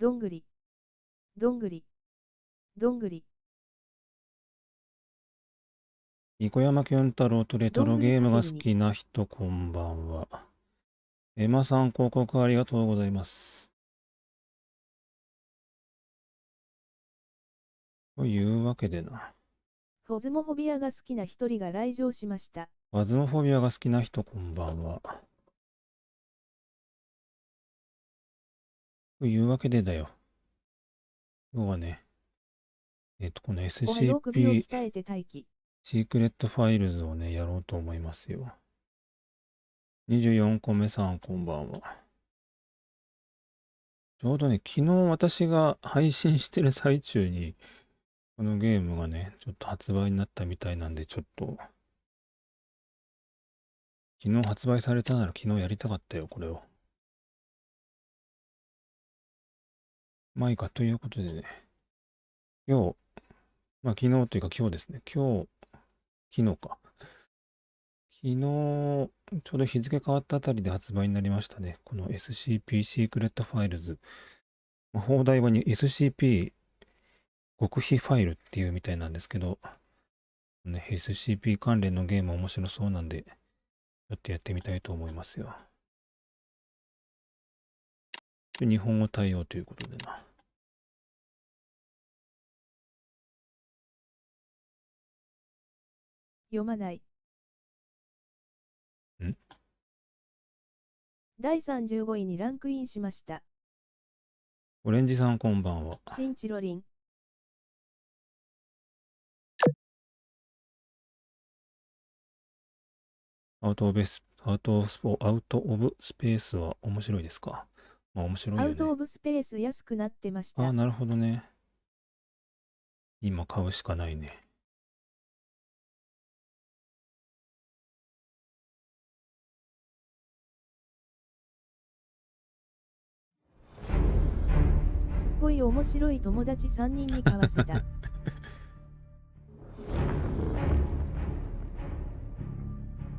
どんぐり、どんぐり、どんぐり。ぴこやまきゅん太郎とレトロゲームが好きな人、こんばんは。エマさん、広告ありがとうございます。というわけでな。フォズモフォビアが好きな一人が来場しました。ファズモフォビアが好きな人、こんばんは。というわけでだよ。今日はね、この SCP、シークレットファイルズをね、やろうと思いますよ。24個目さん、こんばんは。ちょうどね、昨日私が配信してる最中に、このゲームがね、ちょっと発売になったみたいなんで、ちょっと、昨日発売されたなら昨日やりたかったよ、これを。まあいいか、ということでね、今日、まあ昨日というか今日ですね、昨日か。昨日、ちょうど日付変わったあたりで発売になりましたね。この SCP シークレットファイルズ。放題はに SCP 極秘ファイルっていうみたいなんですけど、ね、SCP 関連のゲーム面白そうなんで、ちょっとやってみたいと思いますよ。日本語対応ということでな。読まない。ん？第35位にランクインしました。オレンジさんこんばんは。チンチロリン。アウトオブスペースは面白いですか？まあ面白いよね。アウトオブスペース安くなってました。ああ、なるほどね。今買うしかないね。すっごい面白い友達3人に買わせた。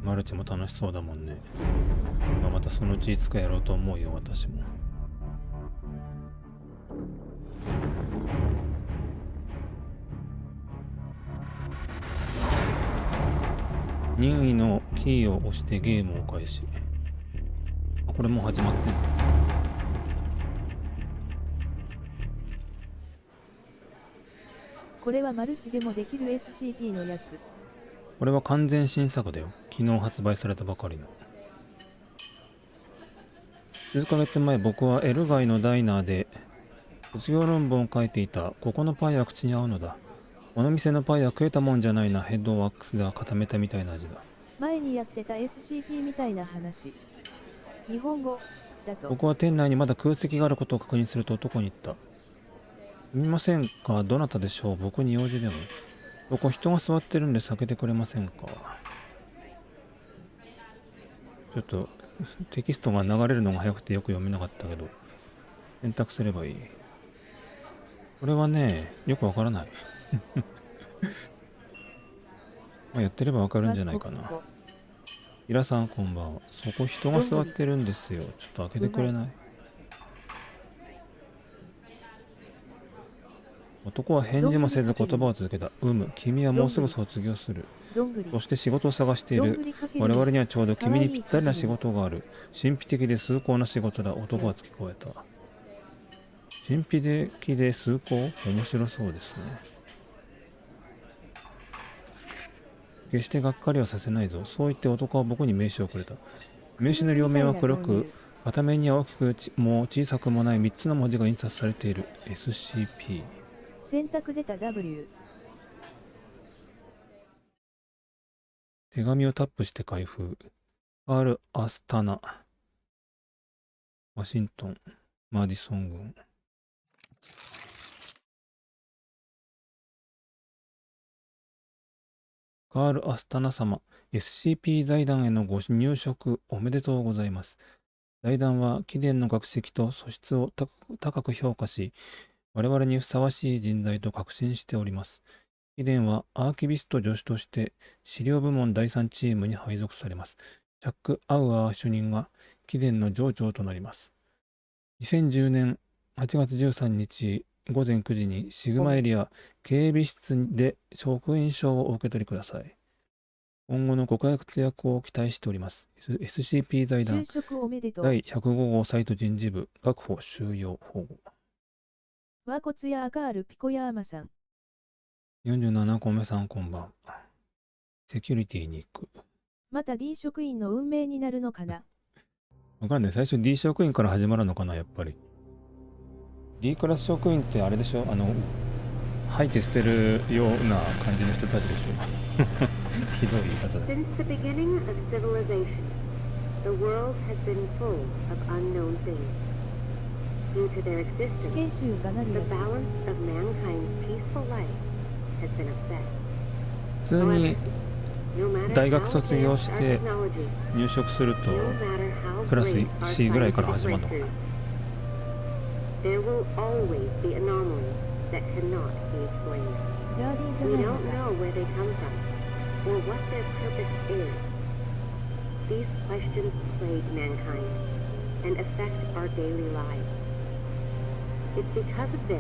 マルチも楽しそうだもんね。またそのうちいつかやろうと思うよ、私も。任意のキーを押してゲームを開始。これもう始まってんの？これはマルチでもできる SCP のやつ。これは完全新作だよ。昨日発売されたばかりの。数ヶ月前、僕はエルガイのダイナーで卒業論文を書いていた。ここのパイは口に合うのだ。この店のパイは食えたもんじゃないな。ヘッドワックスでは固めたみたいな味だ。前にやってた SCP みたいな話。日本語だと。僕は店内にまだ空席があることを確認すると男に言った。すみませんか、どなたでしょう？僕に用事でも。ここ人が座ってるんで避けてくれませんか？ちょっとテキストが流れるのが早くてよく読めなかったけど、選択すればいい。これはね、よくわからない。まあやってればわかるんじゃないかな。イラさんこんばんは。そこ人が座ってるんですよ。ちょっと開けてくれない？男は返事もせず言葉を続けた。君はもうすぐ卒業する。そして仕事を探している。我々にはちょうど君にぴったりな仕事がある。神秘的で崇高な仕事だ。男は付け加えた。神秘的で崇高？面白そうですね。決してがっかりはさせないぞ。そう言って男は僕に名刺をくれた。名刺の両面は黒く、片面には大きくも小さくもない3つの文字が印刷されている。SCP。選択出た W。手紙をタップして開封。カール・アスタナ。ワシントン、マディソン郡。カール・アスタナ様、SCP 財団へのご入職おめでとうございます。財団は貴殿の学識と素質を高く評価し、我々にふさわしい人材と確信しております。貴殿はアーキビスト助手として資料部門第3チームに配属されます。チャック・アウアー主任が貴殿の上長となります。2010年8月13日午前9時にシグマエリア警備室で職員証をお受け取りください。今後のご活躍を期待しております。SCP 財団第105号サイト人事部確保収容保護。和骨や赤あるぴこやまさん。47個目さんこんばんは。セキュリティに行く。また D 職員の運命になるのかな。わかんない。最初 D 職員から始まるのかな、やっぱり。D クラス職員ってあれでしょ、吐いて捨てるような感じの人たちでしょ。ひどい言い方だ。Since the beginning of civilization, the world has been full of unknown things. Due to their existence, 死刑囚がなる the やつ。 balance of mankind's peaceful life has been upset. 普通に No matter 大 how 学卒業 advanced し our て technology, 入職すると no matter how クラス great our C ぐらいから始まるのか scientific な。 breakthroughs, there will always be anomalies that cannot be explained. ジャーリーじゃ We ないの don't か。 know where they come from or what their purpose is. These questions plague mankind and affect our daily lives. It's because of this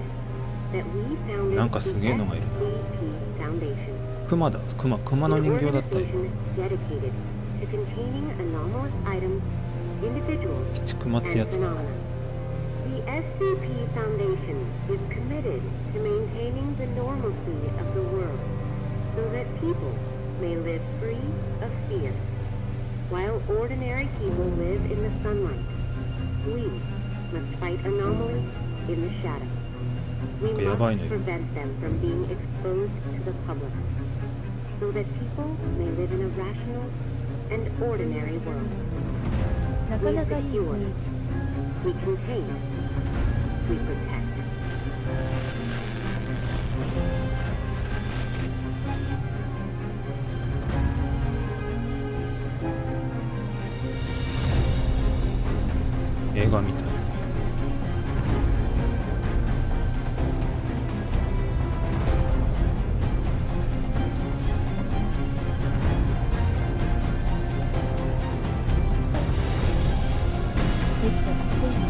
that we founded なん the かすげえのがいるな。 SCP Foundation, クマだ。クマの an 人形だったよ。 organization dedicated to containing anomalous items, individuals, 基地クマってや and つか。 phenomena. The SCP Foundation is committed to maintaining the normalcy of the world so that people may live free of fear. While ordinary people live in the sunlight, we must fight anomalies in the shadows. We やばい must ね。 prevent them from being exposed to the public so that people may live in a rational and ordinary world. なかなかいい雰囲 We contain, we protect. 映画みたい。気。めっちゃかっこいいね。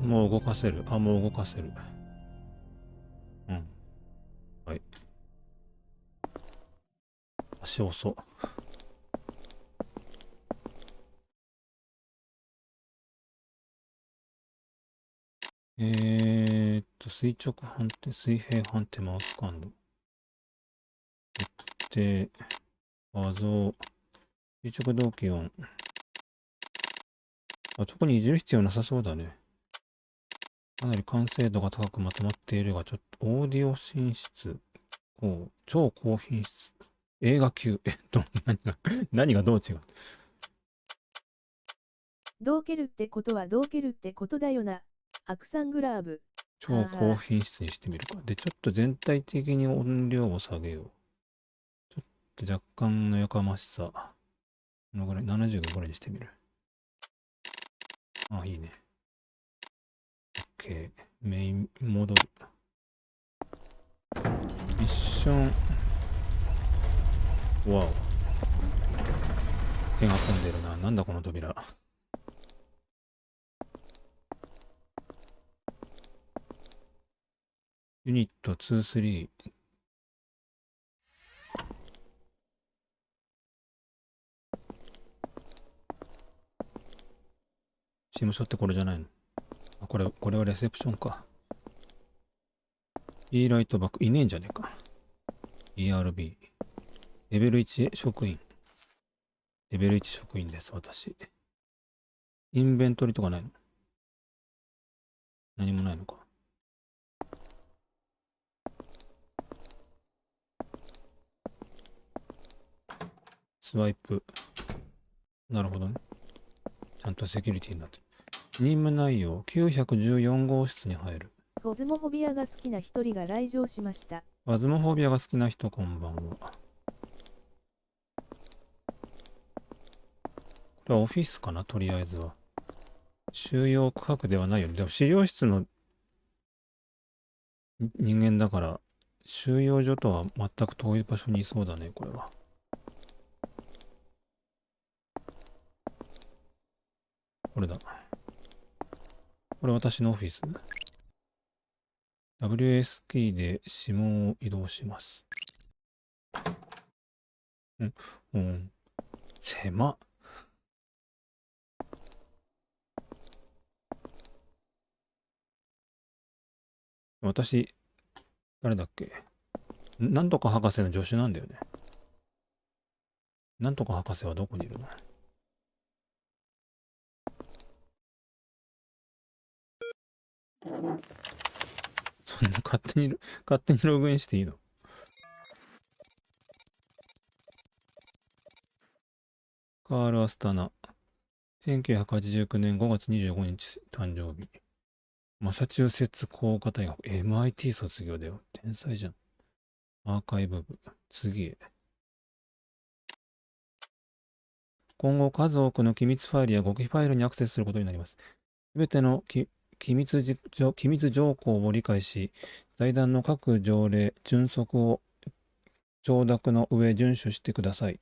もう動かせる。あ、もう動かせる。うん。はい。足遅。垂直判定、水平判定、マウス感度。設定、画像、垂直同期音。あ、特にいじる必要なさそうだね。かなり完成度が高くまとまっているが、ちょっとオーディオ進出、超高品質、映画級、何がどう違う？どうけるってことはどうけるってことだよな。アクサングラーブ。超高品質にしてみるか。で、ちょっと全体的に音量を下げよう。ちょっと若干のやかましさ。このぐらい、70ぐらいにしてみる。あ、いいね。OK。メイン、戻る。ミッション。わお。手が込んでるな。なんだこの扉。ユニット2、3。事務所ってこれじゃないの？あ、これはレセプションか。E ライトバック、いねえんじゃねえか。ERB。レベル1職員。レベル1職員です、私。インベントリとかないの？何もないのか。スワイプ。なるほどね。ちゃんとセキュリティになってる。任務内容、914号室に入る。フォズモフォビアが好きな一人が来場しました。ファズモフォビアが好きな人、こんばんは。れはオフィスかな、とりあえずは。収容区画ではないよね。でも資料室の人間だから、収容所とは全く遠い場所にいそうだね、これは。これだ。これ私のオフィス。WS キーで指紋を移動します。うん。狭っ。私、誰だっけ？なんとか博士の助手なんだよね。なんとか博士はどこにいるの？そんな勝手にログインしていいの？カール・アスタナ。1989年5月25日誕生日。マサチューセッツ工科大学。MIT 卒業だよ。天才じゃん。アーカイブ部。次へ。今後数多くの機密ファイルや極秘ファイルにアクセスすることになります。すべての機密条項を理解し、財団の各条例、準則を承諾の上遵守してください。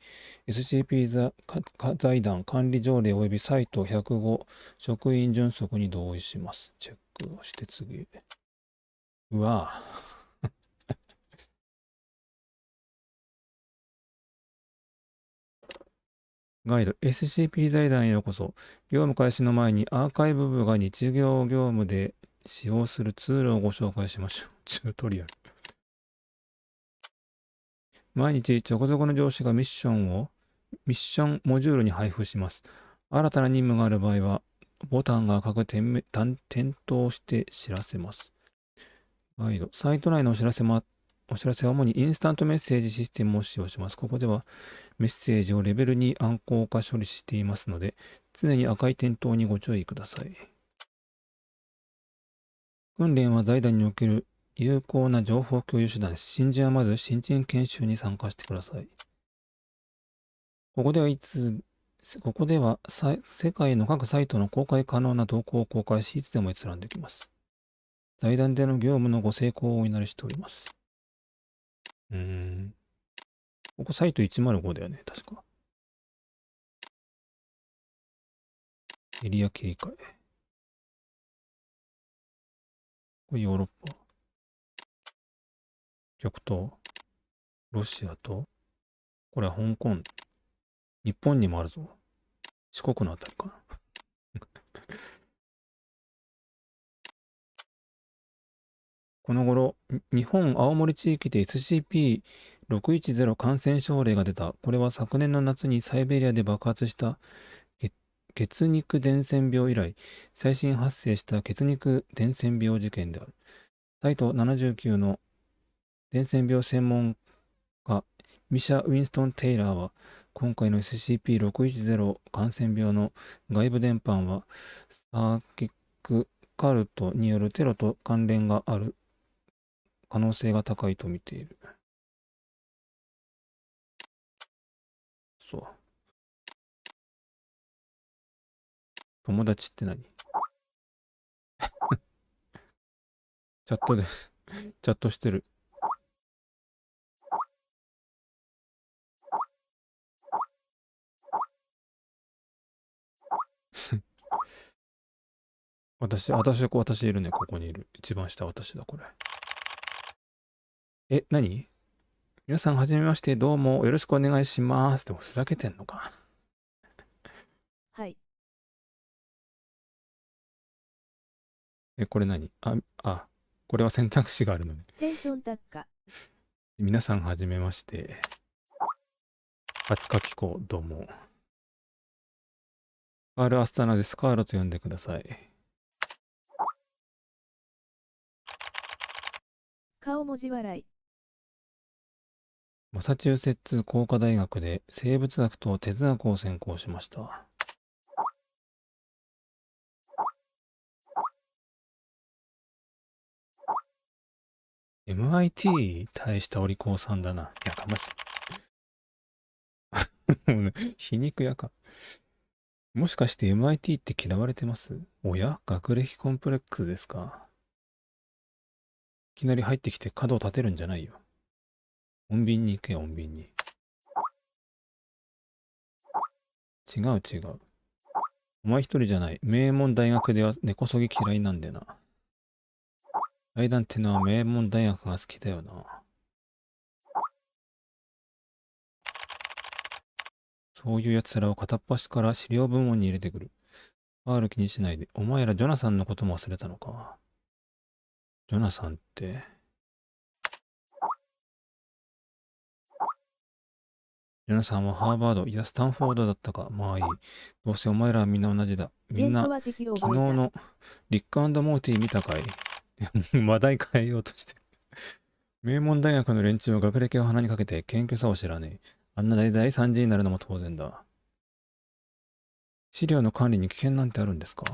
SCP 財団管理条例及びサイト105職員準則に同意します。チェックをして次へ。うわぁ。ガイド SCP 財団へようこそ。業務開始の前にアーカイブ部が日常業務で使用するツールをご紹介しましょう。チュートリアル。毎日直属の上司がミッションモジュールに配布します。新たな任務がある場合は、ボタンが赤く点灯して知らせます。ガイド。サイト内のお知らせは主にインスタントメッセージシステムを使用します。ここではメッセージをレベル2暗号化処理していますので、常に赤い点灯にご注意ください。訓練は財団における有効な情報共有手段。新人はまず新人研修に参加してください。ここでは世界の各サイトの公開可能な動向を公開し、いつでも閲覧できます。財団での業務のご成功をお祈りしております。ここサイト105だよね、確か。エリア切り替え。これヨーロッパ。極東。ロシアと、これは香港。日本にもあるぞ。四国のあたりかな。この頃、日本青森地域で SCP-610 感染症例が出た。これは昨年の夏にサイベリアで爆発した血肉伝染病以来、最新発生した血肉伝染病事件である。サイト79の伝染病専門家、ミシャ・ウィンストン・テイラーは、今回の SCP-610 感染病の外部伝播は、サーキックカルトによるテロと関連がある可能性が高いと見ている。そう。友達って何？チャットでチャットしてる。私いるね。ここにいる。一番下私だ、これ。何？皆さん、はじめまして。どうも、よろしくお願いします。でも、ふざけてんのか。はい。これ何？これは選択肢があるのね。テンション高。皆さん、はじめまして。初書き子、どうも。カール・アスタナです。カールと呼んでください。顔文字笑い。マサチューセッツ工科大学で生物学と哲学を専攻しました。MIT 大したお利口さんだな。やかましい。もうね、皮肉やか。もしかして MIT って嫌われてます？おや？学歴コンプレックスですか？いきなり入ってきて角を立てるんじゃないよ。穏便に行けよ、穏便に。違う違う。お前一人じゃない。名門大学では根こそぎ嫌いなんでな。階段ってのは名門大学が好きだよな。そういう奴らを片っ端から資料部門に入れてくる。ファール気にしないで。お前らジョナサンのことも忘れたのか。ジョナサンって。ジョナサンはハーバード、いやスタンフォードだったか。まあいい。どうせお前らはみんな同じだ。みんな、昨日のリック&モーティ見たかい？話題変えようとして。名門大学の連中は学歴を鼻にかけて謙虚さを知らねえ。あんな大惨事になるのも当然だ。資料の管理に危険なんてあるんですか？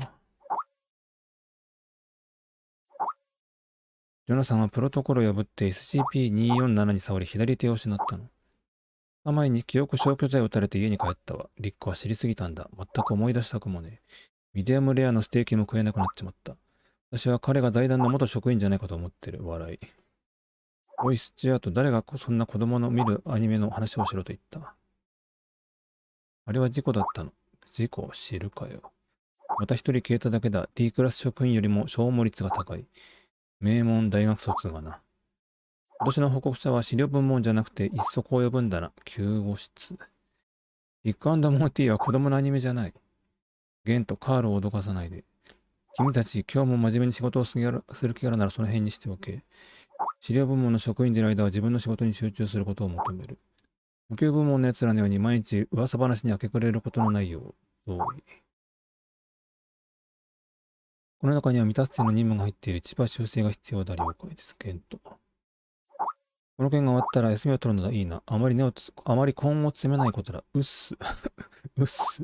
ジョナサンはプロトコルを破って SCP-247 に触り左手を失ったの。前に記憶消去剤を打たれて家に帰ったわ。リックは知りすぎたんだ。全く思い出したくもねえ。ミディアムレアのステーキも食えなくなっちまった。私は彼が財団の元職員じゃないかと思ってる。笑い。おい、スチュアート、誰がそんな子供の見るアニメの話をしろと言った？あれは事故だったの。事故を知るかよ。また一人消えただけだ。D クラス職員よりも消耗率が高い。名門大学卒がな。今年の報告者は資料部門じゃなくて一足を呼ぶんだな。救護室。リック&モーティは子供のアニメじゃない。ゲンとカールを脅かさないで。君たち、今日も真面目に仕事をする気があるならその辺にしておけ。資料部門の職員でいる間は自分の仕事に集中することを求める。補給部門の奴らのように毎日噂話に明け暮れることのないよう、同意。この中には未達成の任務が入っている。一番修正が必要だ。了解です。ゲント。この件が終わったら休みを取るのだ。いいな。あまり根を詰めないことだ。うっす。うっす。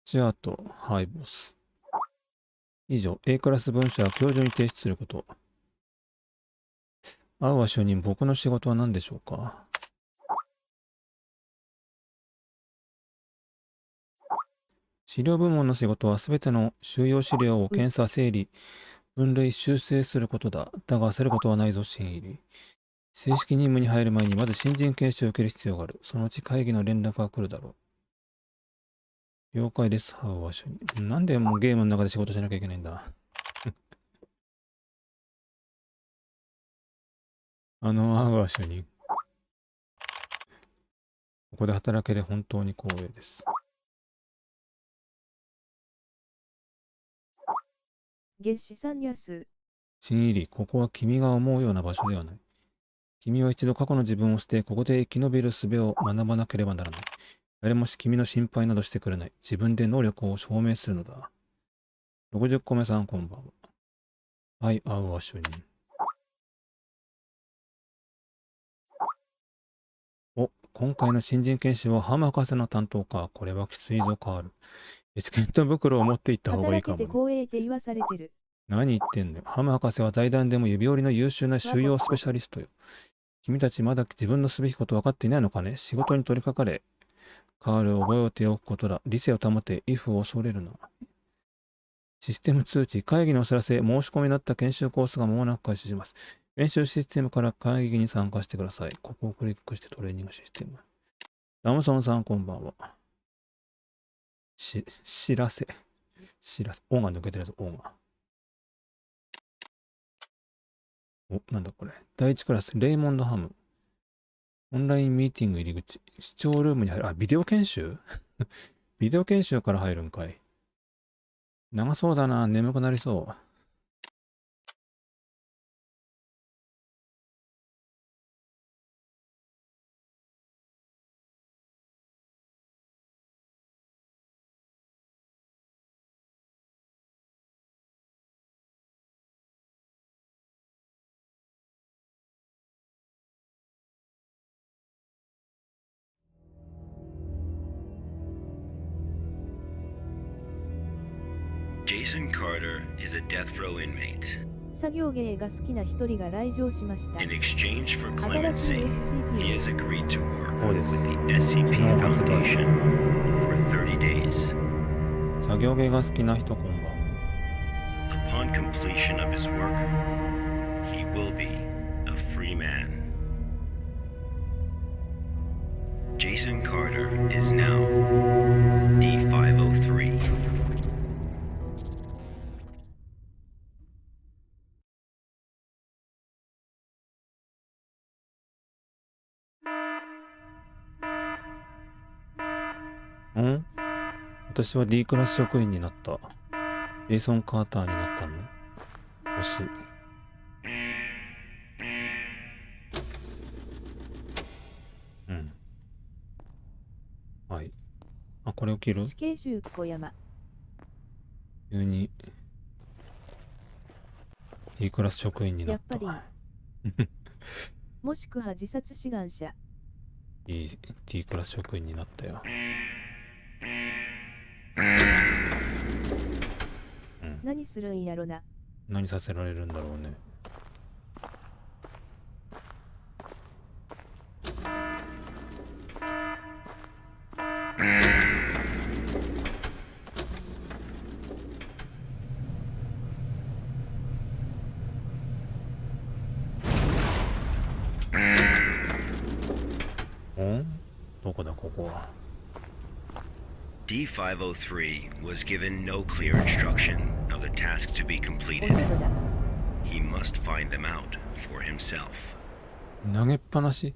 チアート、ハイボス。以上、A クラス文書は教授に提出すること。アウア主任、僕の仕事は何でしょうか？資料部門の仕事はすべての収容資料を検査、整理、分類、修正することだ。だが焦ることはないぞ、新入り。正式任務に入る前にまず新人研修を受ける必要がある。そのうち会議の連絡が来るだろう。了解です、ハウア主任。なんでもうゲームの中で仕事しなきゃいけないんだ。アウア主任。ここで働けて本当に光栄です。月始3ニャス。新入り、ここは君が思うような場所ではない。君は一度過去の自分を捨て、ここで生き延びる術を学ばなければならない。誰も君の心配などしてくれない。自分で能力を証明するのだ。60個目さん、こんばんは。はい、アウア主任。お、今回の新人研修はハム博士の担当か。これはきついぞ、カール。エチケット袋を持っていった方がいいかも、ね。働けて光栄って言わされてる。何言ってんのよ。ハム博士は財団でも指折りの優秀な収容スペシャリストよ。君たちまだ自分のすべきこと分かっていないのかね？仕事に取り掛かれ。カールを覚えておくことだ。理性を保て、if を恐れるな。システム通知、会議のお知らせ、申し込みになった研修コースが間もなく開始します。練習システムから会議に参加してください。ここをクリックしてトレーニングシステム。ラムソンさん、こんばんは。知らせ。オが抜けてるぞ、オが。お、なんだこれ。第1クラス、レイモンドハム。オンラインミーティング入り口。視聴ルームに入る。あ、ビデオ研修ビデオ研修から入るんかい。長そうだな。眠くなりそう。Jason Carter is a death row inmate. 作業芸が好きな一人が来場しました。 In exchange for 新しい clemency, he SCP has agreed to work そうです。 with the SCP Foundation for 30 days. 作業芸が好きな人こんばん。Upon completion of his work, he will be a free man. Jason Carter is now D503. 私は D クラス職員になった。ジェイソン・カーターになったの？押す。はい。あ、これを切る？死刑囚小山。急に D クラス職員になった。やっぱり。もしくは自殺志願者。D クラス職員になったよ。何するんやろな。何させられるんだろうね。どこだここは。D503 was given no clear instruction of the task to be completed. He must find them out for himself. 投げっぱなし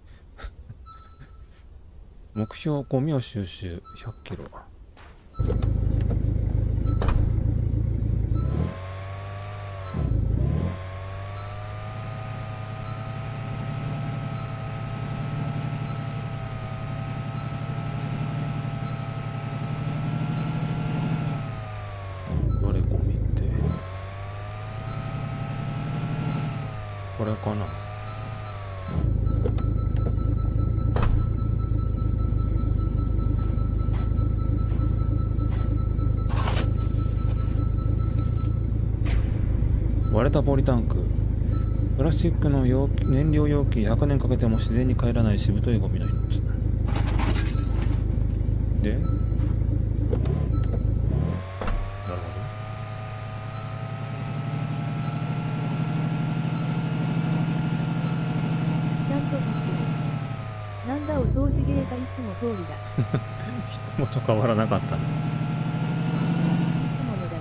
目標ゴミを収集100キロ。これかな。割れたポリタンク。プラスチックの燃料容器、100年かけても自然に帰らないしぶといゴミの一つ。で、なるほど。なんだお掃除芸がいつも通りだ。一言変わらなかったね。いつものだね。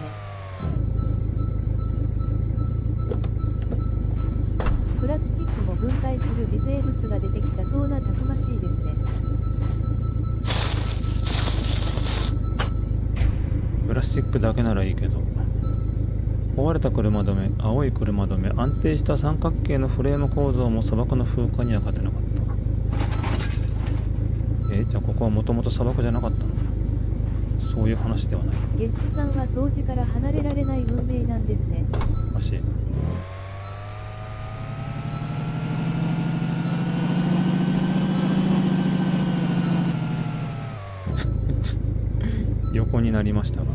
プラスチックも分解する微生物が出てきたそうなたくましいですね。プラスチックだけならいいけど。壊れた車止め、青い車止め、安定した三角形のフレーム構造も砂漠の風化には勝てなかった。じゃあここはもともと砂漠じゃなかったの？そういう話ではない。月子さんは掃除から離れられない運命なんですね。足。横になりましたが。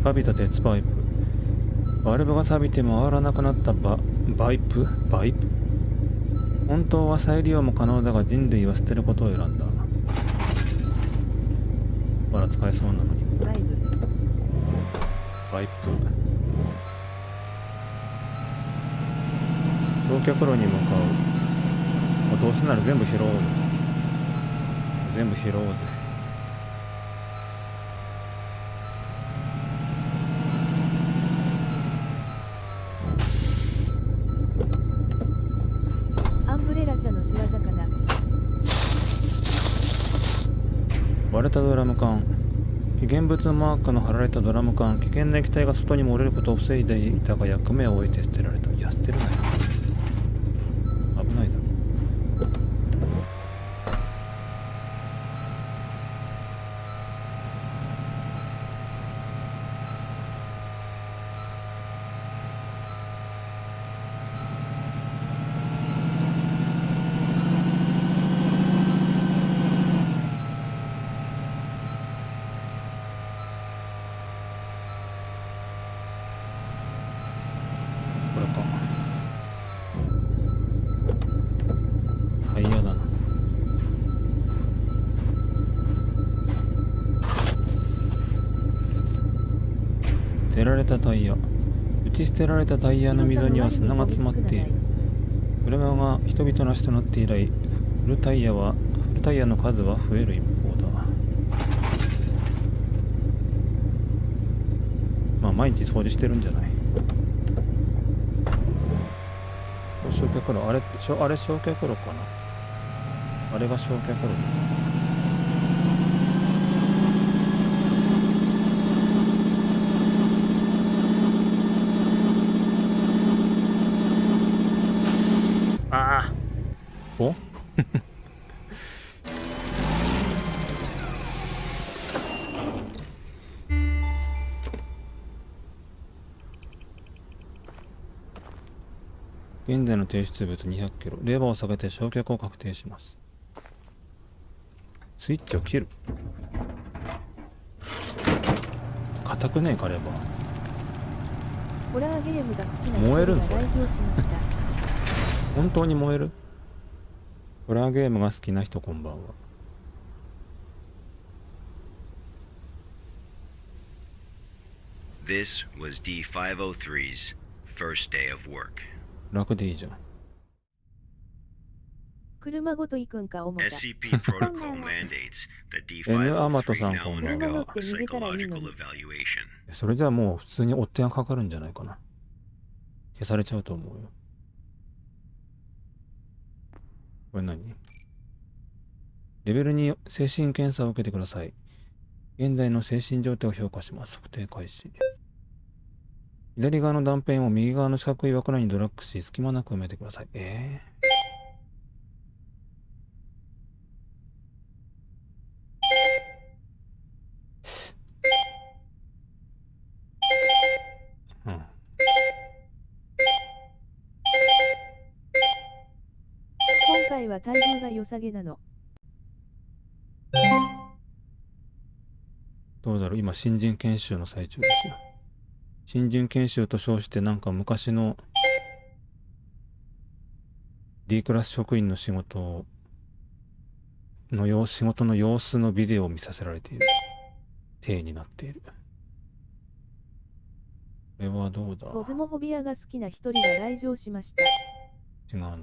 錆びた鉄パイプ。バルブが錆びて回らなくなったバイプ。本当は再利用も可能だが人類は捨てることを選んだ。まだ使えそうなのに。バイプ。焼却炉に向かう。どうせなら全部拾おうぜ。全部拾おうぜ。割れたドラム缶。危険物マークの貼られたドラム缶。危険な液体が外に漏れることを防いでいたが役目を終えて捨てられた。いや、捨てるなよ。危ないだろ。捨てられたタイヤ。打ち捨てられたタイヤの溝には砂が詰まっている。車が人々の足となって以来、フルタイヤの数は増える一方だ。まあ毎日掃除してるんじゃない。焼却炉、あれ焼却炉かな。あれが焼却炉ですか。ああ。お現在の提出物200キロ。レバーを下げて焼却を確定します。スイッチを切る。硬くねえかレバー。ホラーゲームが好きな燃えるん人が来場しました。本当に燃える？ホラーゲームが好きな人こんばんは。This was D503's first day of work. 楽でいいじゃん。車ごと行くんか思った。SCP protocol mandates that N アマトさ D503 ん now こんばん undergo は。 a psychological evaluation. それじゃあもう普通に追っ手がかかるんじゃないかな。消されちゃうと思うよ。これ何？レベル2精神検査を受けてください。現在の精神状態を評価します。測定開始。左側の断片を右側の四角い枠内にドラッグし、隙間なく埋めてください。うん。今回は待遇が良さげなの。どうだろう、今新人研修の最中ですよ。新人研修と称してなんか昔の D クラス職員の仕事の様子のビデオを見させられている体になっている。これはどうだ？ボズモフォビアが好きな一人が来場しました。違うな。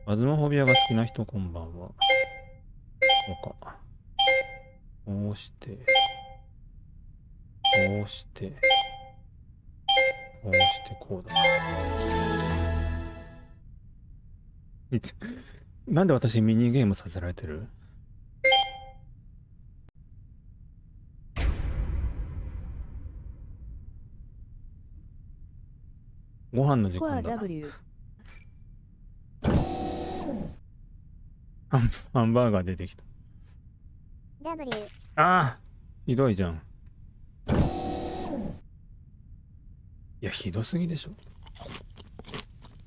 バズモフォビアが好きな人こんばんは。こうか。こうして、こうして、こうして、こうだ。なんで私ミニゲームさせられてる？ご飯の時間だ。ハンバーガー出てきた。W。ああ、ひどいじゃん。いや、ひどすぎでしょ。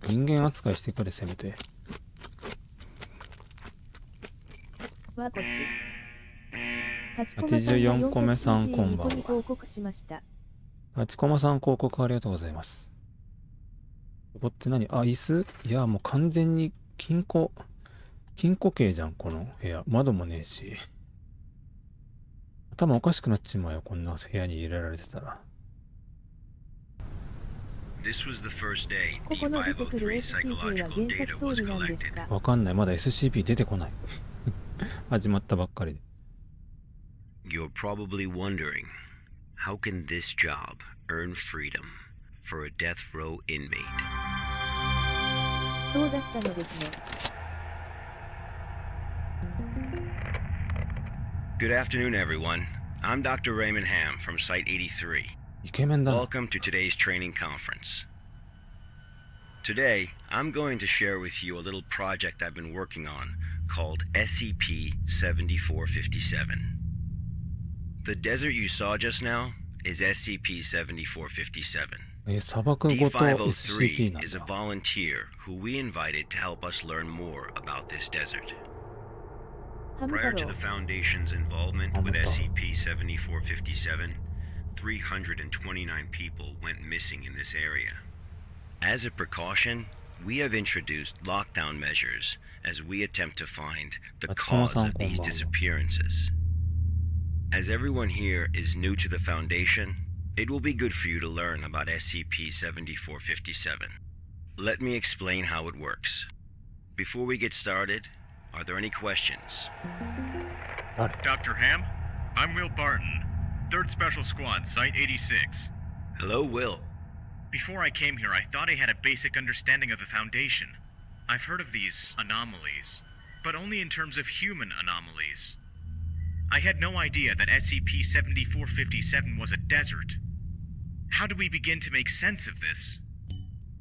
人間扱いしてくれ、せめて。わこっち。84個目さんこんばんは。報告しました。立駒さん広告ありがとうございます。ここって何？あ、椅子？いや、もう完全に金庫系じゃん、この部屋。窓もねえし。頭おかしくなっちまうよ、こんな部屋に入れられてたら。ここの出てくる SCP は原作通りなんですか？わかんない。まだ SCP 出てこない。始まったばっかりで。You're probably wondering, how can this job earn freedom for a death row inmate? そうだったのですね。Good afternoon, everyone. I'm Dr. Raymond Ham from Site 83. イケメンだな。 Welcome to today's training conference. Today, I'm going to share with you a little project I've been working on called SCP-7457. The desert you saw just now is SCP-7457. 砂漠ごと SCP なん D503 is a だ。 volunteer who we invited to help us learn more about this desert. ハム太 Prior to 郎 the Foundation's involvement with SCP-7457, 329 people went missing in this area. As a precaution, we have introduced lockdown measures as we attempt to find the cause of these disappearances. As everyone here is new to the Foundation, It will be good for you to learn about SCP-7457. Let me explain how it works. Before we get started, are there any questions? Dr. Ham, I'm Will Barton, 3rd Special Squad, Site 86. Hello, Will. Before I came here, I thought I had a basic understanding of the Foundation. I've heard of these anomalies, but only in terms of human anomalies. I had no idea that SCP-7457 was a desert. How do we begin to make sense of this?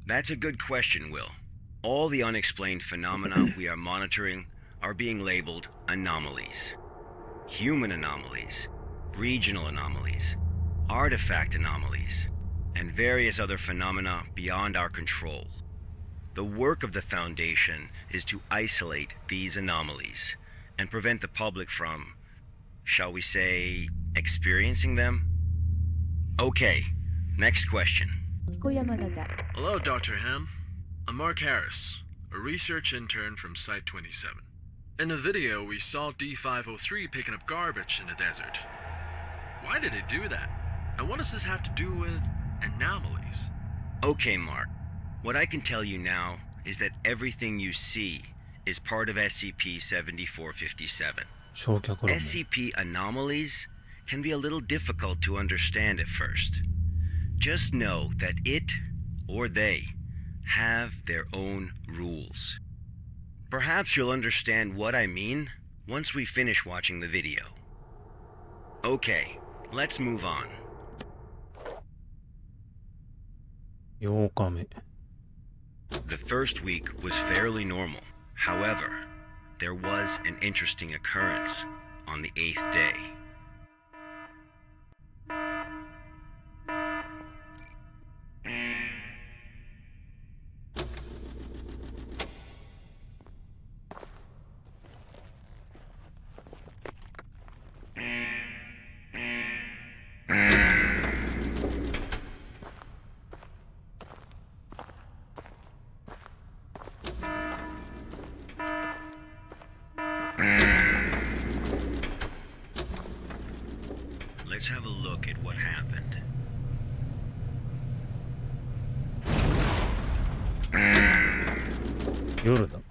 That's a good question, Will. All the unexplained phenomena we are monitoring are being labeled anomalies. Human anomalies, regional anomalies, artifact anomalies, and various other phenomena beyond our control. The work of the Foundation is to isolate these anomalies and prevent the public from, shall we say, experiencing them? Okay, next question. ぴこやま型 Hello, Dr. Ham. I'm Mark Harris, a research intern from Site 27. In the video, we saw D503 picking up garbage in the desert. Why did it do that? And what does this have to do with anomalies? Okay, Mark. What I can tell you now is that everything you see is part of SCP-7457. 焼却炉 SCP anomalies can be a little difficult to understand at first. Just know that it, or they, have their own rules. Perhaps you'll understand what I mean once we finish watching the video. Okay, let's move on. 8日目 The first week was fairly normal. However, there was an interesting occurrence on the 8th day. Let's have a look at what happened. 夜だ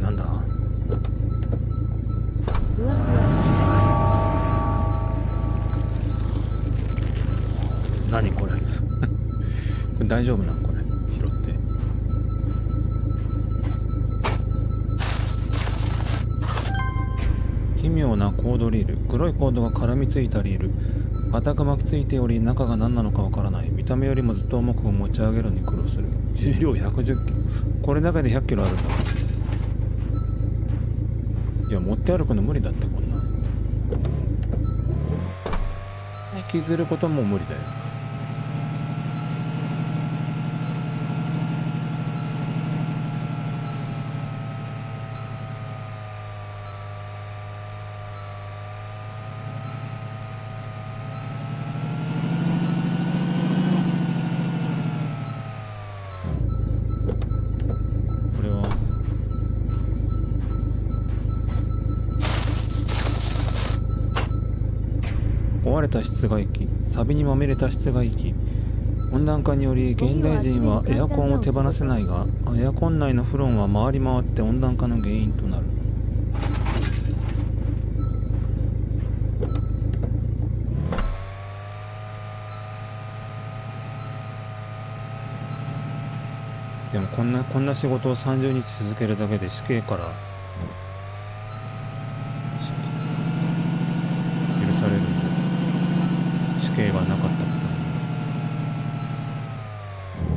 なんだふわふわ何これこれ大丈夫なんこれ拾って奇妙なコードリール黒いコードが絡みついたリール固く巻きついており中が何なのかわからない見た目よりもずっと重く持ち上げるのに苦労する重量110キロこれだけで100キロあるんだいや持って歩くの無理だってこんな引きずることも無理だよこれは壊れた室外機錆にまみれた室外機温暖化により現代人はエアコンを手放せないがエアコン内のフロンは回り回って温暖化の原因となるでもこんな仕事を30日続けるだけで死刑から許されるんで死刑がなかったことに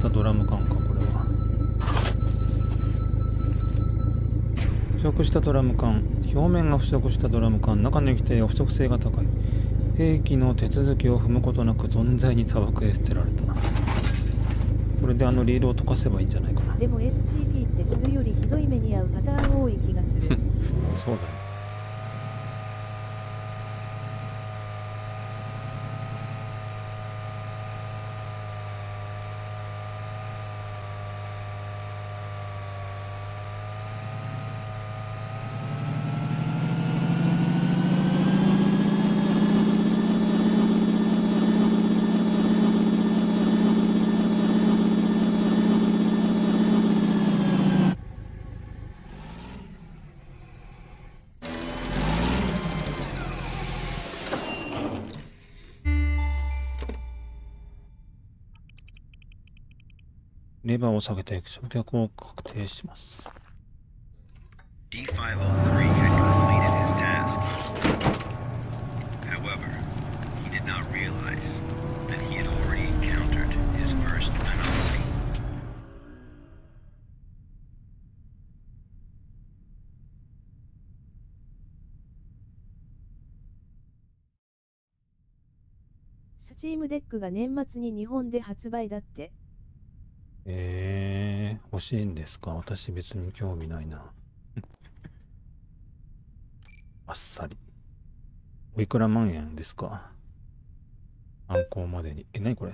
またドラム缶か、これは。腐食したドラム缶。表面が腐食したドラム缶。中の液体は腐食性が高い。定期の手続きを踏むことなく存在に砂漠へ捨てられた。これでリードを溶かせばいいんじゃないかな。でも SCP って死ぬよりひどい目に遭うパターン多い気がする。そうだね。レバーを下げて焼却を確定します。D503 had completed his task. However, he did not realize that he had already encountered his first anomaly. Steam デックが年末に日本で発売だって。欲しいんですか？私別に興味ないな。あっさり。おいくら万円ですか？暗号までに。何これ？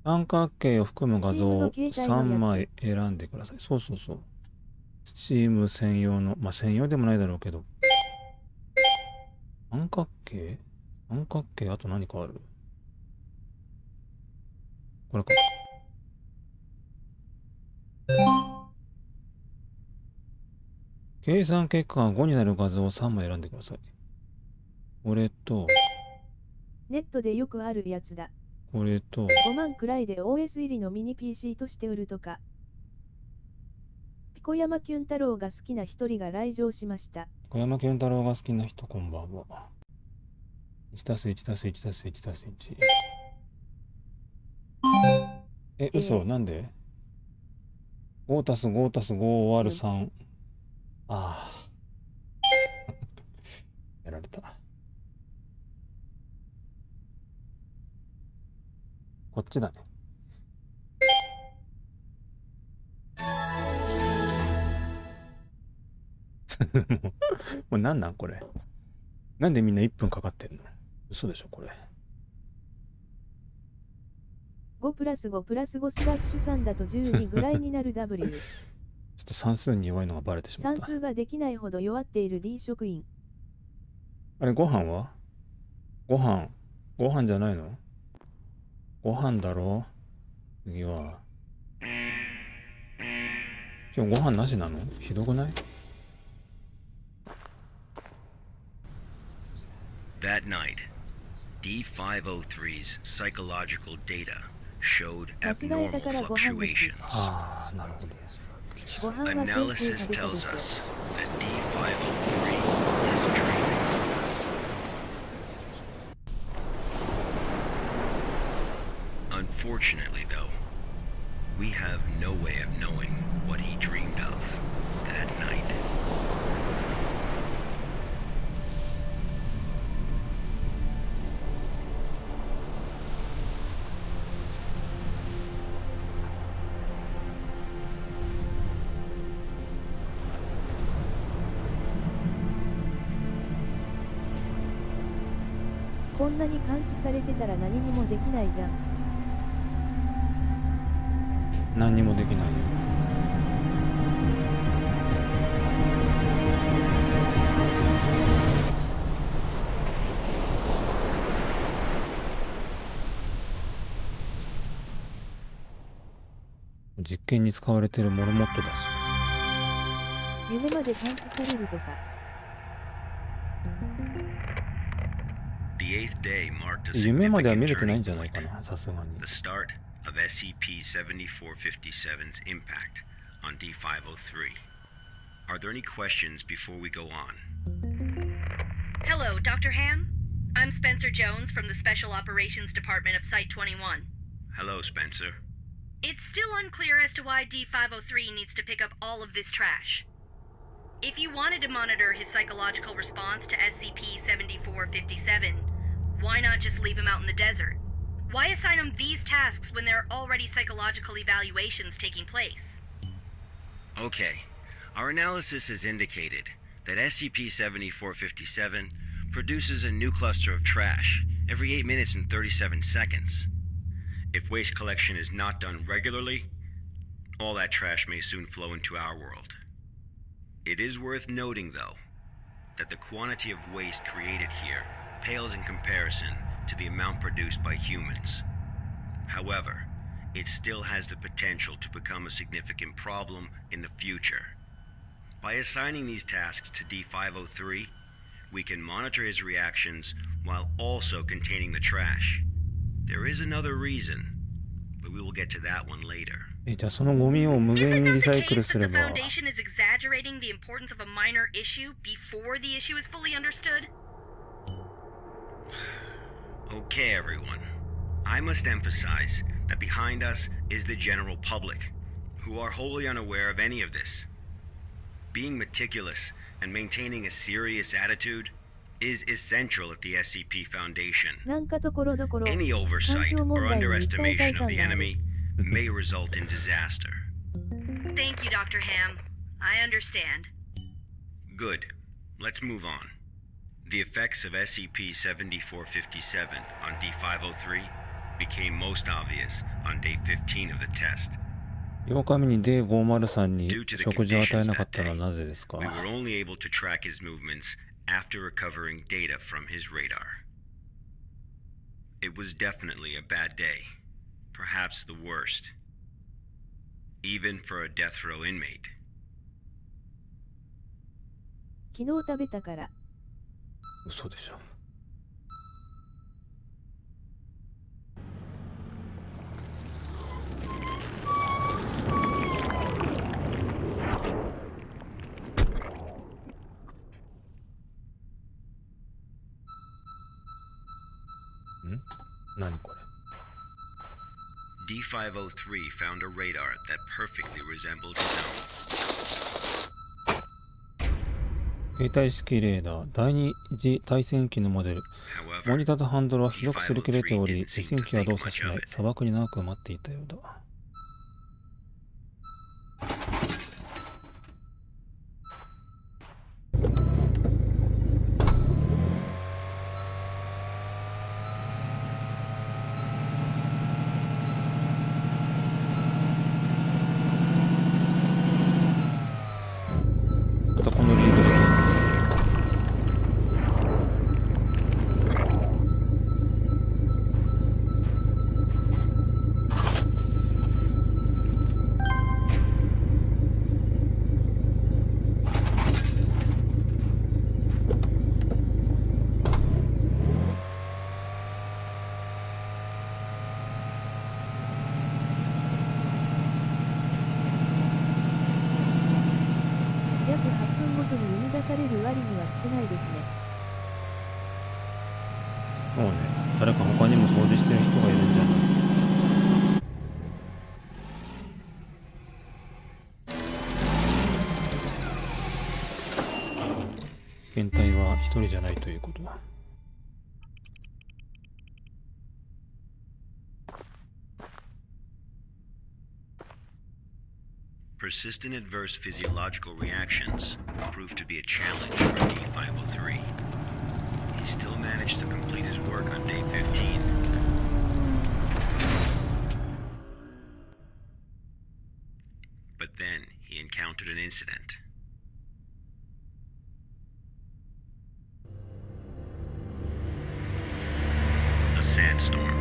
三角形を含む画像を3枚選んでください。そうそうそう。Steam 専用の、専用でもないだろうけど。三角形？三角形、あと何かある？これか。計算結果が5になる画像を3枚選んでください。これと、ネットでよくあるやつだ。これと、5万くらいで OS 入りのミニ PC として売るとか。ぴこやまきゅん太郎が好きな一人が来場しました。小山健太郎が好きな人、こんばんは。1+1+1+1+1。嘘、なんで 5+5+5=3。ああ。やられた。こっちだね。もうなんなんこれ。なんでみんな1分かかってんの？嘘でしょこれ。5+5+5/3だと12ぐらいになる W。ちょっと算数に弱いのがバレてしまった。算数ができないほど弱っている D 職員。あれ、ご飯は？ご飯じゃないの？ご飯だろ？次は。今日ご飯なしなの？ひどくない？ That night, D503's psychological data showed abnormal fluctuations. ああ、なるほど。Analysis tells us that D503 is dreaming. Unfortunately, though, we have no way of knowing what he dreamed of that night.「こんなに監視されてたら何にもできないじゃん」。何にもできないよ。実験に使われてるモルモットだし。夢まで監視されるとか。夢までは見れてないんじゃないかな、さすがに。 The start of SCP-7457's impact on D503. Are there any questions before we go on? Hello, Dr. Han? I'm Spencer Jones from the Special Operations Department of Site 21. Hello, Spencer. It's still unclear as to why D503 needs to pick up all of this trash. If you wanted to monitor his psychological response to SCP-7457, why not just leave him out in the desert? Why assign him these tasks when there are already psychological evaluations taking place? Okay, our analysis has indicated that SCP-7457 produces a new cluster of trash every 8 minutes and 37 seconds. If waste collection is not done regularly, all that trash may soon flow into our world. It is worth noting, though, that the quantity of waste created here pales in comparison to the amount produced by humans. However, it still has the potential to become a significant problem in the future. By assigning these tasks to D503, we can monitor his reactions while also containing the trash. There is another reason, but we will get to that one later. じゃあそのゴミを無 Is 限 it に not リ the サイクル case す that れ the ば、 Foundation is exaggerating the importance of a minor issue before the issue is fully understood? Okay, everyone. I must emphasize that behind us is the general public, who are wholly unaware of any of this. Being meticulous and maintaining a serious attitude is essential at the SCP Foundation. なんかところどころ Any 環 oversight 境 or 問題に訴えた underestimation い of 感 the がある。 enemy may result in disaster. Thank you, Dr. Ham. I understand. Good. Let's move on. The effects of SCP-7457 on D503 became most obvious on day 15 of the test. 8日目に D503 に Due to the 食事を与え conditions なか that ったのは day, なぜですか？ we were only able to track his movements after recovering data from his radar. It was definitely a bad day, perhaps the worst, even for a death row inmate. 昨日食べたから。嘘でしょ。何これ？ D503 found a radar that perfectly resembled his own. 携帯式レーダー第二次対戦機のモデル。モ However, ニターとハンドルはひどく擦り切れており、 D503 実戦機は動作しない。砂漠に長く待っていたようだ。またこのリードで約8分ごとに生み出される割には少ないですね。そうね、誰か他にも掃除してる人がいるんじゃない？検体は一人じゃないということだ。persistent adverse physiological reactions proved to be a challenge for D503. He still managed to complete his work on day 15. But then he encountered an incident. A sandstorm.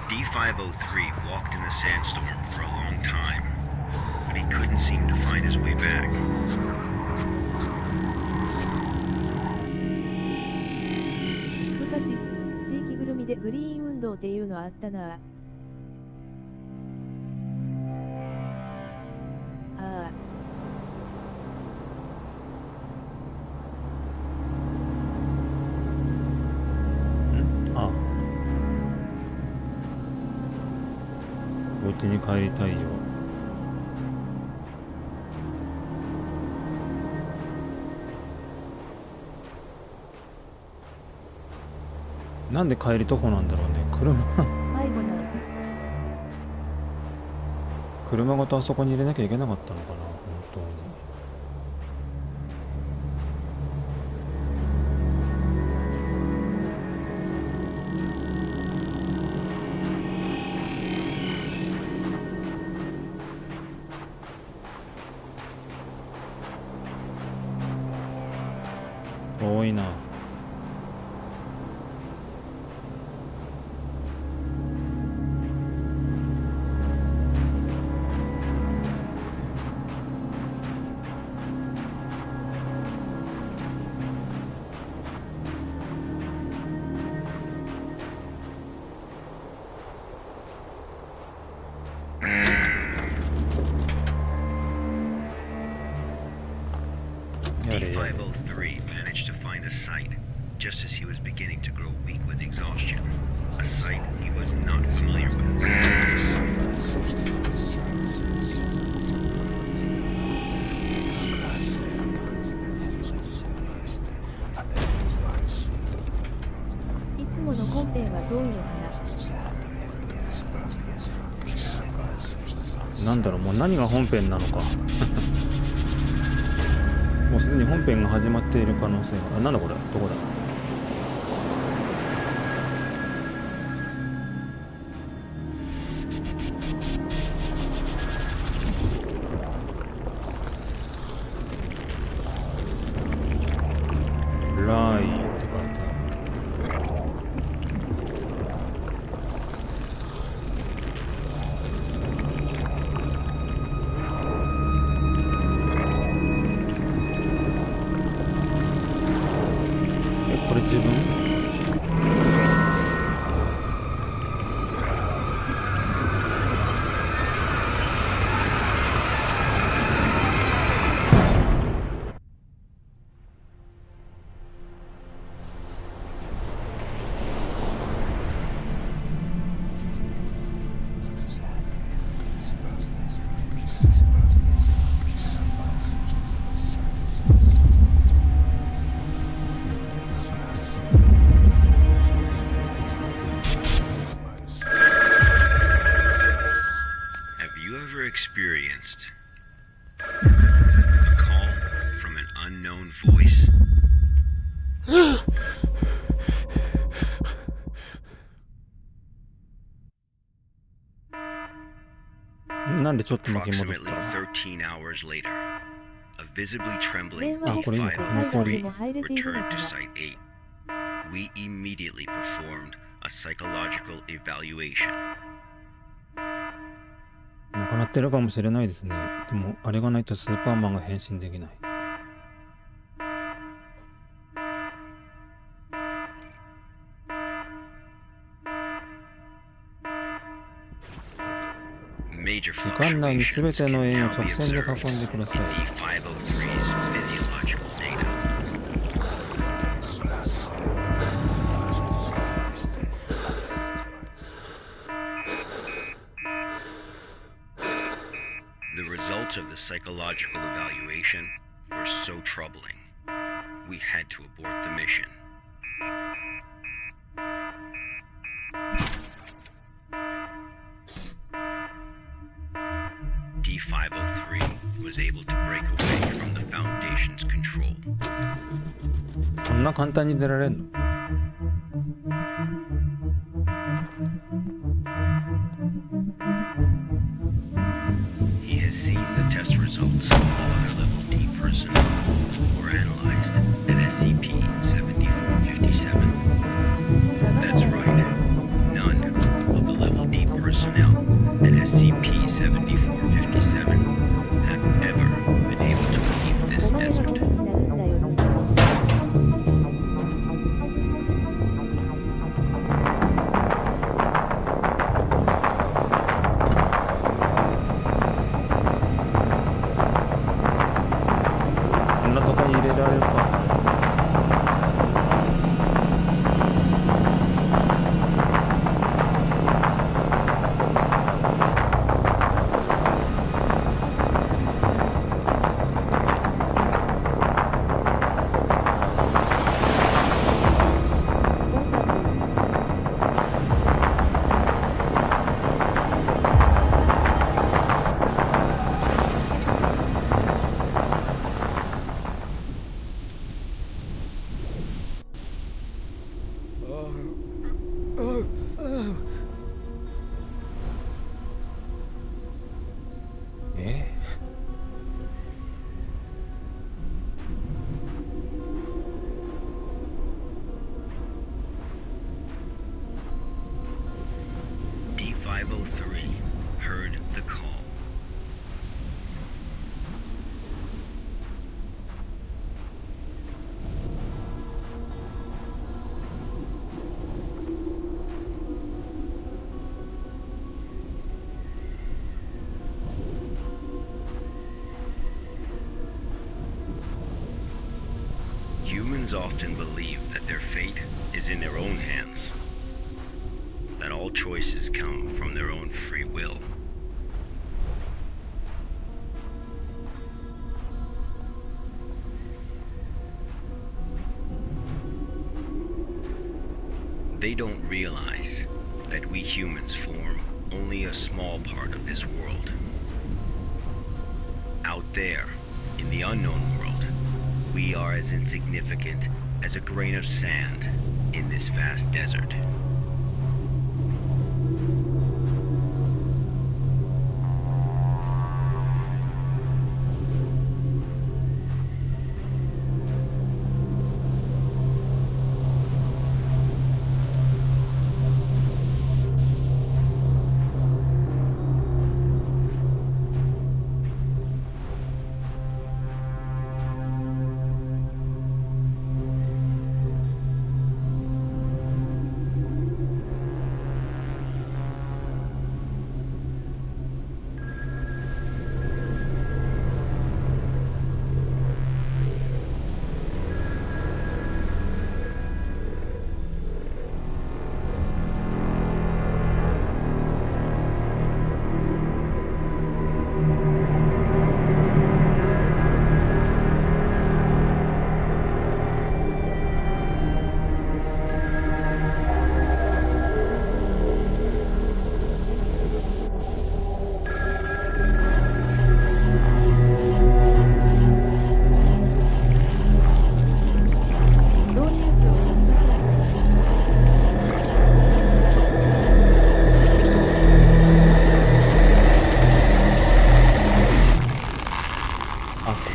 D503 walked in the sandstorm for a long time, but he couldn't seem to find his way back. 昔、地域ぐるみでグリーン運動っていうのあったなあ。ああ。ああ。こっちに帰りたいよ。なんで帰りとこなんだろうね。車ごとあそこに入れなきゃいけなかったのかな、本当に。多いな。D503 managed to find a site just as he was beginning to grow weak with exhaustion. A site he was not familiar with. いつもの本編はどういうのかな。なんだろう、もう何が本編なのか。もうすでに本編が始まっている可能性が。なんだこれ、どこだ。ライって書いてある。これ自分？Experienced a call from an unknown voice. なんでちょっと巻き戻っ Approximately た。13 hours later, a visibly trembling 電話これいいのか、残り。 D503 returned to Site 8. We immediately performed a psychological evaluation. なくなってるかもしれないですね。でもあれがないとスーパーマンが変身できない。時間内に全ての円を直線で囲んでください。The results of the psychological evaluation were so troubling, we had to abort the mission. D503 was able to break away from the Foundation's control. こんな簡単に出られるの？He has seen the test results of other level D personnel who were analyzed at SCP-7457. That's right. None of the level D personnel at SCP-7457 have ever been able to leave this desert. D503 heard the call. Humans often believe that their fate is in their own hands, that all choices come from their own free will. They don't realize that we humans form only a small part of this world. Out there, in the unknown world, we are as insignificant as a grain of sand in this vast desert.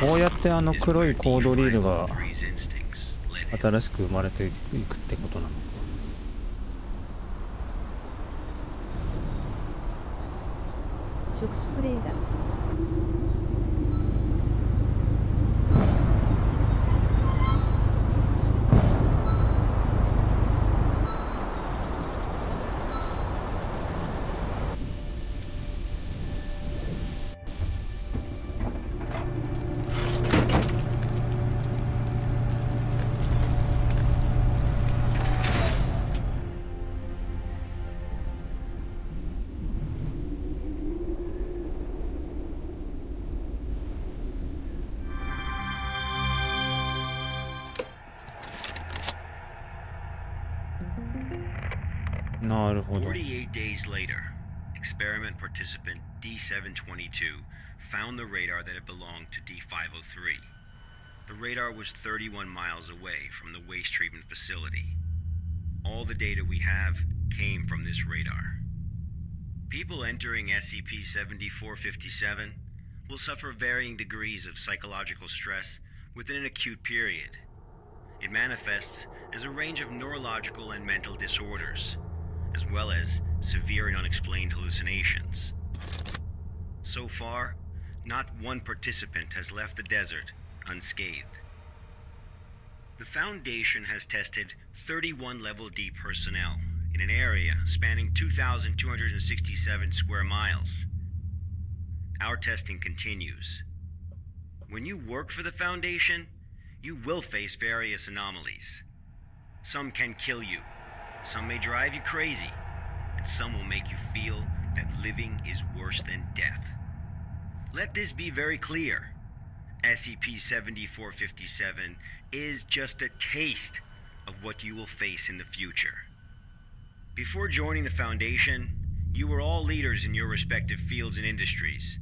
こうやって黒いコードリールが新しく生まれていくってことなのか。触手プレイだ。なるほど。48 days later, experiment participant D722 found the radar that had belonged to D503. The radar was 31 miles away from the waste treatment facility. All the data we have came from this radar. People entering SCP-7457 will suffer varying degrees of psychological stress within an acute period. It manifests as a range of neurological and mental disorders, as well as severe and unexplained hallucinations. So far, not one participant has left the desert unscathed. The Foundation has tested 31 Level D personnel in an area spanning 2,267 square miles. Our testing continues. When you work for the Foundation, you will face various anomalies. Some can kill you, some may drive you crazy, and some will make you feel that living is worse than death. Let this be very clear. SCP-7457 is just a taste of what you will face in the future. Before joining the Foundation, you were all leaders in your respective fields and industries.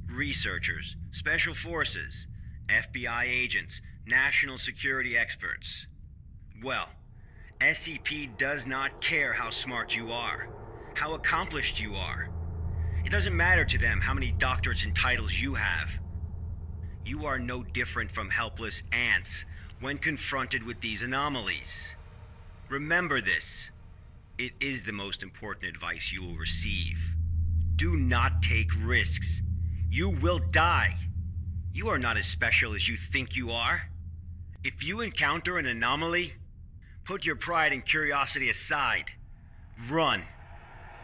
Researchers, special forces, FBI agents, national security experts. Well, SCP does not care how smart you are, how accomplished you are. It doesn't matter to them how many doctorates and titles you have. You are no different from helpless ants when confronted with these anomalies. Remember this. It is the most important advice you will receive. Do not take risks. You will die. You are not as special as you think you are. If you encounter an anomaly, put your pride and curiosity aside. Run,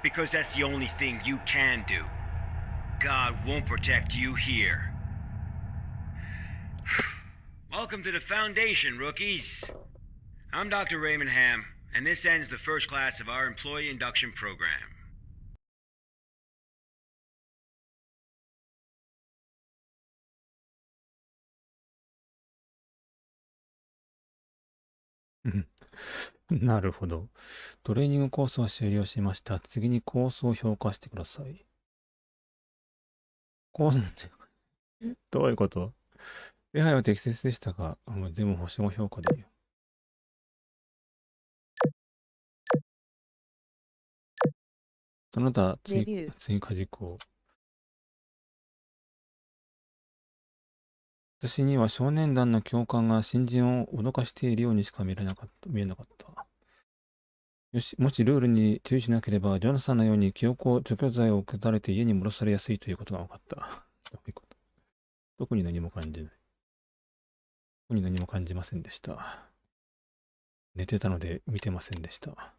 because that's the only thing you can do. God won't protect you here. Welcome to the Foundation, rookies. I'm Dr. Raymond Ham, and this ends the first class of our employee induction program. なるほど。トレーニングコースは終了しました。次にコースを評価してください。コースってどういうこと？手配は適切でしたが、もう全部星5評価でいいよ。その他追加事項。私には少年団の教官が新人を脅かしているようにしか見えなかった。よし、もしルールに注意しなければ、ジョナサンのように記憶を除去剤を受けたれて家に戻されやすいということが分かった。どういうこと？特に何も感じない。特に何も感じませんでした。寝てたので見てませんでした。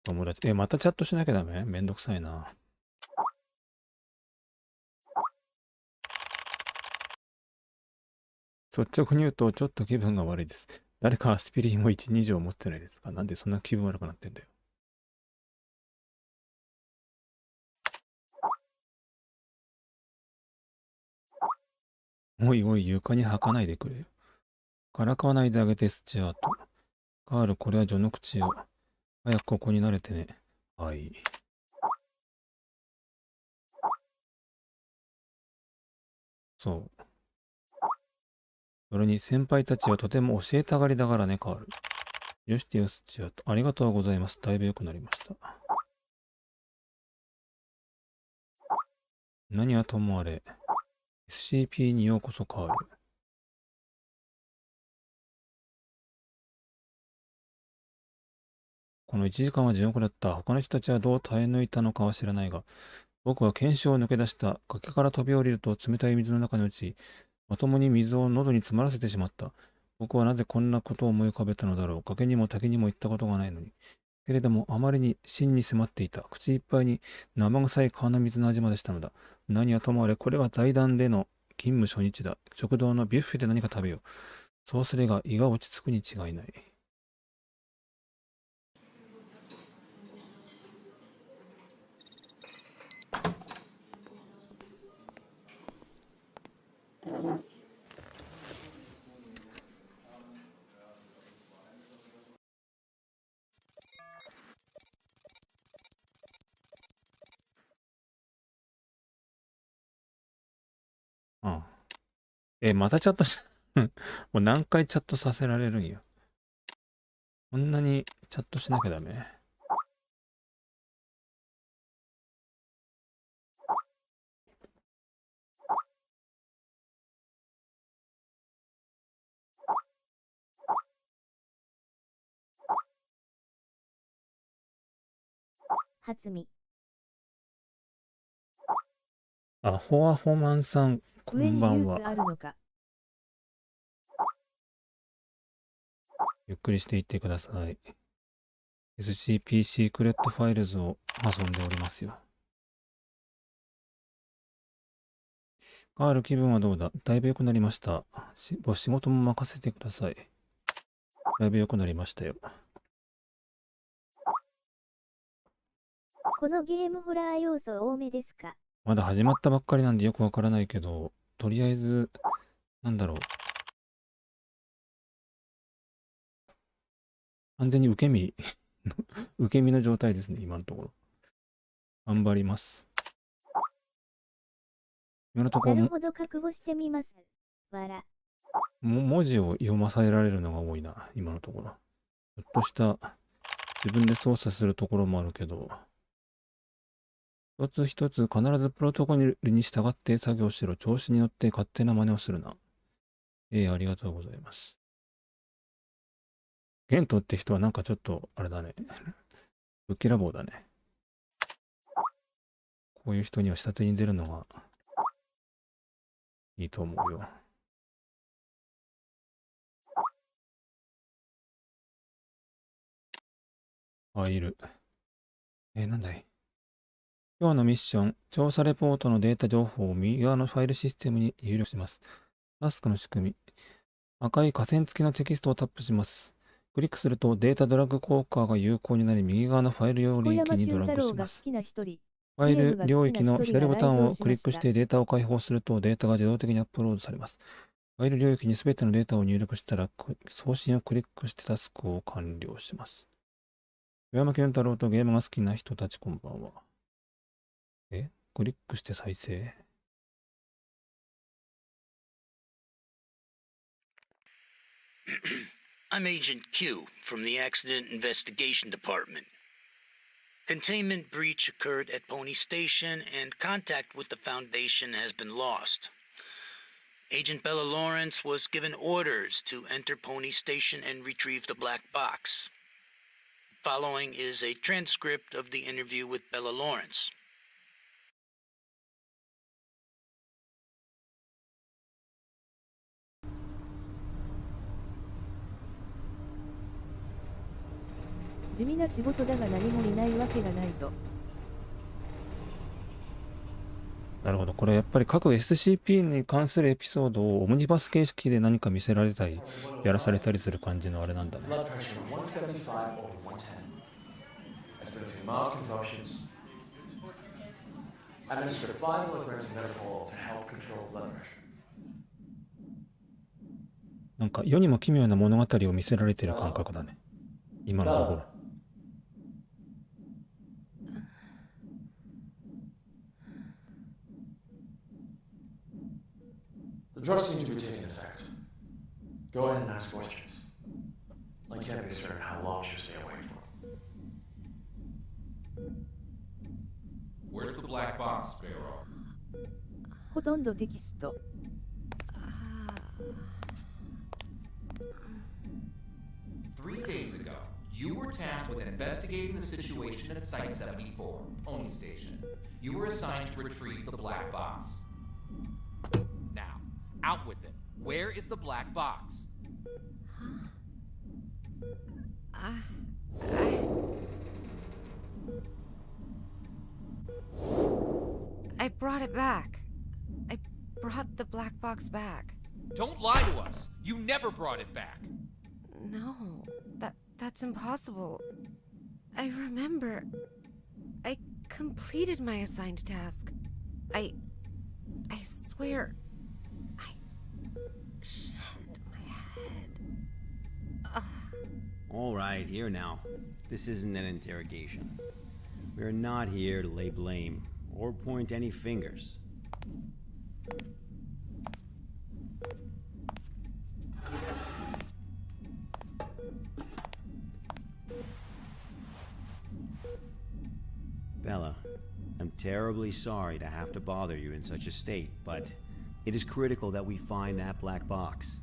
友達、またチャットしなきゃダメ？めんどくさいな。率直に言うとちょっと気分が悪いです。誰かアスピリンを1、2錠持ってないですか？なんでそんな気分悪くなってんだよ。おいおい、床に吐かないでくれよ。からかわないであげて、スチュアート。カール、これは序の口よ。早くここに慣れてね。はい。そう。それに先輩たちはとても教えたがりだからね、カール。よしてよ、スチュアート。ありがとうございます。だいぶ良くなりました。何はともあれ。SCP にようこそ、カール。この1時間は地獄だった。他の人たちはどう耐え抜いたのかは知らないが、僕は検証を抜け出した。崖から飛び降りると冷たい水の中に落ち、まともに水を喉に詰まらせてしまった。僕はなぜこんなことを思い浮かべたのだろう。崖にも滝にも行ったことがないのに。けれども、あまりに真に迫っていた。口いっぱいに生臭い川の水の味までしたのだ。何はともあれ、これは財団での勤務初日だ。食堂のビュッフェで何か食べよう。そうすれば胃が落ち着くに違いない。ああ。またチャットし、もう何回チャットさせられるんよ。こんなにチャットしなきゃダメ。初見。アホアホマンさん、こ上にんばんは。ニュースあるのか。ゆっくりしていってください。SCP シークレットファイルズを遊んでおりますよ。カール、気分はどうだ？だいぶ良くなりました。仕事も任せてください。だいぶ良くなりましたよ。このゲームホラー要素多めですか？まだ始まったばっかりなんでよくわからないけど、とりあえず、なんだろう。完全に受け身、受け身の状態ですね、今のところ。頑張ります。今のところ、なるほど、覚悟してみます。わら。文字を読まされられるのが多いな、今のところ。ちょっとした自分で操作するところもあるけど、一つ一つ必ずプロトコルに従って作業しろ。調子に乗って勝手な真似をするな。ありがとうございます。ゲントって人はなんかちょっと、あれだね。ぶっきらぼうだね。こういう人には下手に出るのがいいと思うよ。あ、いる。なんだい。今日のミッション、調査レポートのデータ情報を右側のファイルシステムに入力します。タスクの仕組み。赤い下線付きのテキストをタップします。クリックするとデータドラッグ効果が有効になり、右側のファイル領域にドラッグします。ファイル領域の左ボタンをクリックしてデータを開放するとデータが自動的にアップロードされます。ファイル領域にすべてのデータを入力したら、送信をクリックしてタスクを完了します。小山健太郎とゲームが好きな人たちこんばんは。クリックして再生。I'm Agent Q from the Accident Investigation Department. Containment breach occurred at Pony Station and contact with the Foundation has been lost. Agent Bella Lawrence was given orders to enter Pony Station and retrieve the black box. Following is a transcript of the interview with Bella Lawrence. "地味な仕事だが何もいないわけがないと。なるほど。これやっぱり各 SCP に関するエピソードをオムニバス形式で何か見せられたり、やらされたりする感じのあれなんだね。なんか世にも奇妙な物語を見せられてる感覚だね。今のところ。The drugs seem to be taking effect. Go ahead and ask questions. I can't be certain how long she'll stay away for. Where's the black box, Sparrow? ほとんどテキスト。3 days ago, you were tasked with investigating the situation at Site 74, Pony Station. You were assigned to retrieve the black box. Now, out with it. Where is the black box? I brought it back. I brought the black box back. Don't lie to us. You never brought it back. No, that's impossible. I remember. I completed my assigned task. I swear. Shit, my head. All right, here now. This isn't an interrogation. We're not here to lay blame or point any fingers. Bella, I'm terribly sorry to have to bother you in such a state, but it is critical that we find that black box.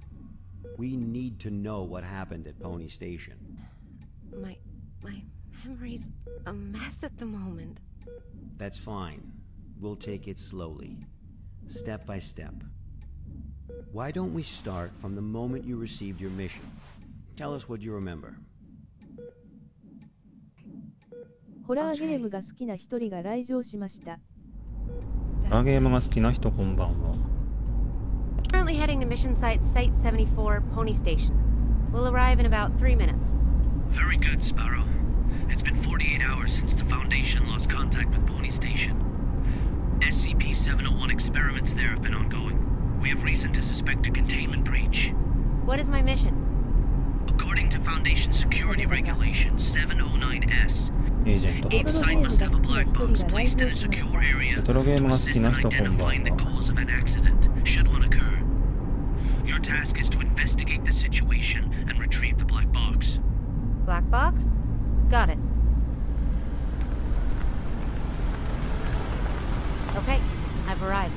We need to know what happened at Pony Station. My memory's a mess at the moment. That's fine. We'll take it slowly, step by step. Why don't we start from the moment you received your mission? Tell us what you remember. ホラーゲームが好きな一人が来場しました。ホラーゲームが好きな人こんばんは。Currently heading to mission site Site 74, Pony Station. We'll arrive in about 3 minutes. Very good, Sparrow. It's been 48 hours since the Foundation lost contact with Pony Station. SCP-701 experiments there have been ongoing. We have reason to suspect a containment breach. What is my mission? According to Foundation Security Regulations 709S, エージェント。 each site must have a black box placed in a secure area レトロゲーム to が好 assist き in な人こんばん identifying the は。 cause of an accident, should one occur. Your task is to investigate the situation and retrieve the black box. Black box? Got it. Okay, I've arrived.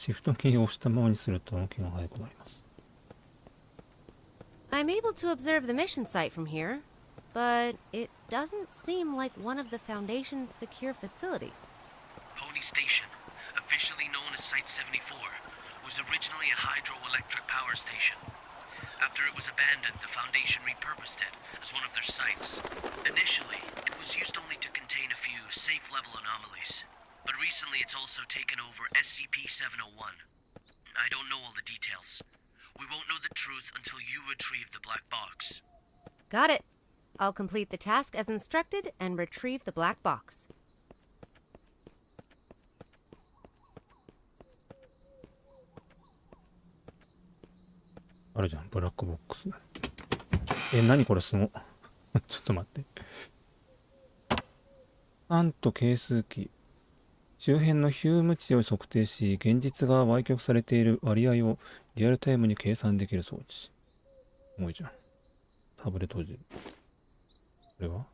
シフトキーを押したままにすると動きが速くなります。I'm able to observe the mission site from here, but it doesn't seem like one of the Foundation's secure facilities. Pony Station, officially known as Site 74, was originally a hydroelectric power station. After it was abandoned, the Foundation repurposed it as one of their sites. Initially, it was used only to contain a few safe-level anomalies, but recently it's also taken over SCP-701. I don't know all the details. We won't know the truth until you retrieve the black box. Got it. I'll complete the task as instructed and retrieve the black box. あるじゃん、ブラックボックス。何これすごっ。ちょっと待って。なんと係数器。周辺のヒューム値を測定し、現実が歪曲されている割合をリアルタイムに計算できる装置。すごいじゃん。タブレット閉じる。これは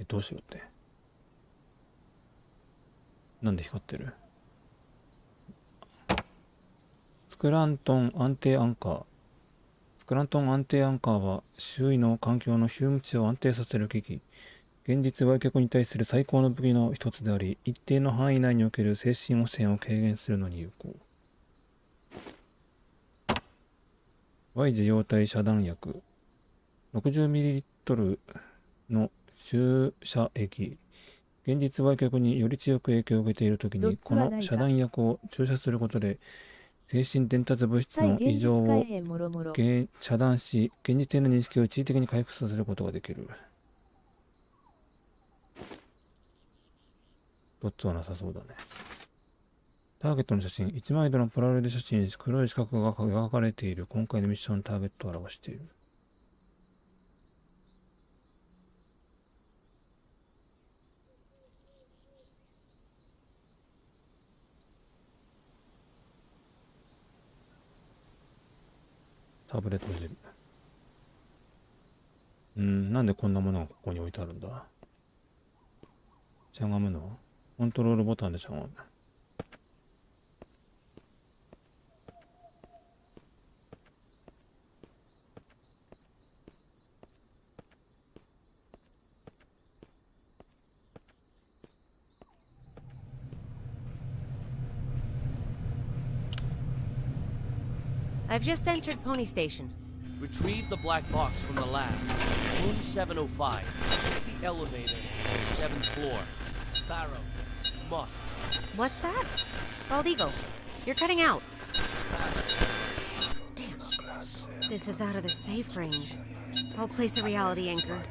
どうしようって。なんで光ってる？スクラントン安定アンカー。スクラントン安定アンカーは周囲の環境のヒューム値を安定させる機器。現実歪曲に対する最高の武器の一つであり、一定の範囲内における精神汚染を軽減するのに有効。Y 受容体遮断薬 60ml の注射液。現実歪曲により強く影響を受けているときに、この遮断薬を注射することで、精神伝達物質の異常を遮断し、現実への認識を一時的に回復させることができる。どっちはなさそうだね。ターゲットの写真、1枚でのポラロイド写真に黒い四角が描かれている。今回のミッションのターゲットを表している。タブレット閉じる。なんでこんなものがここに置いてあるんだ？しゃがむの？コントロールボタンでしゃがむ。I've just entered Pony Station. Retrieve the black box from the lab. Room 705. Take the elevator. 7th floor. Sparrow. Must. What's that? Bald Eagle, you're cutting out. Damn. This is out of the safe range. I'll place a reality anchor.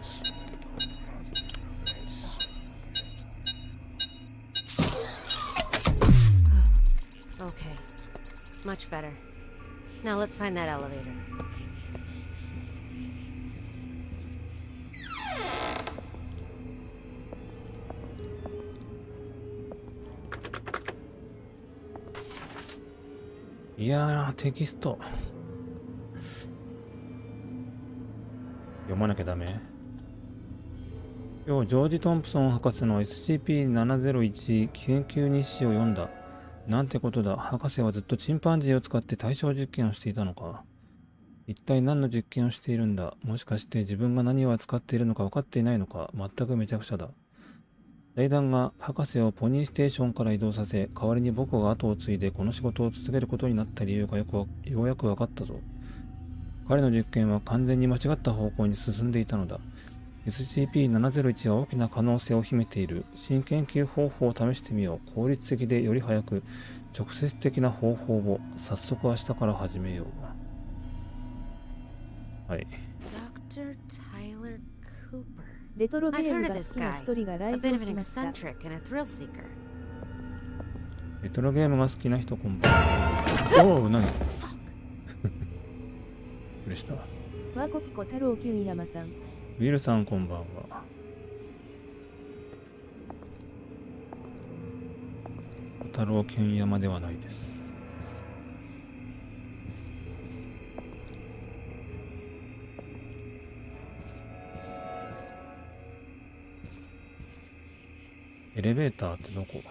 Okay. Much better. Now let's find that elevator. Yeah, テキスト。読まなきゃダメ。今日、ジョージ・トンプソン博士の SCP-701 研究日誌を読んだ。なんてことだ。博士はずっとチンパンジーを使って対象実験をしていたのか。一体何の実験をしているんだ。もしかして自分が何を扱っているのか分かっていないのか。全くめちゃくちゃだ。財団が博士をポニーステーションから移動させ、代わりに僕が後を継いでこの仕事を続けることになった理由がようやく分かったぞ。彼の実験は完全に間違った方向に進んでいたのだ。SCP-701 は大きな可能性を秘めている。新研究方法を試してみよう。効率的でより早く、直接的な方法を早速明日から始めよう。はい。Dr. Tyler Cooper. レトロゲ I've ーム heard が of 好 this きな guy. 一人が A 来 bit 場 of し an ました。 eccentric and a thrill seeker. レトロゲームが好きな人こんばんは。おお、何嬉ししたわ。わこぴこ太郎きゅん山さん。ウィルさんこんばんは。太郎きゅん山ではないです。エレベーターってどこ？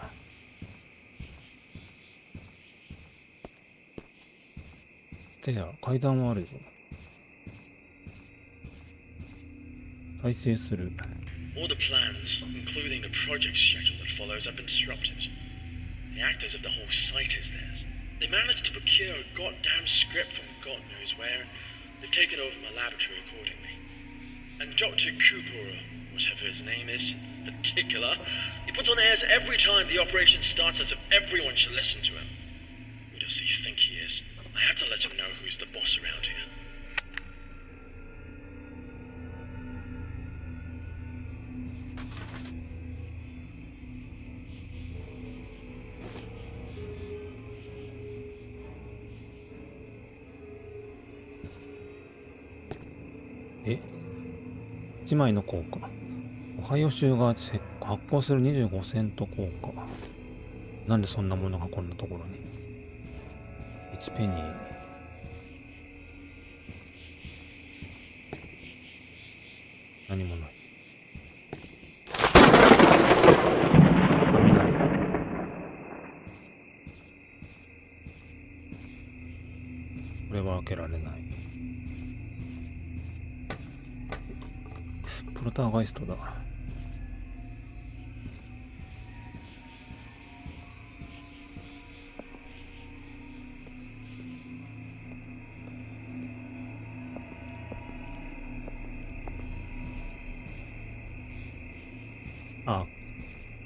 ステア、階段はあるぞ。再生する。All the plans, including the project schedule that follows, have been disrupted. The actors of the whole site is theirs. They managed to procure a goddamn script from God knows where, and they've taken over my laboratory accordingly. And Dr. Cooper, whatever his name is, in particular, he puts on airs every time the operation starts as if everyone should listen to him. Who does he think he is? I have to let him know who's the boss around here. ?1 枚の効果。オハイオ州が発行する25セント効果。なんでそんなものがこんなところに。1ペニー。何もない。雷。これは開けられない。プロターガイストだ。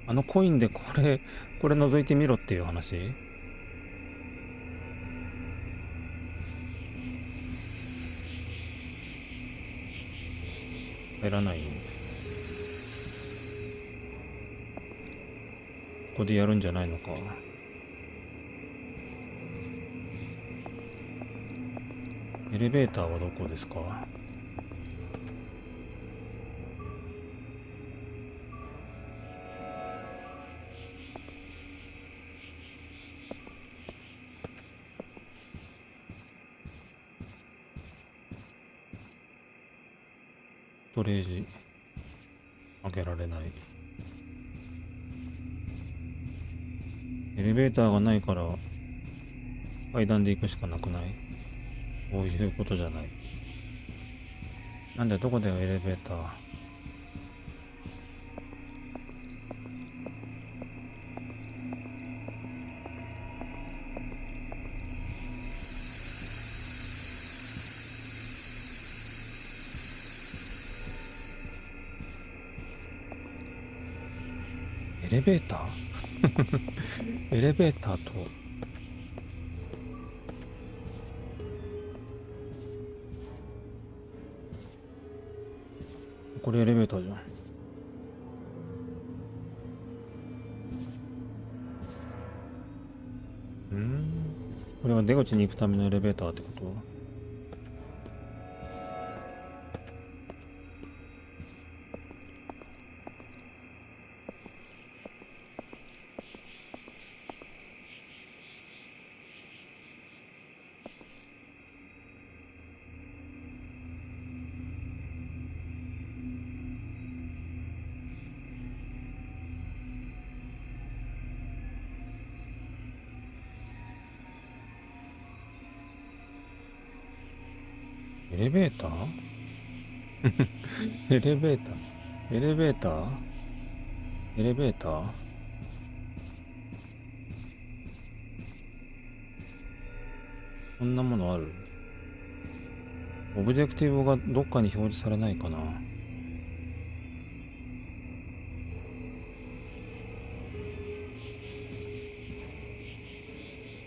あのコインでこれ覗いてみろっていう話？入らないよ。ここでやるんじゃないのか。エレベーターはどこですか？ストレージ開けられない。エレベーターがないから階段で行くしかなくない？こういうことじゃない。なんでどこだよエレベーター。エレベーターエレベーターとこれエレベーターじゃん。これは出口に行くためのエレベーターってこと？エレベーターエレベーターエレベーターエレベーターこんなものある？オブジェクティブがどっかに表示されないかな。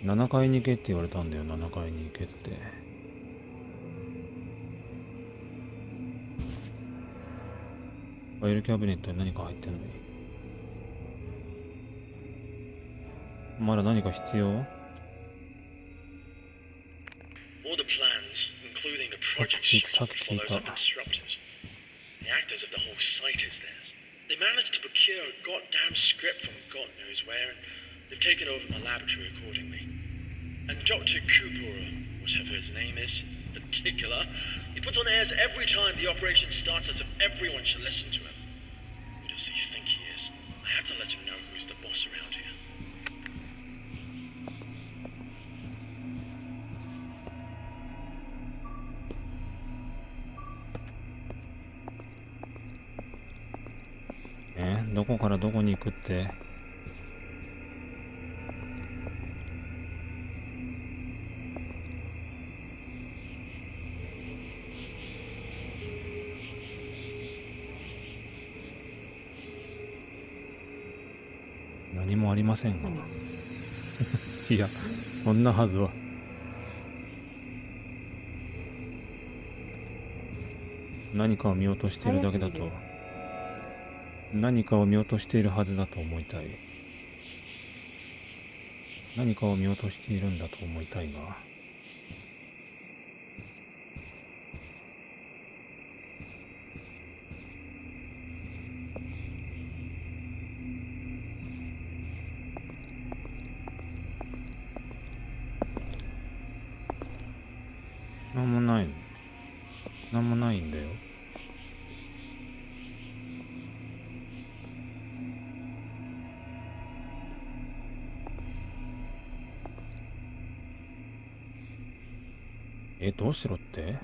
7階に行けって言われたんだよ。7階に行けって。ファイルキャビネットに何か入ってんのに。まだ何か必要？ All the plans, including the project schedule that follows, have been disrupted. The actors of the whole site is theirs. They managed to procure a goddamn script from God knows where, and they've taken over my laboratory accordingly. And Dr. Cooper, whatever his name is, in particular, he puts on airs every time the operation starts as if everyone should listen to him. Who does he think he is? I have to let him know どこからどこに行くって。何もありませんが。いや、そんなはずは。何かを見落としているだけだと。何かを見落としているはずだと思いたい。何かを見落としているんだと思いたいが。なんもないの。なんもないんだよ。どうしろって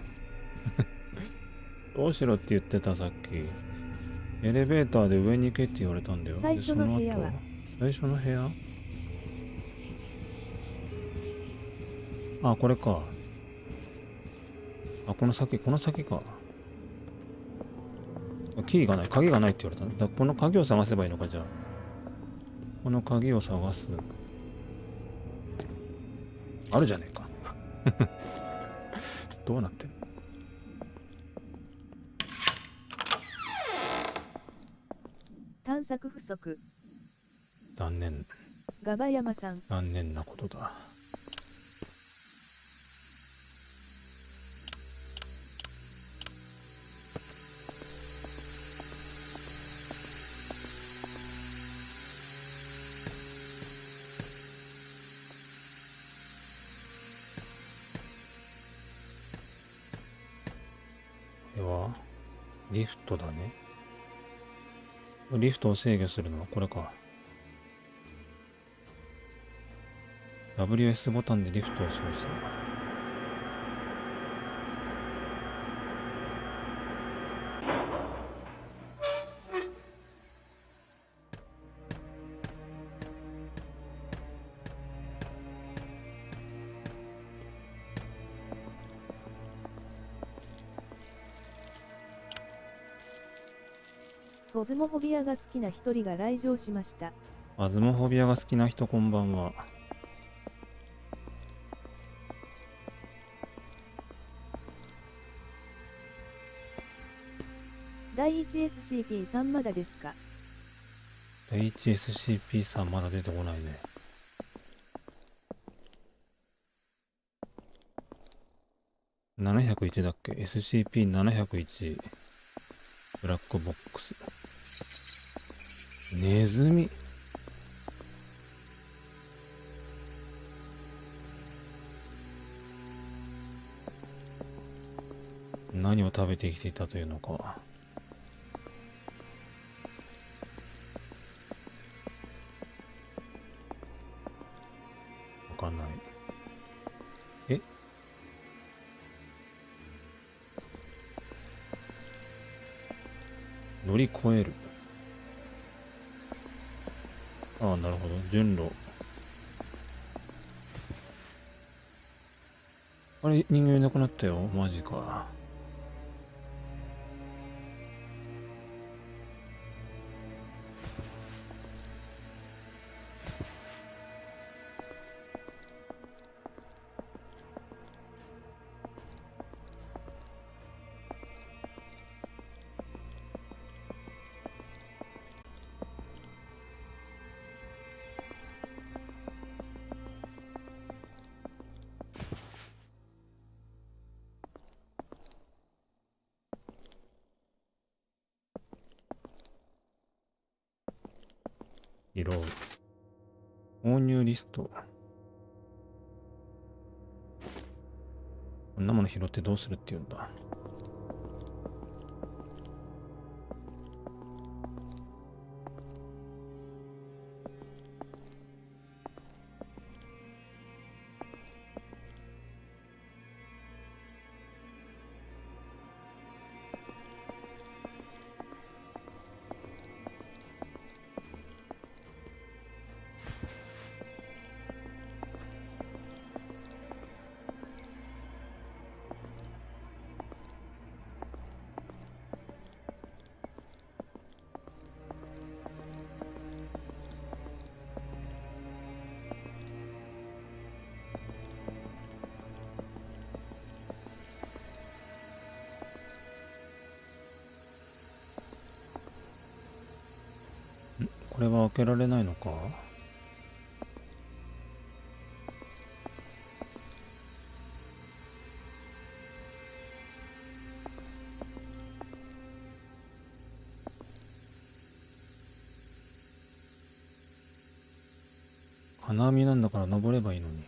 どうしろって言ってたさっき。エレベーターで上に行けって言われたんだよ。最初の部屋は最初の部屋。あ、これか。あ、この先か。キーがない、鍵がないって言われたんだ。この鍵を探せばいいのか、じゃあ。この鍵を探す。あるじゃねえか。どうなってる？探索不足。残念。ガバヤマさん。残念なことだ。これはリフトだね。リフトを制御するのはこれか。WS ボタンでリフトを操作。オズモフォビアが好きな一人が来場しました。アズモフォビアが好きな人こんばんは。第 1SCP さんまだですか？第 1SCP さんまだ出てこないね。701だっけ？ SCP-701 ブラックボックス。ネズミ。何を食べて生きていたというのか。わかんない。乗り越える。ああ、なるほど。順路。あれ、人間いなくなったよ。マジか。色。購入リスト。こんなもの拾ってどうするっていうんだ。れは開けられないのか。金網なんだから登ればいいのに。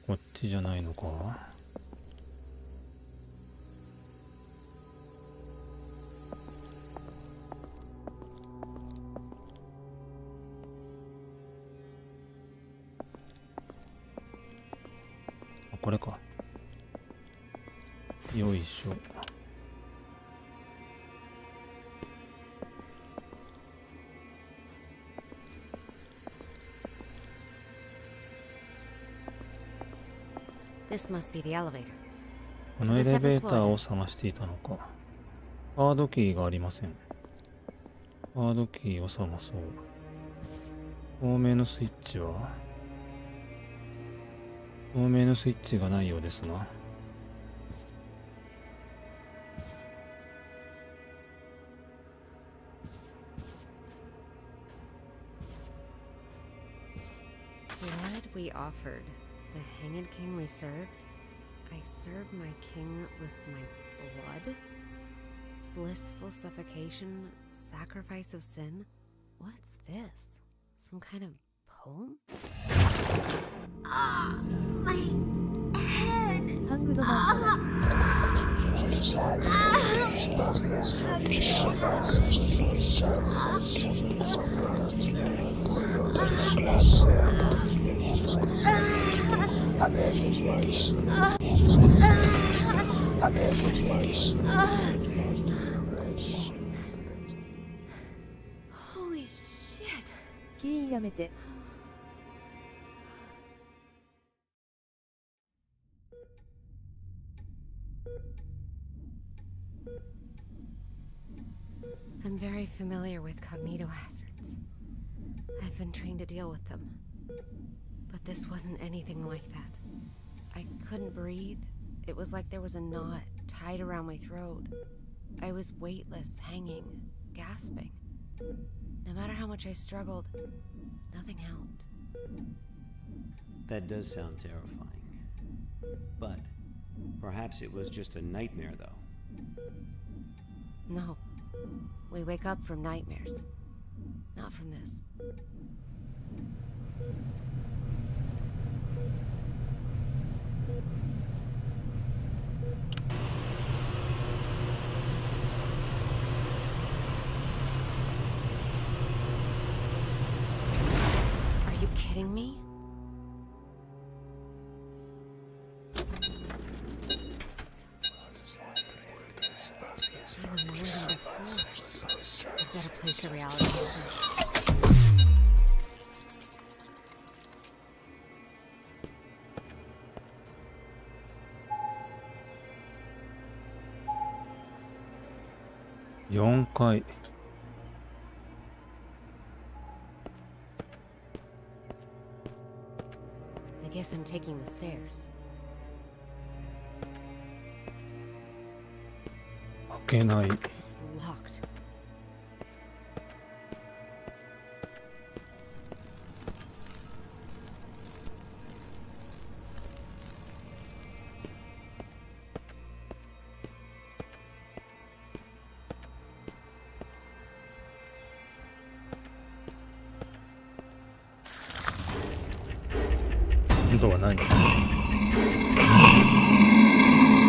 こっちじゃないのか。あ、これか。よいしょ。This must be the elevator. このエレベーターを探していたのか。カードキーがありません。カードキーを探そう。透明のスイッチは透明のスイッチがないようですが。Blood we offered. The hanged king we served? I serve my king with my blood? Blissful suffocation, sacrifice of sin? What's this? Some kind of poem? Ah, my head. Hanged man. Holy shit. キーンやめて。I'm very familiar with cognito hazards. I've been trained to deal with them. But this wasn't anything like that. I couldn't breathe. It was like there was a knot tied around my throat. I was weightless, hanging, gasping. No matter how much I struggled, nothing helped. That does sound terrifying. But perhaps it was just a nightmare, though. No. We wake up from nightmares. Not from this. Are you kidding me? It's even more than before. I've got to place the reality over. 4階。I guess I'm taking the stairs. 開けない。 It's locked.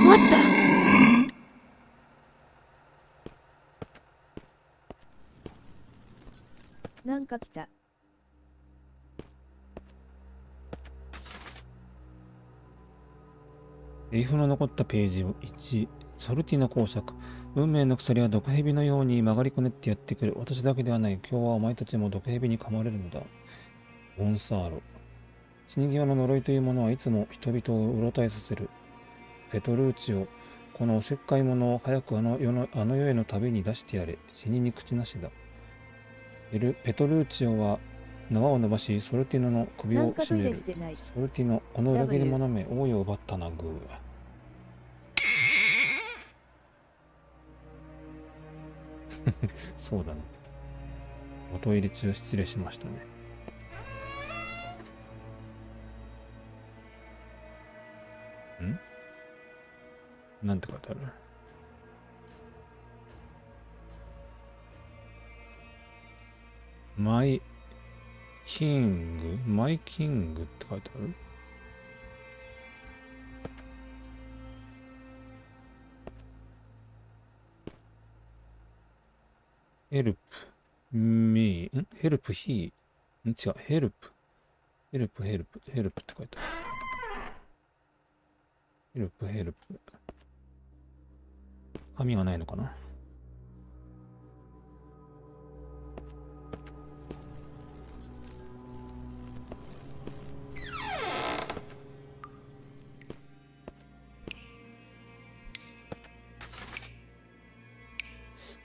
What the? なんか来た。セリフの残ったページを1、ソルティの公爵。運命の鎖は毒蛇のように曲がりこねってやってくる。私だけではない。今日はお前たちも毒蛇に噛まれるのだ。ゴンサーロ。死に際の呪いというものはいつも人々をうろたえさせる。ペトルーチオ、このおせっかい者を早くあの世への旅に出してやれ。死にに口なしだ。ペトルーチオは縄を伸ばし、ソルティノの首を絞める。ソルティノ、この裏切り者め、王位を奪ったな、グー。そうだね。おトイレ中失礼しましたね。なんて書いてある？マイキングって書いてある？ヘルプミー、ヘルプヒー、違う、ヘルプって書いてある。ヘルプ。紙がないのかな？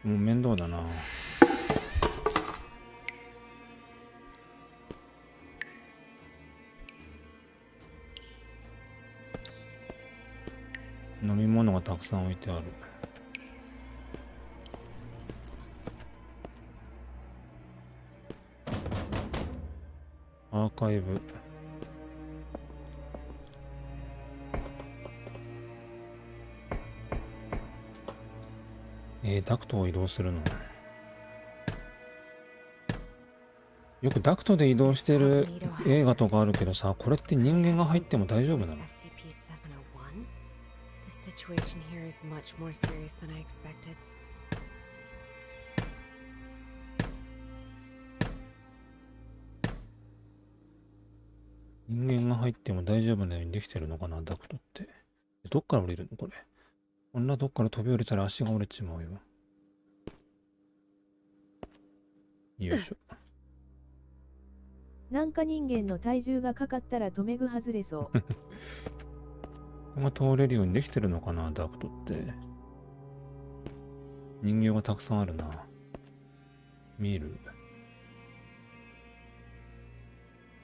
もう面倒だな。飲み物がたくさん置いてある。アーカイブ。ダクトを移動するの。よくダクトで移動してる映画とかあるけどさ、これって人間が入っても大丈夫なの？人間が入っても大丈夫なようにできてるのかな、ダクトって。どっから降りるのこれ。こんなどっから飛び降りたら足が折れちまうよ。よいしょ。なんか人間の体重がかかったら留め具外れそう。ここが通れるようにできてるのかな、ダクトって。人形がたくさんあるな。見る。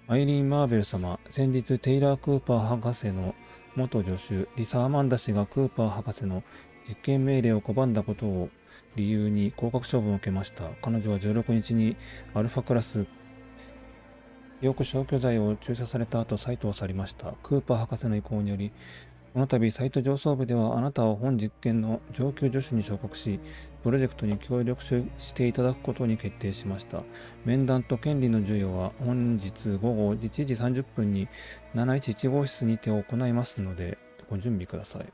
アイリーン・マーベル様、先日テイラー・クーパー博士の元助手、リサ・アマンダ氏がクーパー博士の実験命令を拒んだことを理由に降格処分を受けました。彼女は16日にアルファクラス記憶消去剤を注射された後、サイトを去りました。クーパー博士の意向により、この度サイト上層部ではあなたを本実験の上級助手に昇格し、プロジェクトに協力していただくことに決定しました。面談と権利の授与は本日午後1時30分に711号室にて行いますので、ご準備ください。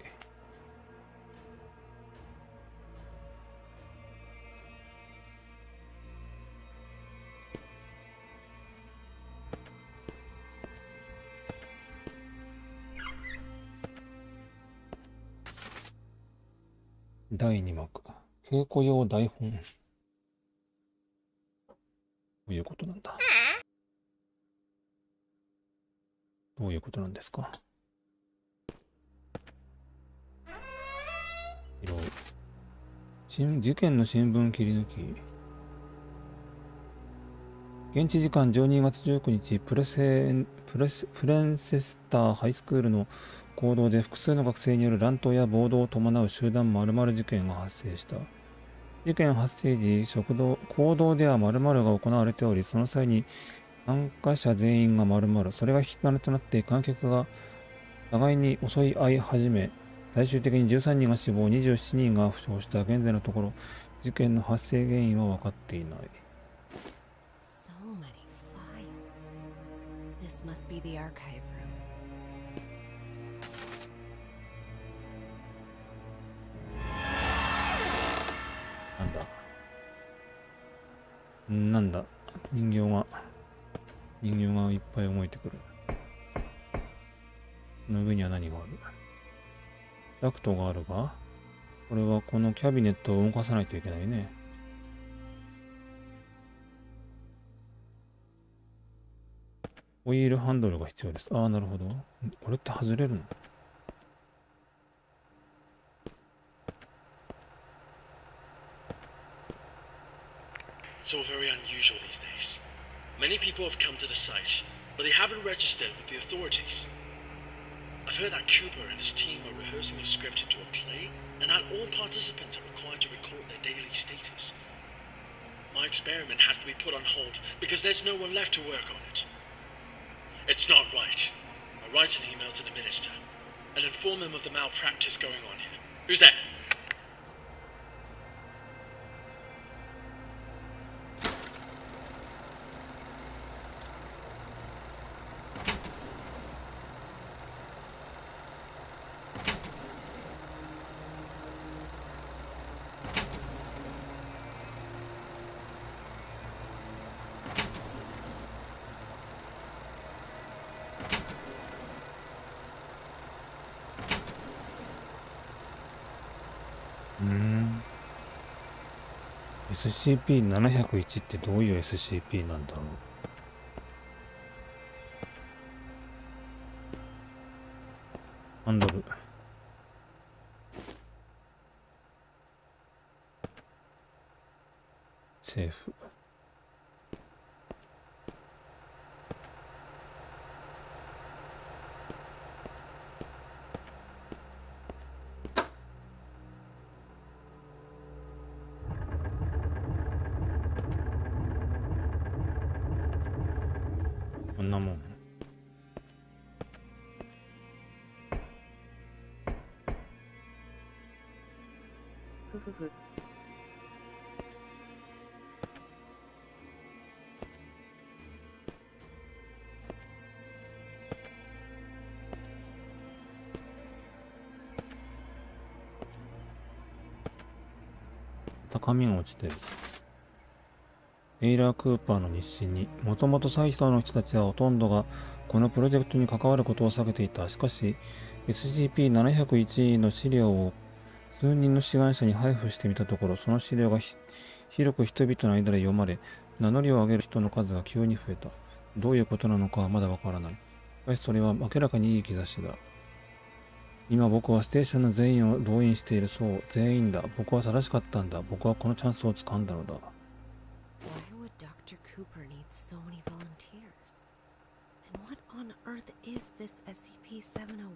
第2幕。稽古用台本。どういうことなんだ。どういうことなんですか。事件の新聞切り抜き。現地時間12月19日、プレンセスターハイスクールの講堂で複数の学生による乱闘や暴動を伴う集団〇〇事件が発生した。事件発生時、講堂では〇〇が行われており、その際に参加者全員が〇〇、それが引き金となって観客が互いに襲い合い始め、最終的に13人が死亡、27人が負傷した。現在のところ、事件の発生原因は分かっていない。So many files. This must be the archive room. なんだ人形がいっぱい動いてくる。この上には何がある？ダクトがあるが、これはこのキャビネットを動かさないといけないね。オイルハンドルが必要です。ああ、なるほど。これって外れるの？It's all very unusual these days. Many people have come to the site, but they haven't registered with the authorities. I've heard that Cooper and his team are rehearsing a script into a play, and that all participants are required to record their daily status. My experiment has to be put on hold because there's no one left to work on it. It's not right. I'll write an email to the minister and inform him of the malpractice going on here. Who's that? SCP-701 ってどういう SCP なんだろう。ハンドル。セーフ。こんなもん。ふふふ。紙が落ちてる。エイラー・クーパーの日誌に、もともとサイトの人たちはほとんどがこのプロジェクトに関わることを避けていた。しかし、SCP-701 の資料を数人の志願者に配布してみたところ、その資料が広く人々の間で読まれ、名乗りを上げる人の数が急に増えた。どういうことなのかはまだわからない。しかしそれは明らかにいい兆しだ。今僕はステーションの全員を動員している。そう、全員だ。僕は正しかったんだ。僕はこのチャンスを掴んだのだ。Why would Dr. Cooper need so many volunteers? And what on earth is this SCP-701?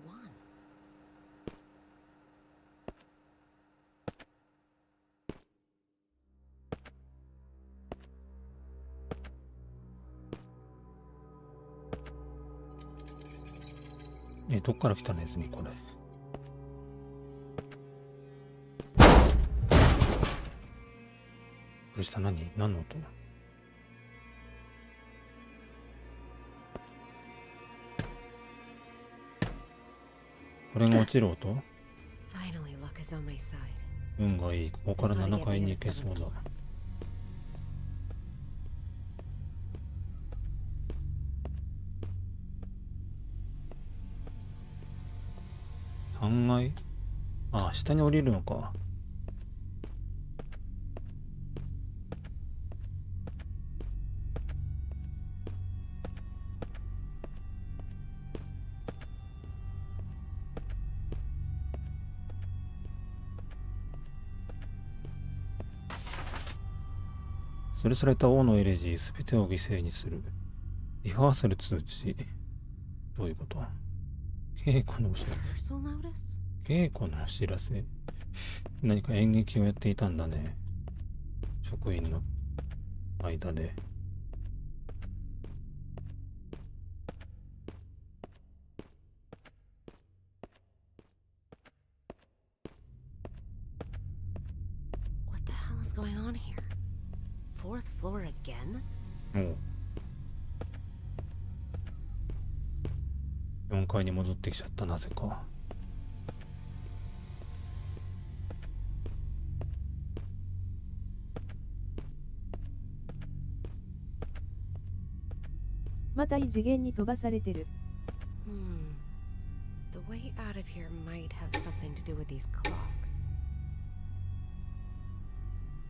どっから来たネズミこれ。これ下何の音？これが落ちる音？運がいい。ここから7階に行けそうだ。3階？ああ、下に降りるのか。吊るされた王のエレジー、すべてを犠牲にする。リハーサル通知。どういうこと？稽古のお知らせ。稽古のお知らせ。何か演劇をやっていたんだね。職員の間で。What the hell is going on here? Fourth floor again? 4階に戻ってきちゃった。なぜか。また異次元に飛ばされてる。The way out of here might have something to do with these clocks.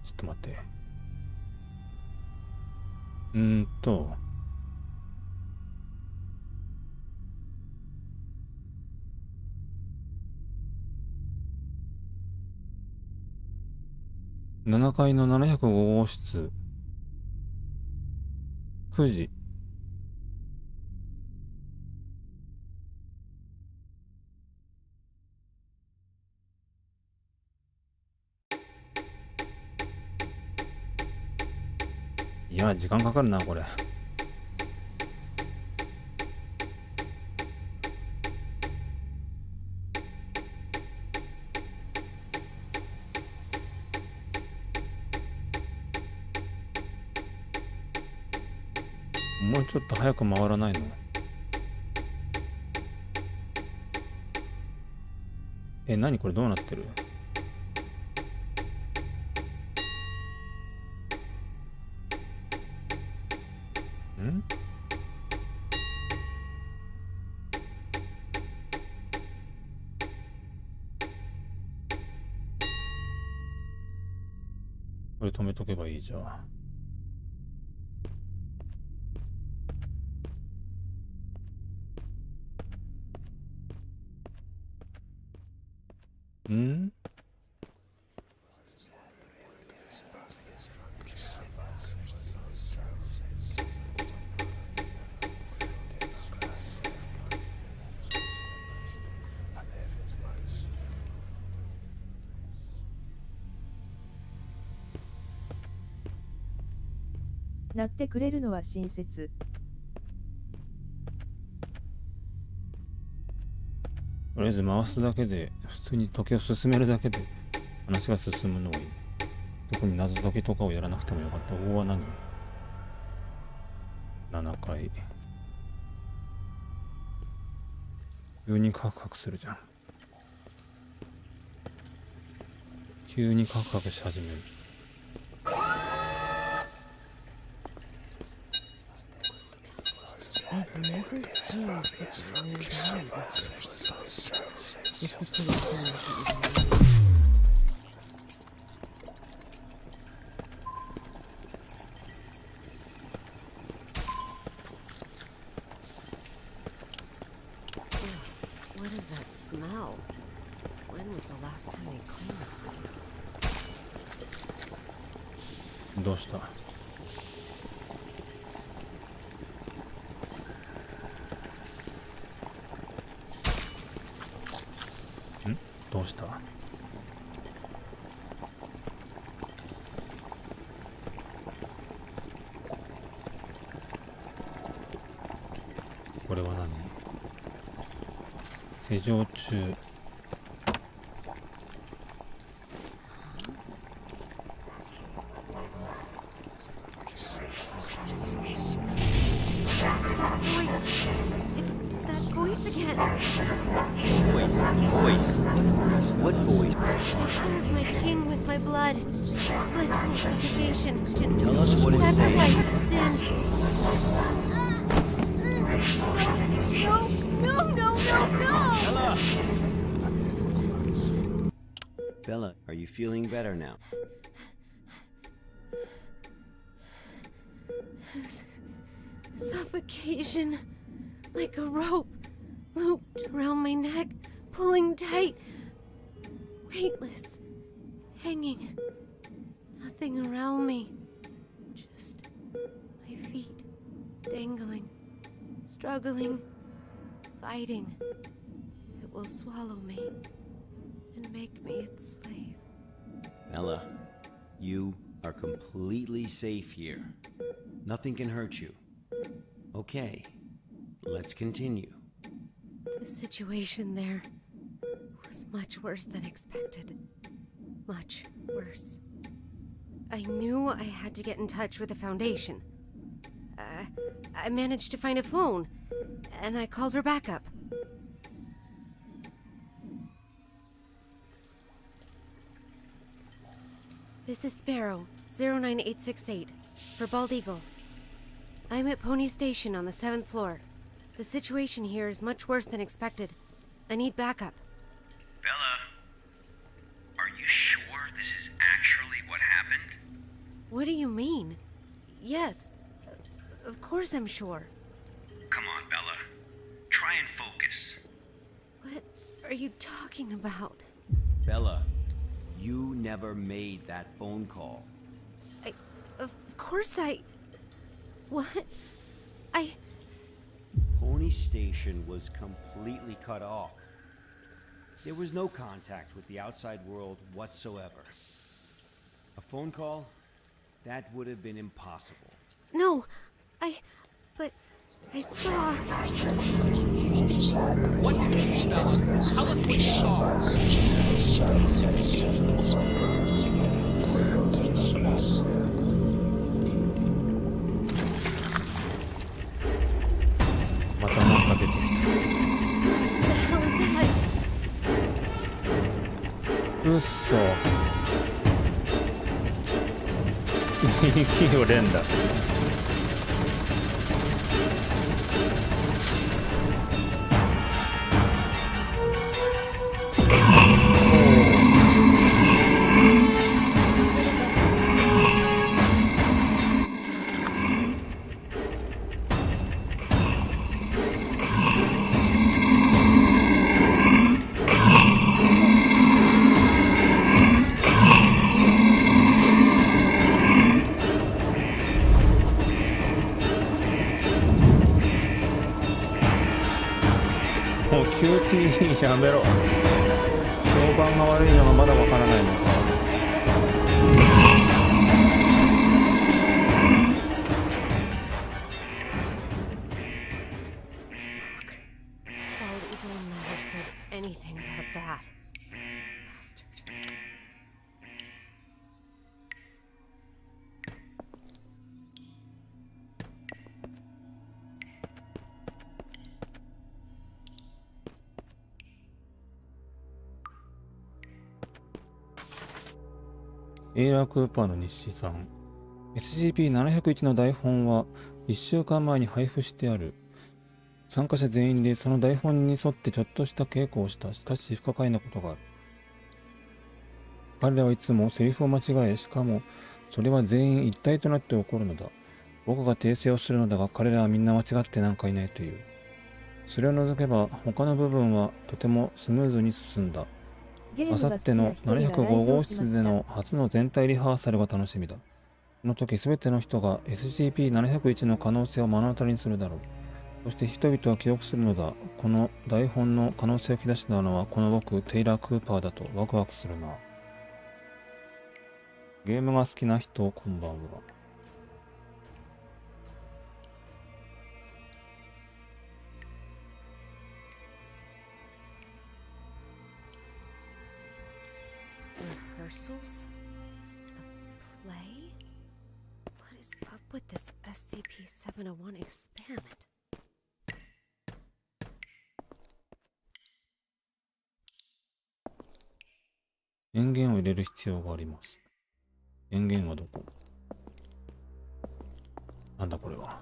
ちょっと待って。7階の705号室。9時。いや、時間かかるな、これ。もうちょっと早く回らないの？何これどうなってる？ん？これ止めとけばいいじゃん。ん？鳴ってくれるのは親切。とりあえず回すだけで、普通に時を進めるだけで話が進むのがいい。特に謎解きとかをやらなくてもよかった。大は何 ?7 回。急にカクカクするじゃん。急にカクカクし始める。I've never seen such a weird dog. It's the pretty thing. What is that smell? When was the last time they cleaned this place? どうした？どうした？これは何？施錠中。What voice? I serve my king with my blood. Blissful suffocation. Tell us what it says. Sacrifice of sin. No! Bella, are you feeling better now? Suffocation. Like a rope. Looped around my neck. Pulling tight. Weightless. Hanging. Nothing around me. Just my feet. Dangling. Struggling. Fighting. It will swallow me. And make me its slave. Bella, you are completely safe here. Nothing can hurt you. Okay, let's continue. The situation there was much worse than expected. Much worse. I knew I had to get in touch with the Foundation. I managed to find a phone, and I called her back up. This is Sparrow, 09868, for Bald Eagle. I'm at Pony Station on the 7th floor. The situation here is much worse than expected. I need backup. Bella, are you sure this is actually what happened? What do you mean? Yes, of course I'm sure. Come on, Bella. Try and focus. What are you talking about? Bella, you never made that phone call. Of course I... What? Pony Station was completely cut off. There was no contact with the outside world whatsoever. A phone call? That would have been impossible. No, but I saw. What did you see, Bella? Tell us what you saw. またなんか出てきた。うっそ。息を連打。もう QT やめろ。評判が悪いのがまだわからないのか。Bald Eagle never said anything about that. Bastard. エイラー・クーパーの日誌さん。SCP-701 の台本は1週間前に配布してある。参加者全員でその台本に沿ってちょっとした稽古をした。しかし不可解なことがある。彼らはいつもセリフを間違え、しかもそれは全員一体となって起こるのだ。僕が訂正をするのだが、彼らはみんな間違ってなんかいないという。それを除けば他の部分はとてもスムーズに進んだ。あさっての705号室での初の全体リハーサルが楽しみだ。この時すべての人が SCP-701 の可能性を目の当たりにするだろう。そして人々は記憶するのだ。この台本の可能性を引き出したのはこの僕、テイラー・クーパーだとワクワクするな。ゲームが好きな人、こんばんは。Rehearsals? A play? What is up with this SCP-701 experiment? 電源を入れる必要があります。電源はどこ？なんだこれは。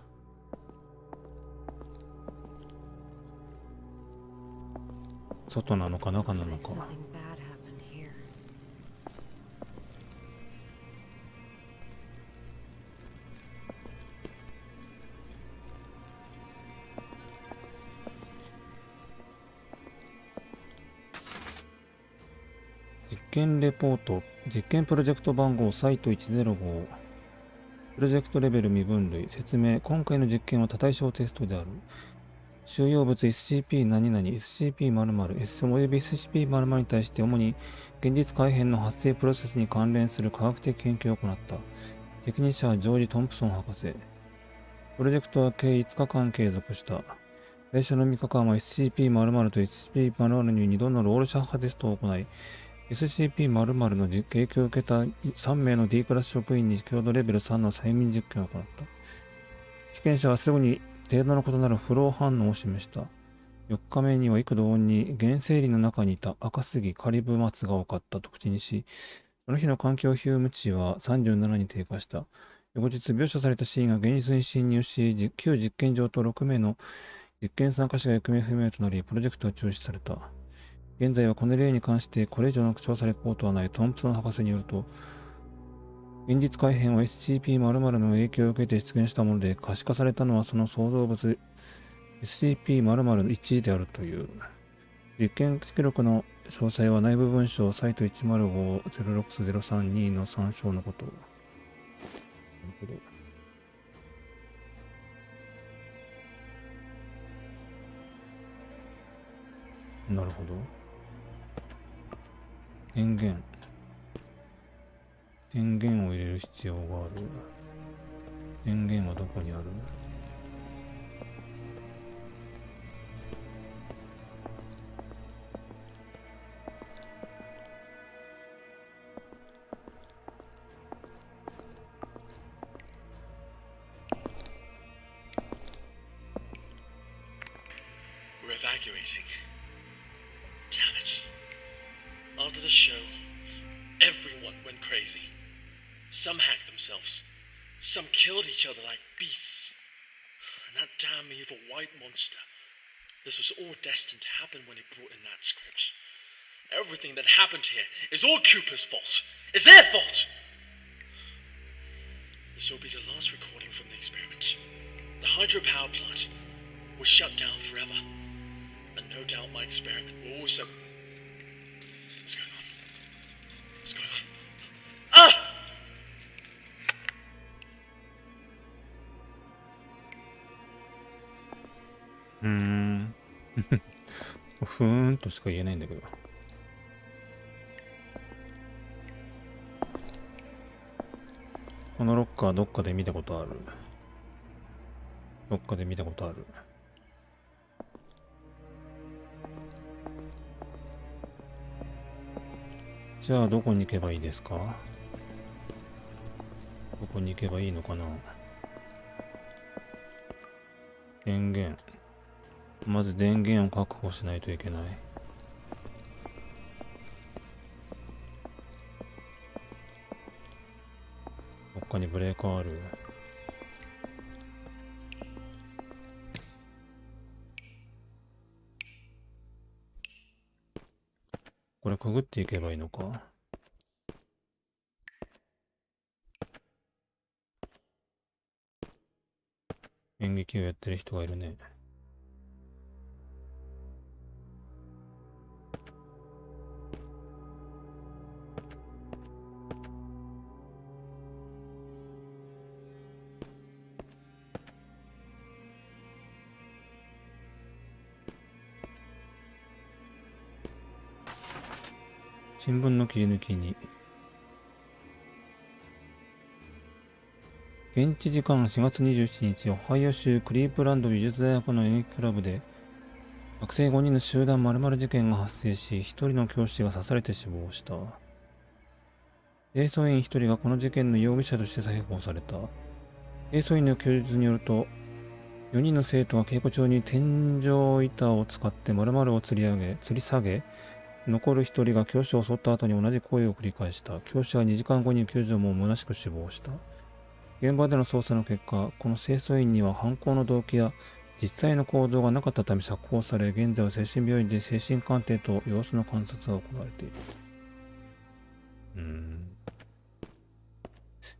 外なのか中なのか。実験レポート、実験プロジェクト番号サイト105、プロジェクトレベル未分類、説明、今回の実験は多対象テストである。収容物 SCP 何々、SCP-00、S および SCP-00 に対して主に現実改変の発生プロセスに関連する科学的研究を行った。責任者はジョージ・トンプソン博士。プロジェクトは計5日間継続した。最初の3日間は SCP-00 と SCP-00 に2度のロールシャッハテストを行い、SCP-00 の影響を受けた3名の D クラス職員に強度レベル3の催眠実験を行った。被験者はすぐに程度の異なるフロー反応を示した。4日目には幾度に原生林の中にいた赤杉カリブマツが多かったと口にし、その日の環境ヒューム値は37に低下した。翌日、描写されたシーンが現実に侵入し、旧実験場と6名の実験参加者が行方不明となり、プロジェクトは中止された。現在はこの例に関してこれ以上の調査レポートはない。トンプソン博士によると、現実改変は SCP-00 の影響を受けて出現したもので、可視化されたのはその創造物 SCP-00 の一致であるという。実験記録の詳細は内部文書サイト 105-06032 の参照のこと。なるほど。なるほど。電源を入れる必要がある。電源はどこにある？We're evacuating. Damn it. After the show, everyone went crazy. Some hacked themselves. Some killed each other like beasts. And that damn evil white monster. This was all destined to happen when he brought in that script. Everything that happened here is all Cooper's fault. It's their fault! This will be the last recording from the experiment. The hydropower plant was shut down forever. And no doubt my experiment will also... What's going on? What's going on? Ah! ふーんとしか言えないんだけど。このロッカーどっかで見たことある。どっかで見たことある。じゃあどこに行けばいいですか？どこに行けばいいのかな？電源。まず電源を確保しないといけない。どっかにブレーカーある？これくぐっていけばいいのか？演劇をやってる人がいるね。新聞の切り抜きに。現地時間4月27日、オハイオ州クリープランド美術大学の演劇クラブで、学生5人の集団〇〇事件が発生し、1人の教師が刺されて死亡した。清掃員1人がこの事件の容疑者として逮捕された。清掃員の供述によると、4人の生徒は稽古中に天井板を使って〇〇を吊り下げ、残る1人が教師を襲った後に同じ行為を繰り返した。教師は2時間後に救助も虚しく死亡した。現場での捜査の結果、この清掃員には犯行の動機や実際の行動がなかったため釈放され、現在は精神病院で精神鑑定と様子の観察が行われている。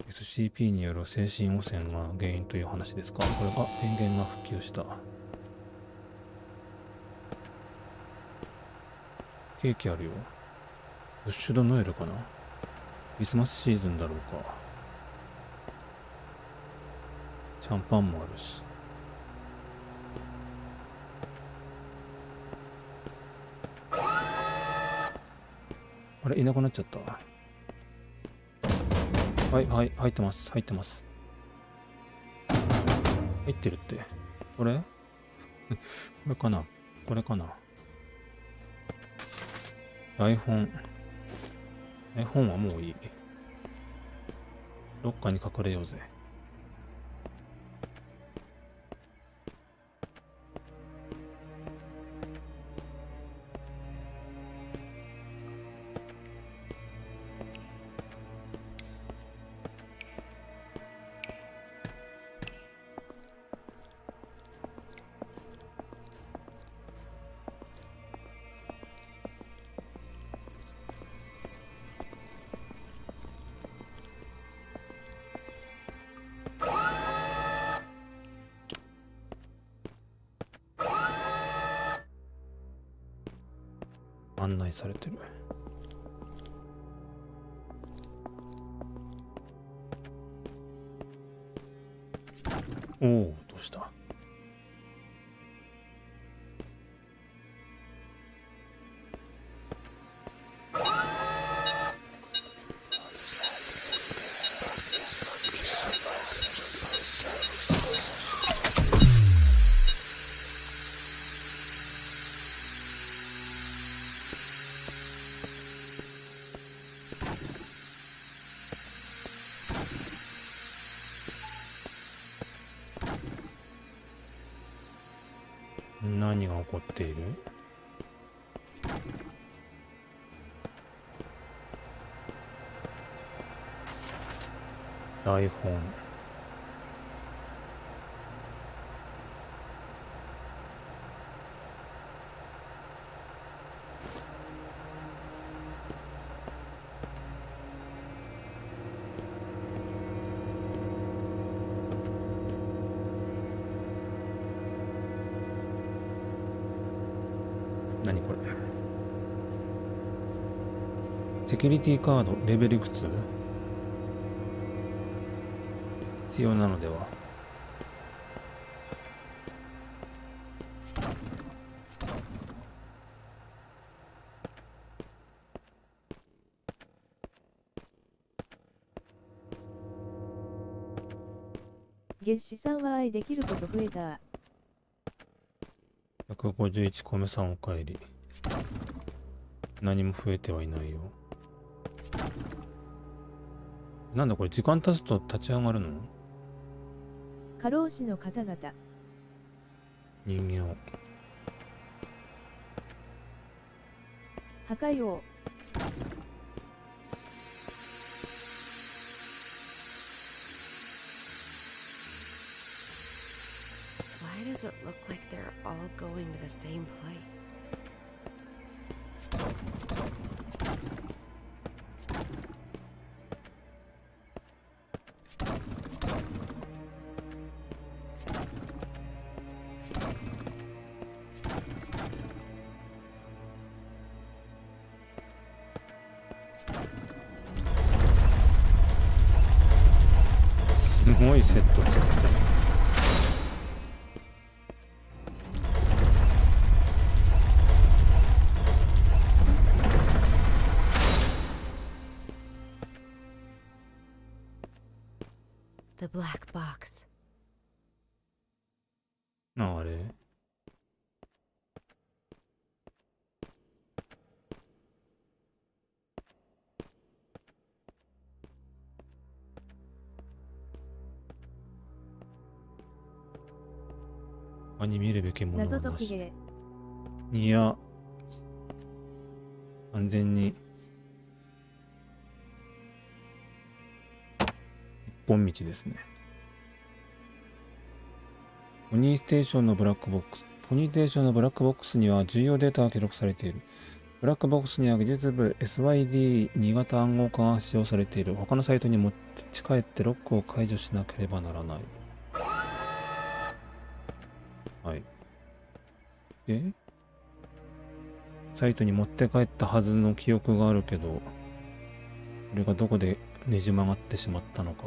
SCP による精神汚染が原因という話ですか？これ、電源が復旧した。ケーキあるよ。ブッシュドノエルかな？クリスマスシーズンだろうか。シャンパンもあるし。あれ、いなくなっちゃった。はい、はい、入ってます、入ってます。入ってるって。これこれかな？これかな？台本。台本はもういい。どっかに隠れようぜ。案内されてる。おお、どうした？何が起こっている？台本。何これ？セキュリティカードレベルいくつ？必要なのでは？月始さんは愛できること増えた。151米さんおかえり。何も増えてはいないよ。なんだこれ、時間経つと立ち上がるの？過労死の方々。人形。破壊王。Why does it look like they're all going to the same place?すごいセット作ってる。The black box. あれ？他に見るべきものは謎なし。解きゲいや、完全に一本道ですね。ポニーステーションのブラックボックス。ポニーステーションのブラックボックスには重要データが記録されている。ブラックボックスには技術部 SYD2 型暗号化が使用されている。他のサイトに持ち帰ってロックを解除しなければならない。はい。で、サイトに持って帰ったはずの記憶があるけど、これがどこでねじ曲がってしまったのか。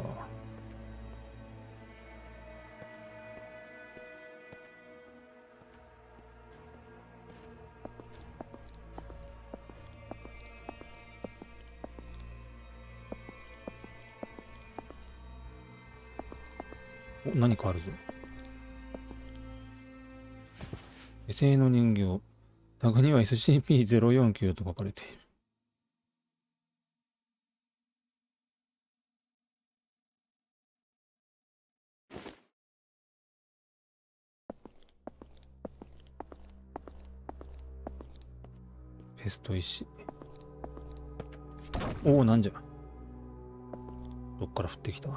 お、何かあるぞ。手製の人形。タグには SCP-049 と書かれている。ペスト石。おお、なんじゃ。どっから降ってきた。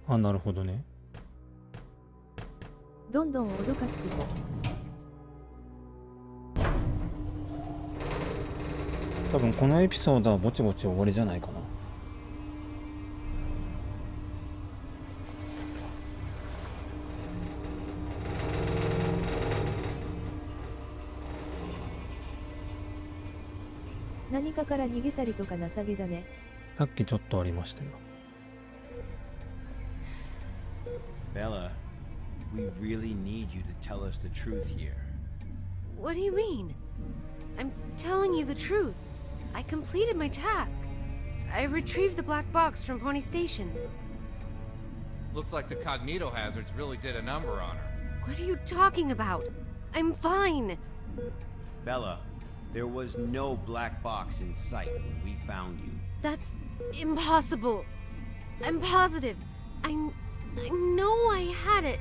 あ、なるほどね。どんどん脅かしてこ。多分このエピソードはぼちぼち終わりじゃないかな。何かから逃げたりとか情けだね。さっきちょっとありましたよ。Bella, we really need you to tell us the truth here. What do you mean? I'm telling you the truth. I completed my task. I retrieved the black box from Pony Station. Looks like the cognito hazards really did a number on her. What are you talking about? I'm fine. Bella, there was no black box in sight when we found you. That's impossible. I'm positive. I know I had it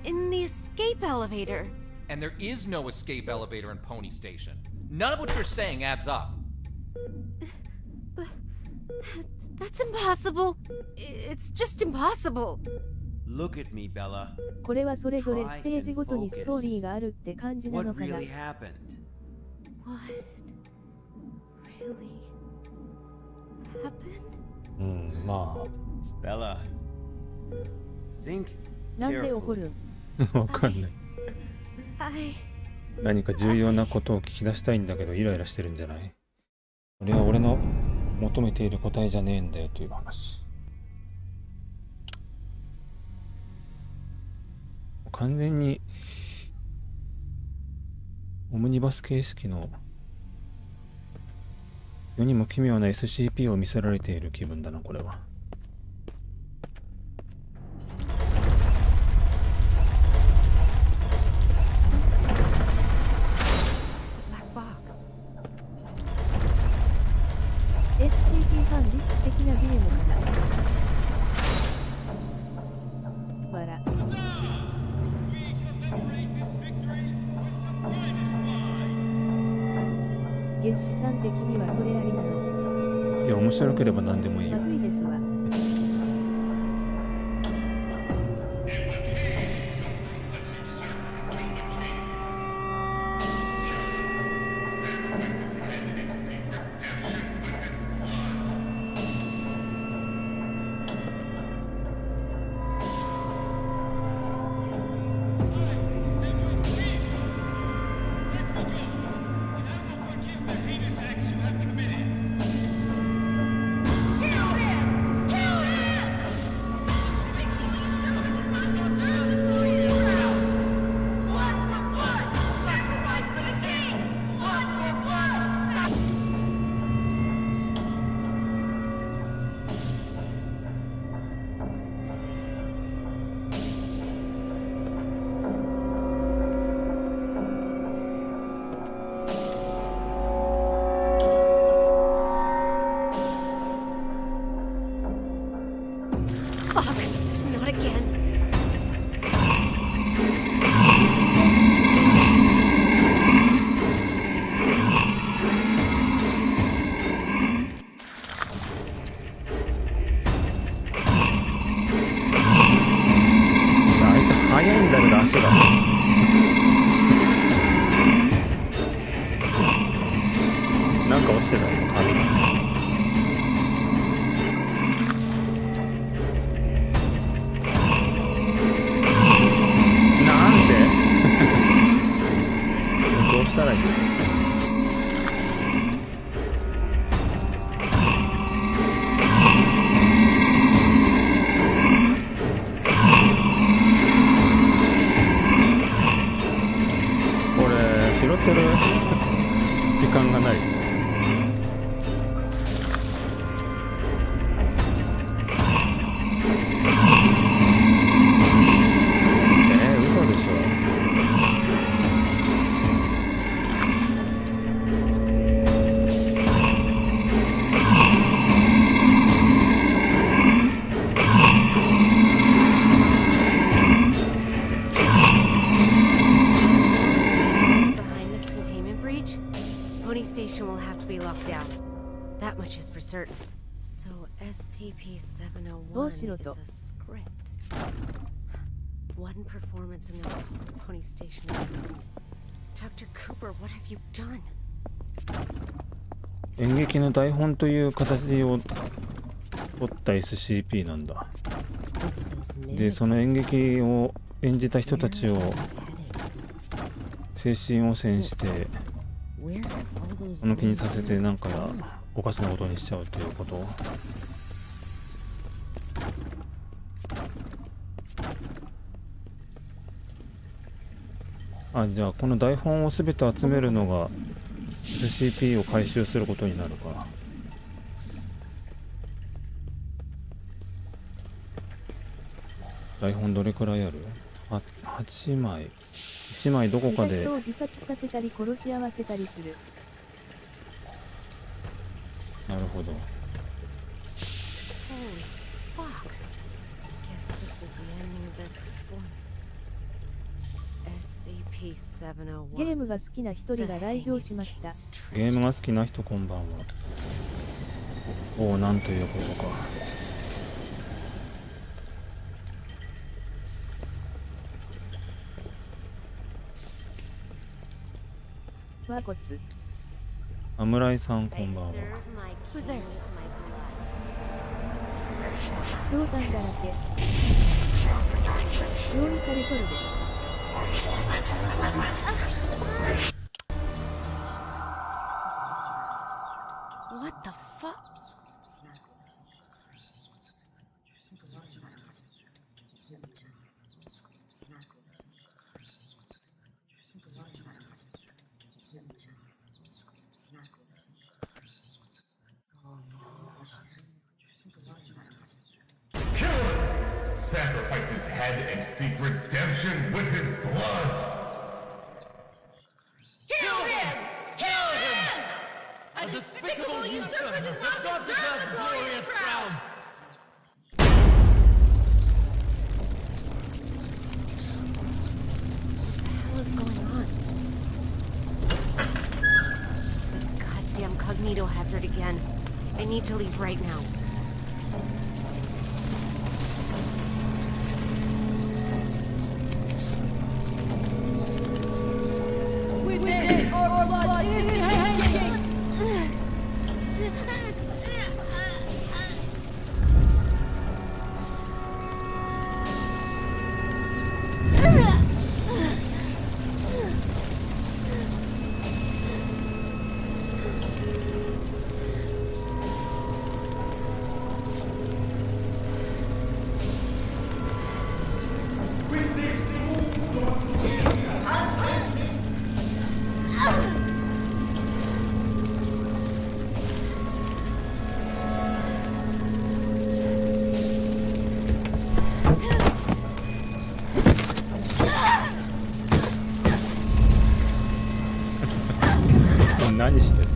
in the escape elevator. And there is no escape elevator in Pony Station. None of what you're saying adds up. But that's impossible. It's just impossible. Look at me, Bella. これはそれぞれステージごとにストーリーがあるって感じな What のかな。 really happened? What really happened? まあ。Bella, think なんで怒るんわかんない。何か重要なことを聞き出したいんだけどイライラしてるんじゃない？それは俺の求めている答えじゃねえんだよという話。完全にオムニバス形式の世にも奇妙な SCP を見せられている気分だな、これは。SCP ファンリスト的なゲームかな。わら。月始さん的にはそれありなの？いや、面白ければ何でもいいよ。まずいですわ。なんか落ちてたのかなんでどうしたらいいの？これ拾ってる時間がない。嘘でしょ。That much is for certain. So SCP-701 is a script. One performance in a Pony Station is enough. Dr. Cooper, what have you done? 演劇の台本という形を取った SCP なんだ。で、その演劇を演じた人たちを精神汚染してこの気にさせてなんかおかしなことにしちゃうということ。あ、じゃあこの台本を全て集めるのが SCP を回収することになるか。台本どれくらいある？ 8 枚。1枚どこかで。人を自殺させたり殺し合わせたりする。なるほど。Holy fuck. Guess this is the ending of the performance. SCP-701. ゲームが好きな一人が来場しました。ゲームが好きな人こんばんは。おお、なんということか。和骨。侍さんこんばんは。冗談だらけ。用意されとるで。What the fuck? Sacrifice his head and seek redemption with his blood! Kill him! Kill him! A despicable usurper does not deserve the glorious crown! What the hell is going on? It's the goddamn cognito hazard again. I need to leave right now. Witness or blood is hanging!何してる？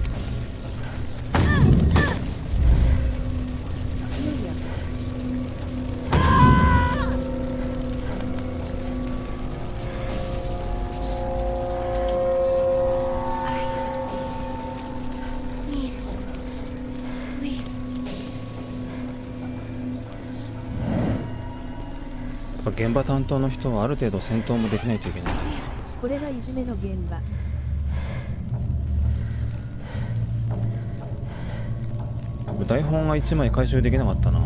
現場担当の人はある程度戦闘もできないといけない。これがいじめの現場。台本が1枚回収できなかったな。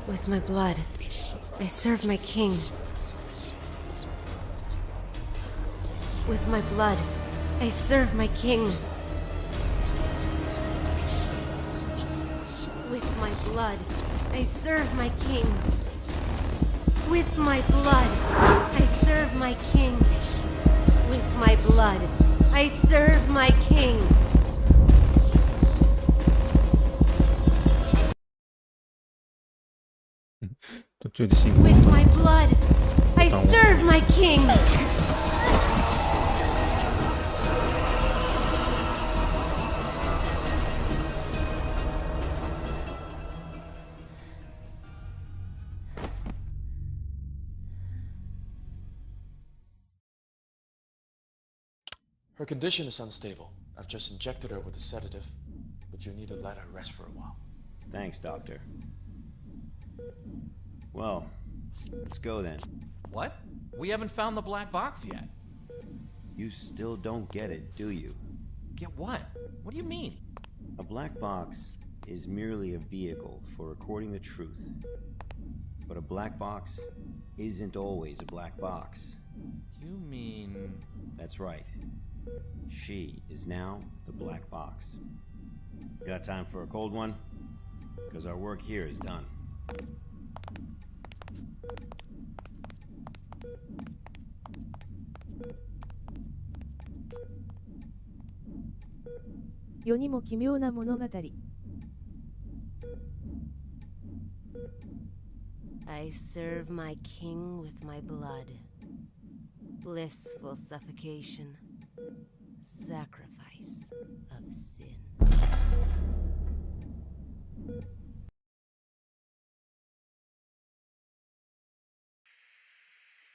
With my blood, I serve my king. With my blood, I serve my king. With my blood, I serve my king. With my blood, I serve my king. With my blood, I serve my king. With my blood, I serve my king. Her condition is unstable. I've just injected her with a sedative, but you need to let her rest for a while. Thanks, Doctor. Well, let's go then. What? We haven't found the black box yet. You still don't get it, do you? Get what? What do you mean? A black box is merely a vehicle for recording the truth. But a black box isn't always a black box. You mean... That's right. She is now the black box. Got time for a cold one? Because our work here is done.「世にも奇妙な物語」I serve my king with my blood. Blissful suffocation. Sacrifice of sin.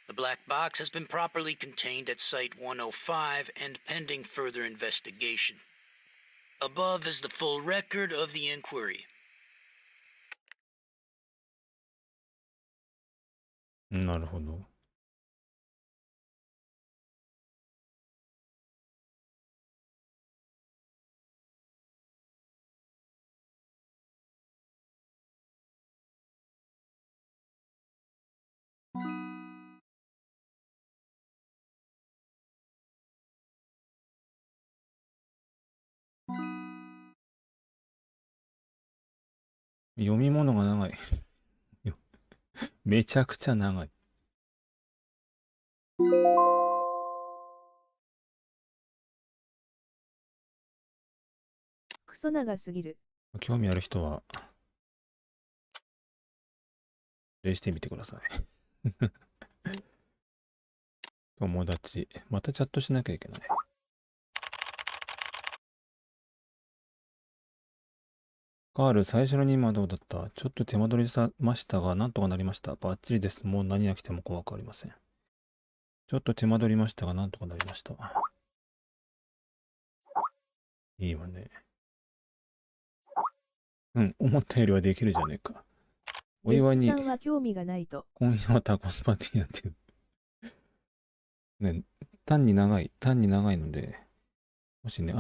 The black box has been properly contained at Site 105 and pending further investigation. Above is the full record of the inquiry. なるほど。読み物が長い。めちゃくちゃ長い。クソ長すぎる。興味ある人は、プレイしてみてください。友達、またチャットしなきゃいけない。カール、最初の任務はどうだった？ちょっと手間取りさましたが、なんとかなりました。バッチリです。もう何が来ても怖くありません。ちょっと手間取りましたが、なんとかなりました。いいわね。うん、思ったよりはできるじゃねえか。お祝いに、さんは興味がないと。今夜はタコスパーティーやってる。ね、単に長いので、もしね、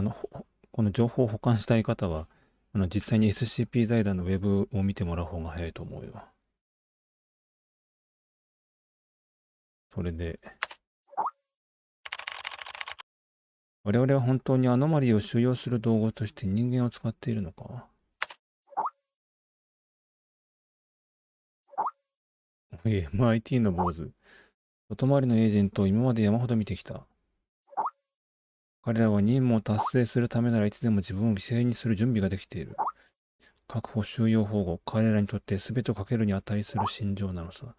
この情報を保管したい方は、実際に SCP 財団のウェブを見てもらう方が早いと思うよ。それで、我々は本当にアノマリーを収容する道具として人間を使っているのか？MIT の坊主。外回りのエージェントを今まで山ほど見てきた。彼らは任務を達成するためならいつでも自分を犠牲にする準備ができている。確保、収容、保護、彼らにとって全てをかけるに値する心情なのさ。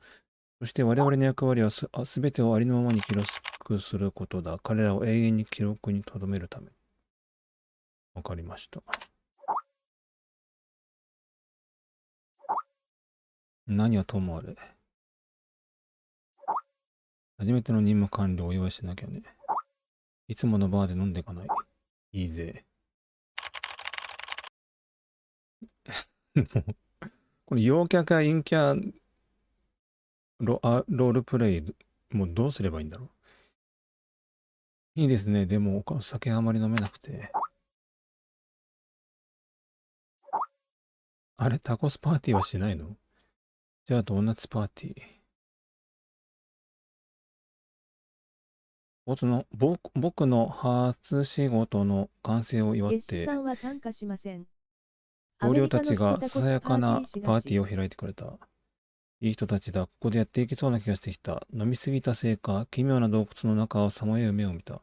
そして我々の役割は全てをありのままに記録することだ。彼らを永遠に記録に留めるため。わかりました。何はともあれ。初めての任務完了をお祝いしなきゃね。いつものバーで飲んでいかない。いいぜ。これ陽キャか陰キャロールプレイ、もうどうすればいいんだろう。いいですね。でもお酒あまり飲めなくて。あれ、タコスパーティーはしないの？じゃあドーナツパーティー。僕の初仕事の完成を祝って、さんは参加しません。同僚たちがささやかなパーティーを開いてくれた。いい人たちだ。ここでやっていけそうな気がしてきた。飲みすぎたせいか、奇妙な洞窟の中をさまよう目を見た。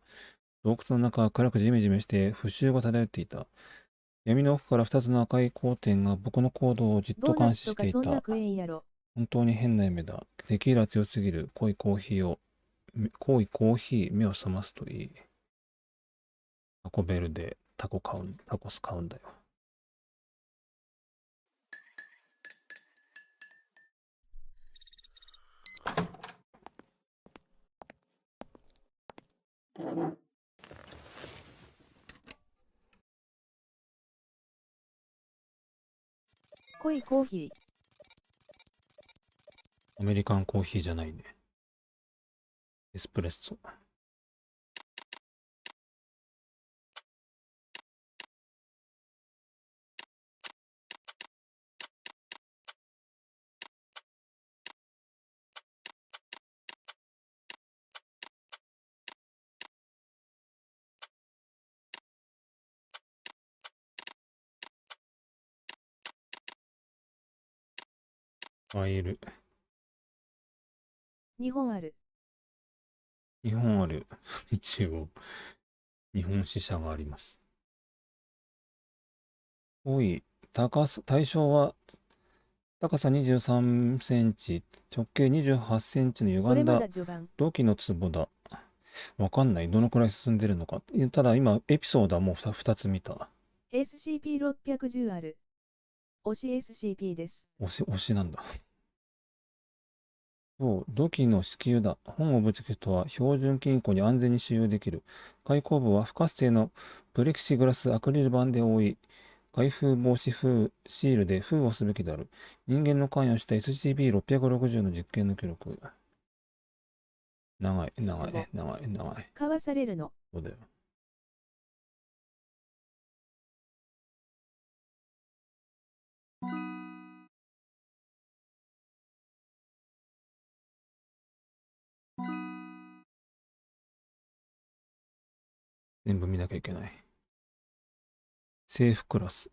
洞窟の中は暗くジメジメして腐臭が漂っていた。闇の奥から2つの赤い光点が僕の行動をじっと監視していた。本当に変な夢だ。テキーラ強すぎる。濃いコーヒー、目を覚ますといい。タコベルでタコス買うんだよ。濃いコーヒー。アメリカンコーヒーじゃないね。エスプレッソ。ファイル。2本ある。2本ある。一応、日本支社があります。対象は、高さ23センチ、直径28センチの歪んだ土器の壺だ。わかんない。どのくらい進んでるのか。ただ今、エピソードはもう2つ見た。SCP-610 ある。推し SCP です。推しなんだ。そう、土器の子宮だ。本をぶつけるとは標準金庫に安全に収容できる。開口部は不活性のプレキシグラスアクリル板で覆い、開封防止シールで封をすべきである。人間の関与した SCP-660 の実験の記録。長い。交わされるの。そうだよ。全部見なきゃいけない。政府クラス。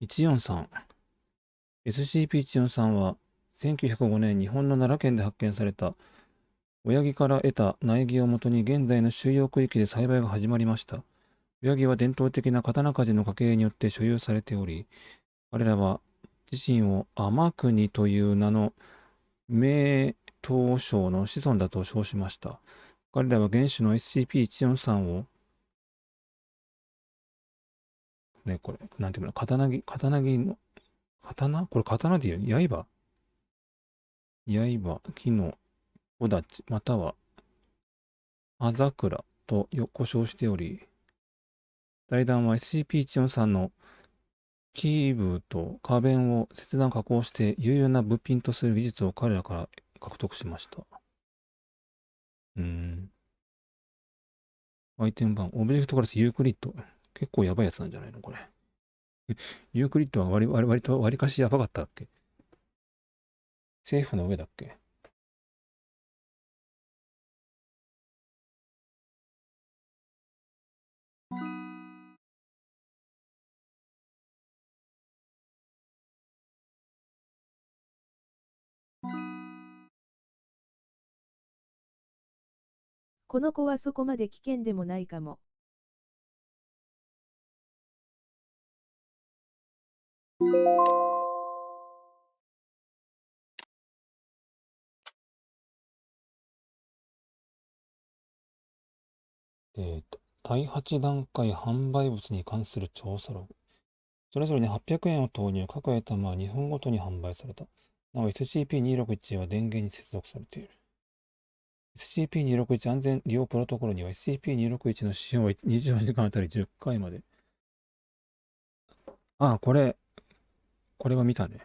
143。SCP-143 は1905年日本の奈良県で発見された親木から得た苗木をもとに現在の収容区域で栽培が始まりました。親木は伝統的な刀鍛冶の家系によって所有されており、彼らは自身を天国という名の名刀匠の子孫だと称しました。彼らは原種の SCP-143 をね、これ、なんていうの、刀の、これ刀で言う、刃、木の小立ち、または、葉桜と呼称しており、財団は SCP-143 のキーブと花弁を切断加工して有用な物品とする技術を彼らから獲得しました。アイテム版、オブジェクトクラスユークリッド。結構やばいやつなんじゃないのこれ。ユークリッドは割と割かしやばかったっけ？政府の上だっけ？この子はそこまで危険でもないかも。第8段階販売物に関する調査ログ。それぞれに800円を投入、各アイテムは2分ごとに販売された。なお、SCP-261 は電源に接続されている。SCP-261 安全利用プロトコルには SCP-261 の使用は24時間あたり10回まで。これは見たね。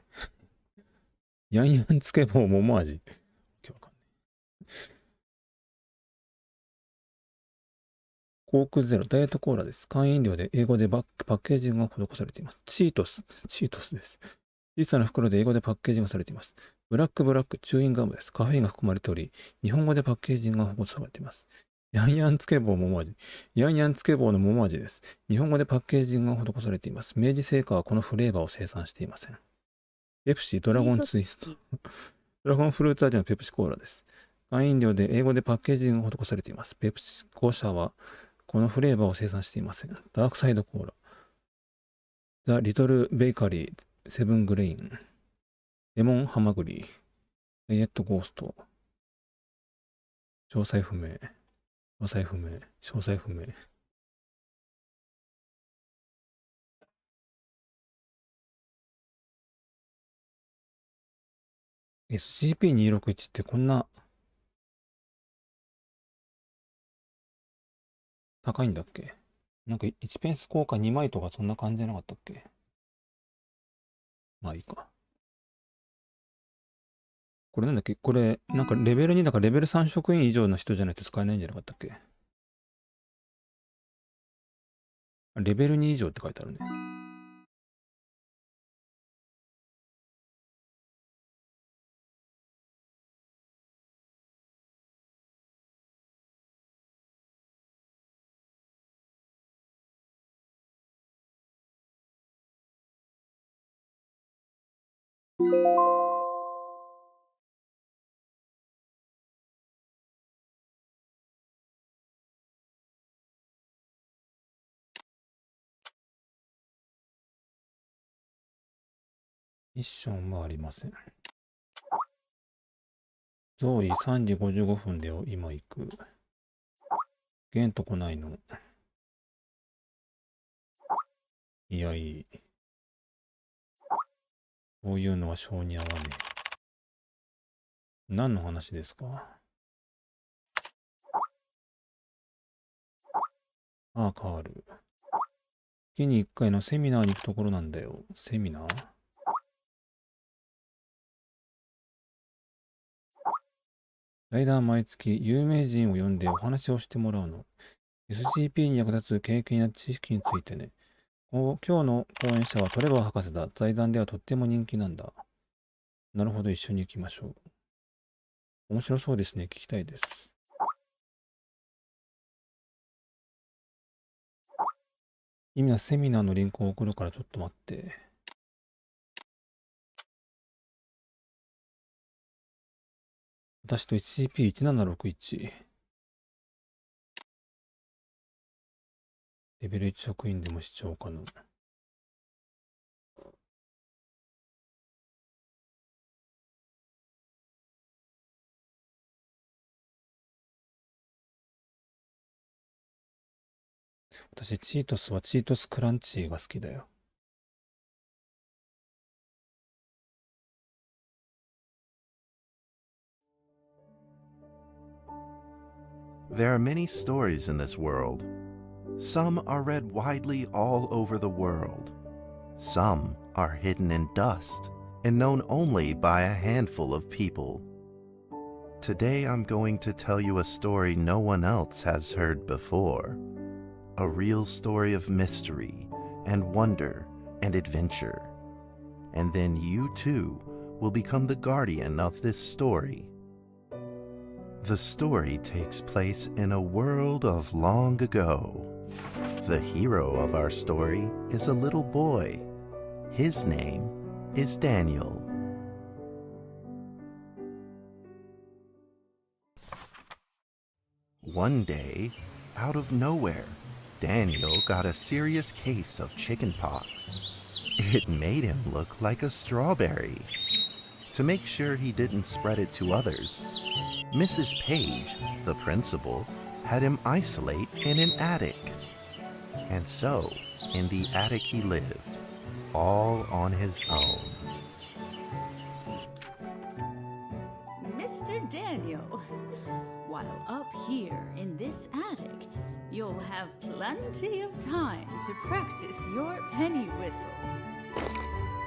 ヤンヤンつけ棒桃味。コークゼロ、ダイエットコーラです。缶飲料で英語でパッケージングが施されています。チートスです。小さな袋で英語でパッケージングされています。ブラック、チューインガムです。カフェインが含まれており、日本語でパッケージングが施されています。ヤンヤンつけ棒桃味。ヤンヤンつけ棒の桃味です。日本語でパッケージングが施されています。明治製菓はこのフレーバーを生産していません。ペプシ、ドラゴンツイスト。ドラゴンフルーツ味のペプシコーラです。缶飲料で英語でパッケージングが施されています。ペプシコ社はこのフレーバーを生産していません。ダークサイドコーラ。ザ・リトル・ベーカリー、セブン・グレイン。レモン・ハマグリ。ダイエット・ゴースト。詳細不明。SCP-261 ってこんな高いんだっけ？なんか1ペンス硬貨2枚とかそんな感じじゃなかったっけ？まあいいか。これなんだっけ？これ、なんかレベル2だからレベル3職員以上の人じゃないと使えないんじゃなかったっけ？レベル2以上って書いてあるね。ミッションはありません。ゾーイ3時55分で今行く。ゲンとこないの。いや、いい。こういうのは性に合わねえ。何の話ですか？ああ、カール。月に1回のセミナーに行くところなんだよ。セミナー？ライダー毎月有名人を呼んでお話をしてもらうの。SCP に役立つ経験や知識についてね。今日の講演者はトレバー博士だ。財団ではとっても人気なんだ。なるほど、一緒に行きましょう。面白そうですね。聞きたいです。今セミナーのリンクを送るからちょっと待って。私と SCP-1761。レベル1職員でも視聴可能。私、チートスはチートスクランチーが好きだよ。There are many stories in this world. Some are read widely all over the world. Some are hidden in dust and known only by a handful of people. Today I'm going to tell you a story no one else has heard before. A real story of mystery and wonder and adventure. And then you too will become the guardian of this story. The story takes place in a world of long ago. The hero of our story is a little boy. His name is Daniel. One day, out of nowhere, Daniel got a serious case of chickenpox. It made him look like a strawberry. To make sure he didn't spread it to others, Mrs. Page, the principal, had him isolate in an attic. And so, in the attic he lived, all on his own. Mr. Daniel, while up here in this attic, you'll have plenty of time to practice your penny whistle.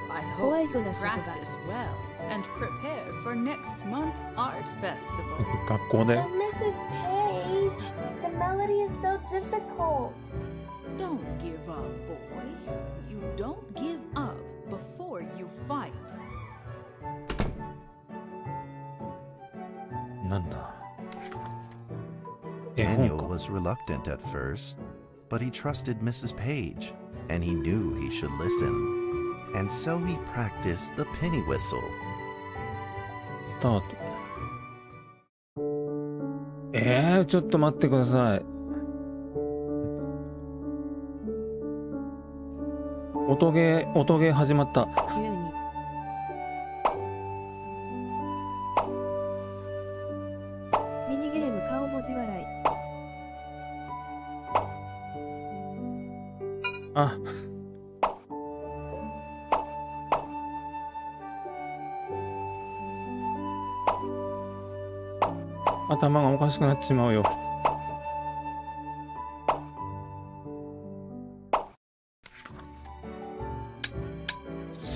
I hope you practice well and prepare for next month's art festival. But Mrs. Page, the melody is so difficult. Don't give up, boy. You don't give up before you fight. なんだ? Daniel was reluctant at first, but he trusted Mrs. Page, and he knew he should listen. And so he practiced the penny whistle. Start. ちょっと待ってください。音ゲー始まった。ミニゲーム顔文字笑い。あ。頭がおかしくなっちまうよ。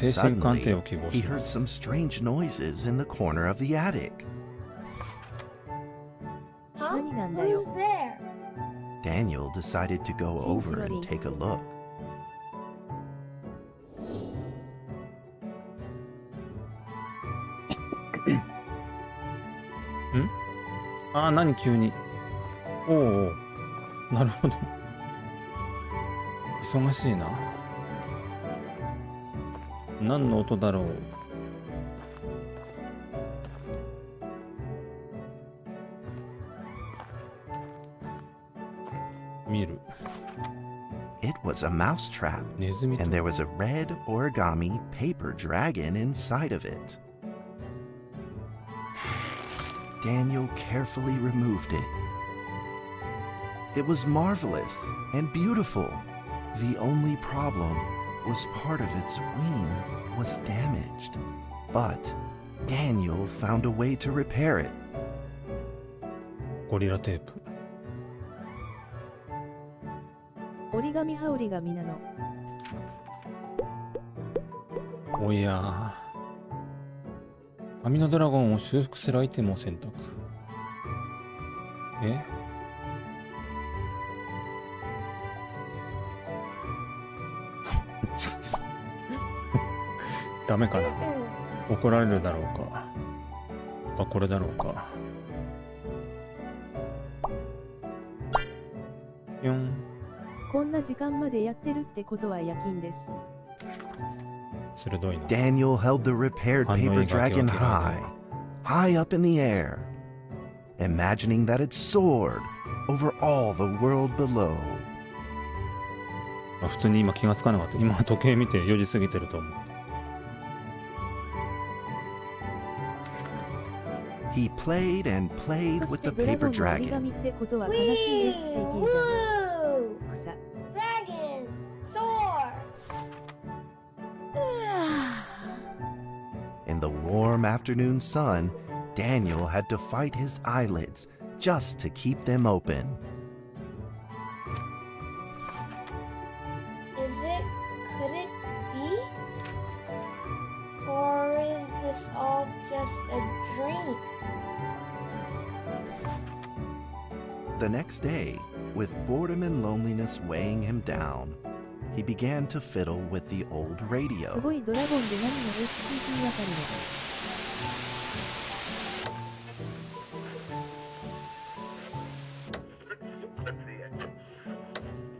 精神鑑定 Suddenly, を希望 he しま heard す。 some strange noises in the corner of the attic. Huh? 何なんだよ。 Who's there? Daniel decided to go over and take a look. ああ、何急に。おお、なるほど。忙しいな。何の音だろう。見る。It was a mousetrap, ネズミと and there was a red origami paper dragon inside of it. Daniel carefully removed it. It was marvelous and beautiful. The only problem was part of its wing was damaged. But Daniel found a way to repair it. ゴリラテープ。折り紙は折り紙なの。おやー。網のドラゴンを修復するアイテムを選択。えダメかな。怒られるだろうか。これだろうか。4。こんな時間までやってるってことは夜勤です。鋭いな。 Daniel held the repaired paper dragon high up in the air, imagining that it soared over all the world below. 普通に今気がつかなかった。今時計見て4時過ぎてると思う。He played and played そ with して the ドラゴ paper ンの折り dragon. 紙ってことは悲しい SCP じゃん。 Woo! 草。 Dragon! Soar! In the warm afternoon sun, Daniel had to fight his eyelids just to keep them open. Could it be? Or is this all just a dream? The next day, with boredom and loneliness weighing him down, he began to fiddle with the old す radio. ごいドラゴンで何の SCP あたりの。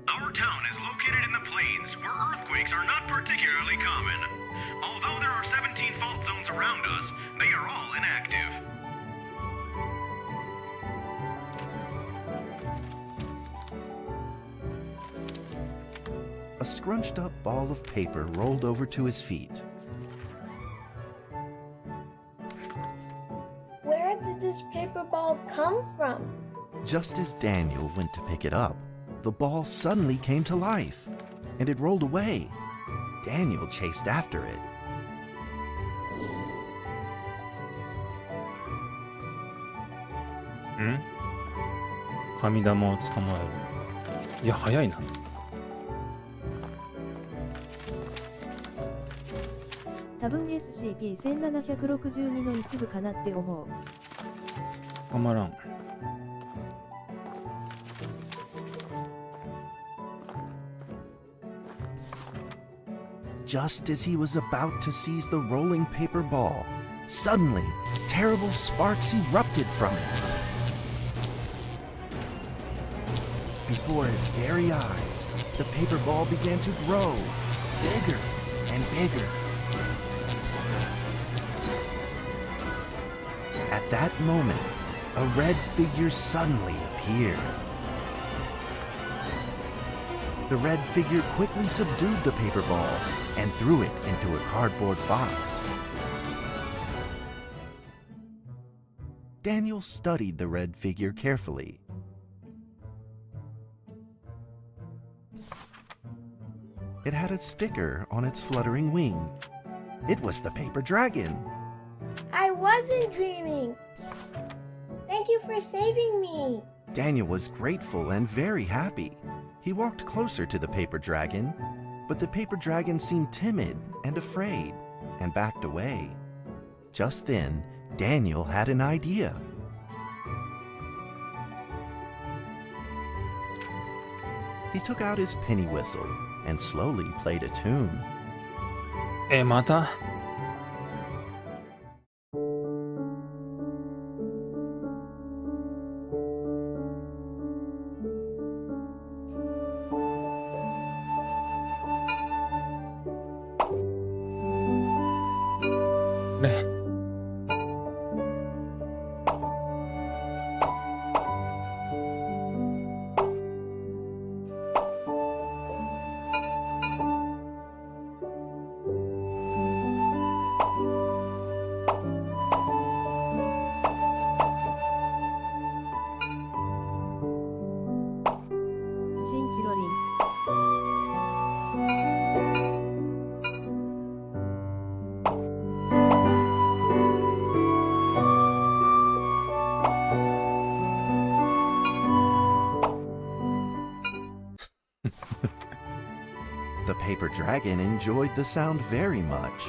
Our town is located in the plains, where earthquakes are not particularly common. Although there are 17 fault zones around us, they are all inactive. A scrunched up ball of paper rolled over to his feet. Where did this paper ball come from? Just as Daniel went to pick it up, the ball suddenly came to life, and it rolled away. Daniel chased after it. Hmm? 紙玉を捕まえる。いや、早いな。多分 SCP-1762 の一部かなって思う。たまらん。Just as he was about to seize the rolling paper ball, suddenly, terrible sparks erupted from it. Before his very eyes, the paper ball began to grow, bigger and bigger. At that moment, a red figure suddenly appeared. The red figure quickly subdued the paper ball and threw it into a cardboard box. Daniel studied the red figure carefully. It had a sticker on its fluttering wing. It was the paper dragon. I wasn't dreaming. Thank you for saving me. Daniel was grateful and very happy. He walked closer to the paper dragon, but the paper dragon seemed timid and afraid and backed away. Just then, Daniel had an idea. He took out his penny whistle and slowly played a tune. またThe paper dragon enjoyed the sound very much.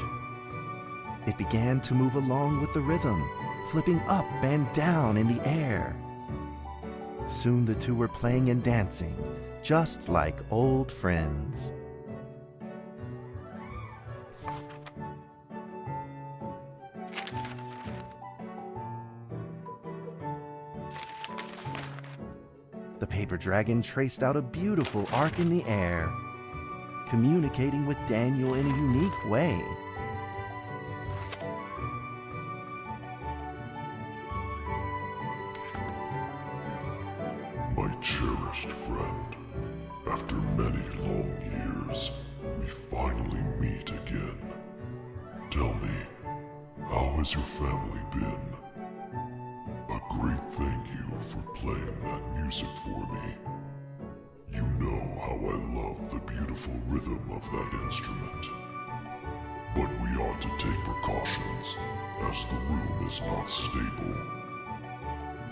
It began to move along with the rhythm, flipping up and down in the air. Soon the two were playing and dancing, just like old friends. The paper dragon traced out a beautiful arc in the air, communicating with Daniel in a unique way. My cherished friend, after many long years, we finally meet again. Tell me, how has your family been? A great thank you for playing that music for me. You know how I love the beautiful rhythm of that instrument. But we ought to take precautions, as the room is not stable.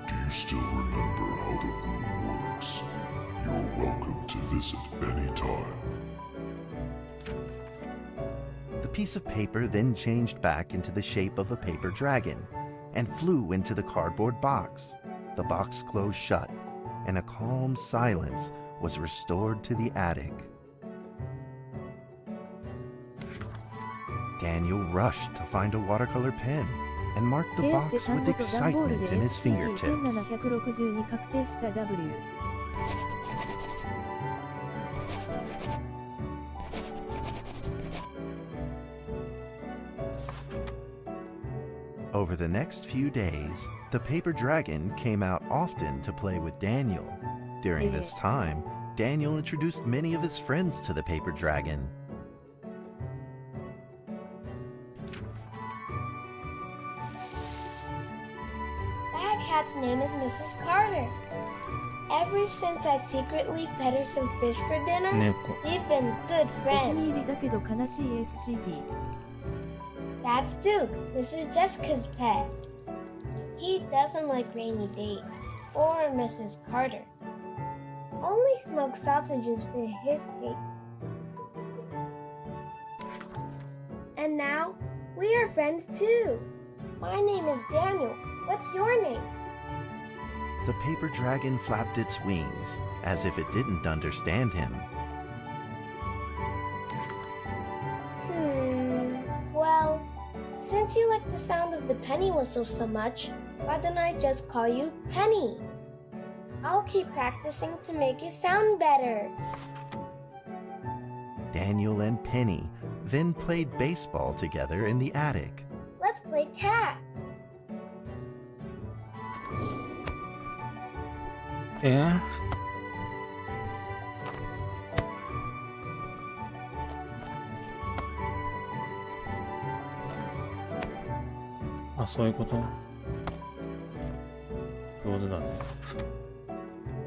Do you still remember how the room works? You're welcome to visit any time. The piece of paper then changed back into the shape of a paper dragon and flew into the cardboard box. The box closed shut, and a calm silence was restored to the attic. Daniel rushed to find a watercolor pen and marked the box with excitement in his fingertips. Over the next few days, the paper dragon came out often to play with Daniel. During this time, Daniel introduced many of his friends to the paper dragon. That cat's name is Mrs. Carter. Ever since I secretly fed her some fish for dinner, we've been good friends. That's Duke, Mrs. Jessica's pet. He doesn't like Rainy Day or Mrs. Carter. Only smoked sausages for his taste. And now, we are friends too. My name is Daniel. What's your name? The paper dragon flapped its wings, as if it didn't understand him. Well, since you like the sound of the penny whistle so much, why don't I just call you Penny? I'll keep practicing to make it sound better. Daniel and Penny then played baseball together in the attic. Let's play cat. Yeah. Ah, そういうこと。上手だね。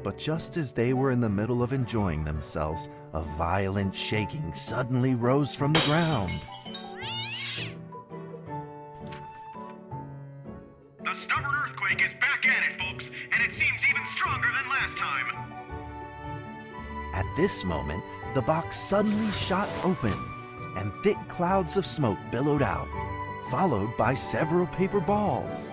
But just as they were in the middle of enjoying themselves, a violent shaking suddenly rose from the ground. The stubborn earthquake is back at it, folks, and it seems even stronger than last time. At this moment, the box suddenly shot open. and thick clouds of smoke billowed out, followed by several paper balls.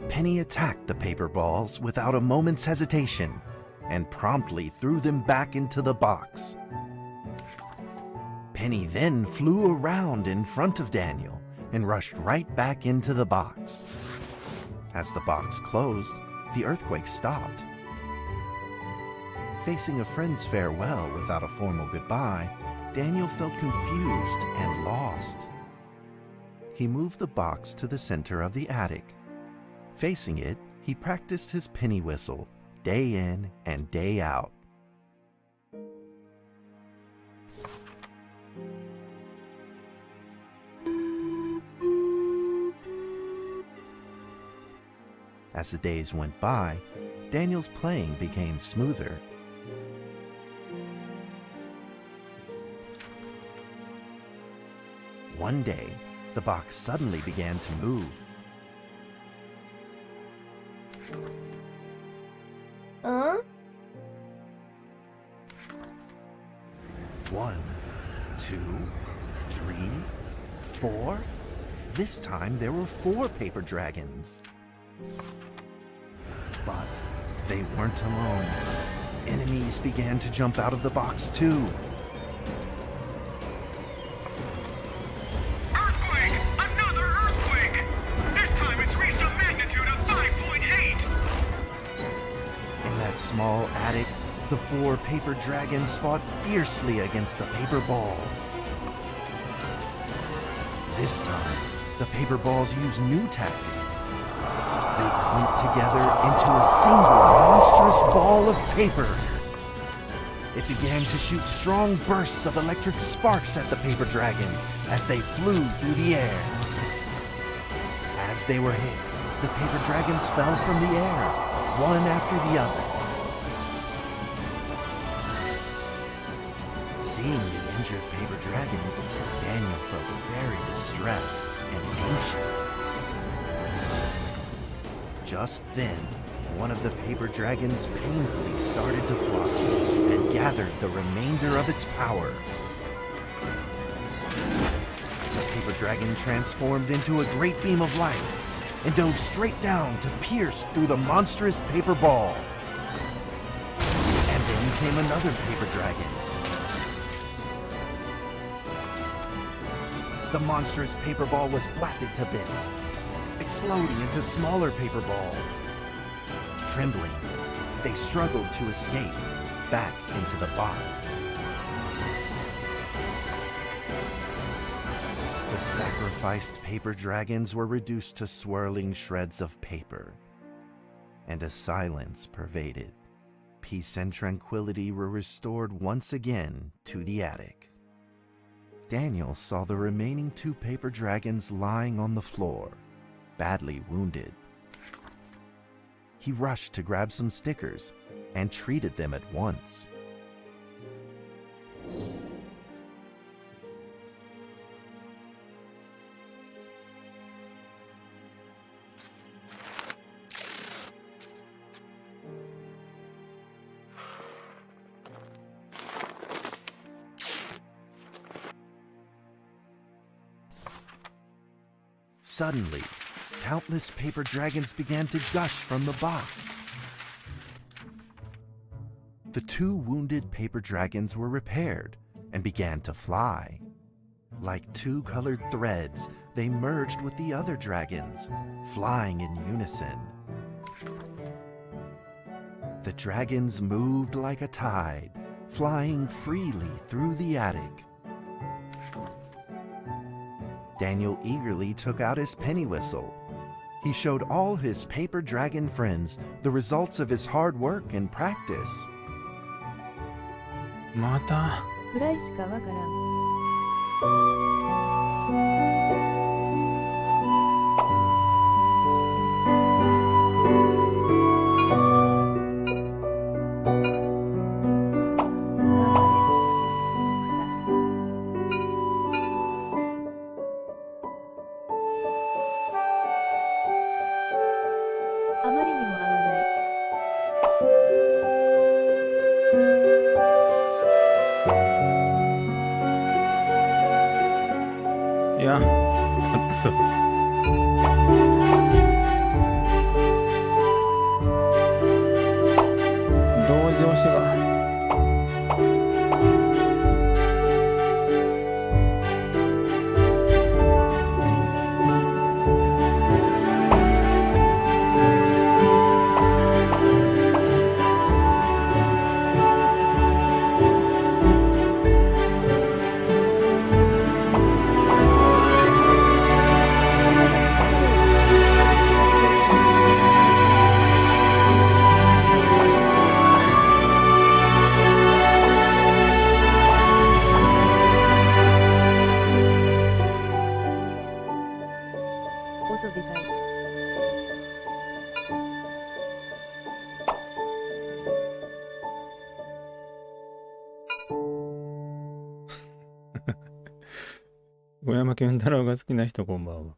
Penny attacked the paper balls without a moment's hesitation and promptly threw them back into the box. Penny then flew around in front of Daniel and rushed right back into the box. As the box closed, the earthquake stopped. Facing a friend's farewell without a formal goodbye, Daniel felt confused and lost. He moved the box to the center of the attic. Facing it, he practiced his penny whistle day in and day out. As the days went by, Daniel's playing became smoother. One day, the box suddenly began to move. Huh? 1, 2, 3, 4. This time there were 4 paper dragons. But they weren't alone. Enemies began to jump out of the box too. Earthquake! Another earthquake! This time it's reached a magnitude of 5.8! In that small attic, the 4 paper dragons fought fiercely against the paper balls. This time, the paper balls used new tactics. They clumped together into a single monstrous ball of paper. It began to shoot strong bursts of electric sparks at the paper dragons as they flew through the air. As they were hit, the paper dragons fell from the air, one after the other. Seeing the injured paper dragons, Daniel felt very distressed and anxious. Just then, one of the paper dragons painfully started to fly and gathered the remainder of its power. The paper dragon transformed into a great beam of light and dove straight down to pierce through the monstrous paper ball. And then came another paper dragon. The monstrous paper ball was blasted to bits, exploding into smaller paper balls. Trembling, they struggled to escape back into the box. The sacrificed paper dragons were reduced to swirling shreds of paper, and a silence pervaded. Peace and tranquility were restored once again to the attic. Daniel saw the remaining 2 paper dragons lying on the floor, badly wounded. He rushed to grab some stickers and treated them at once. Suddenly, countless paper dragons began to gush from the box. The 2 wounded paper dragons were repaired and began to fly. Like 2 colored threads, they merged with the other dragons, flying in unison. The dragons moved like a tide, flying freely through the attic. Daniel eagerly took out his penny whistle. He showed all his paper dragon friends the results of his hard work and practice. またくらいしかわからん。あまりにも合わない。いや、ちょっと。同情しが。音でかい。小山健太郎が好きな人こんばんは。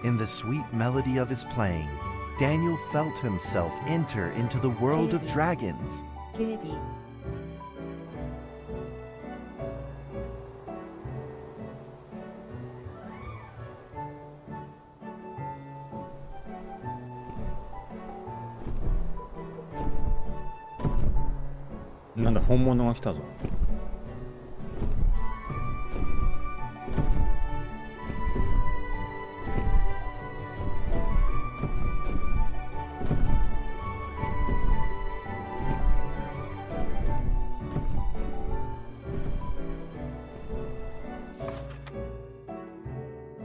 In the sweet melody of his playing, Daniel felt himself enter into the world of dragons. 警備。なんだ、本物が来たぞ。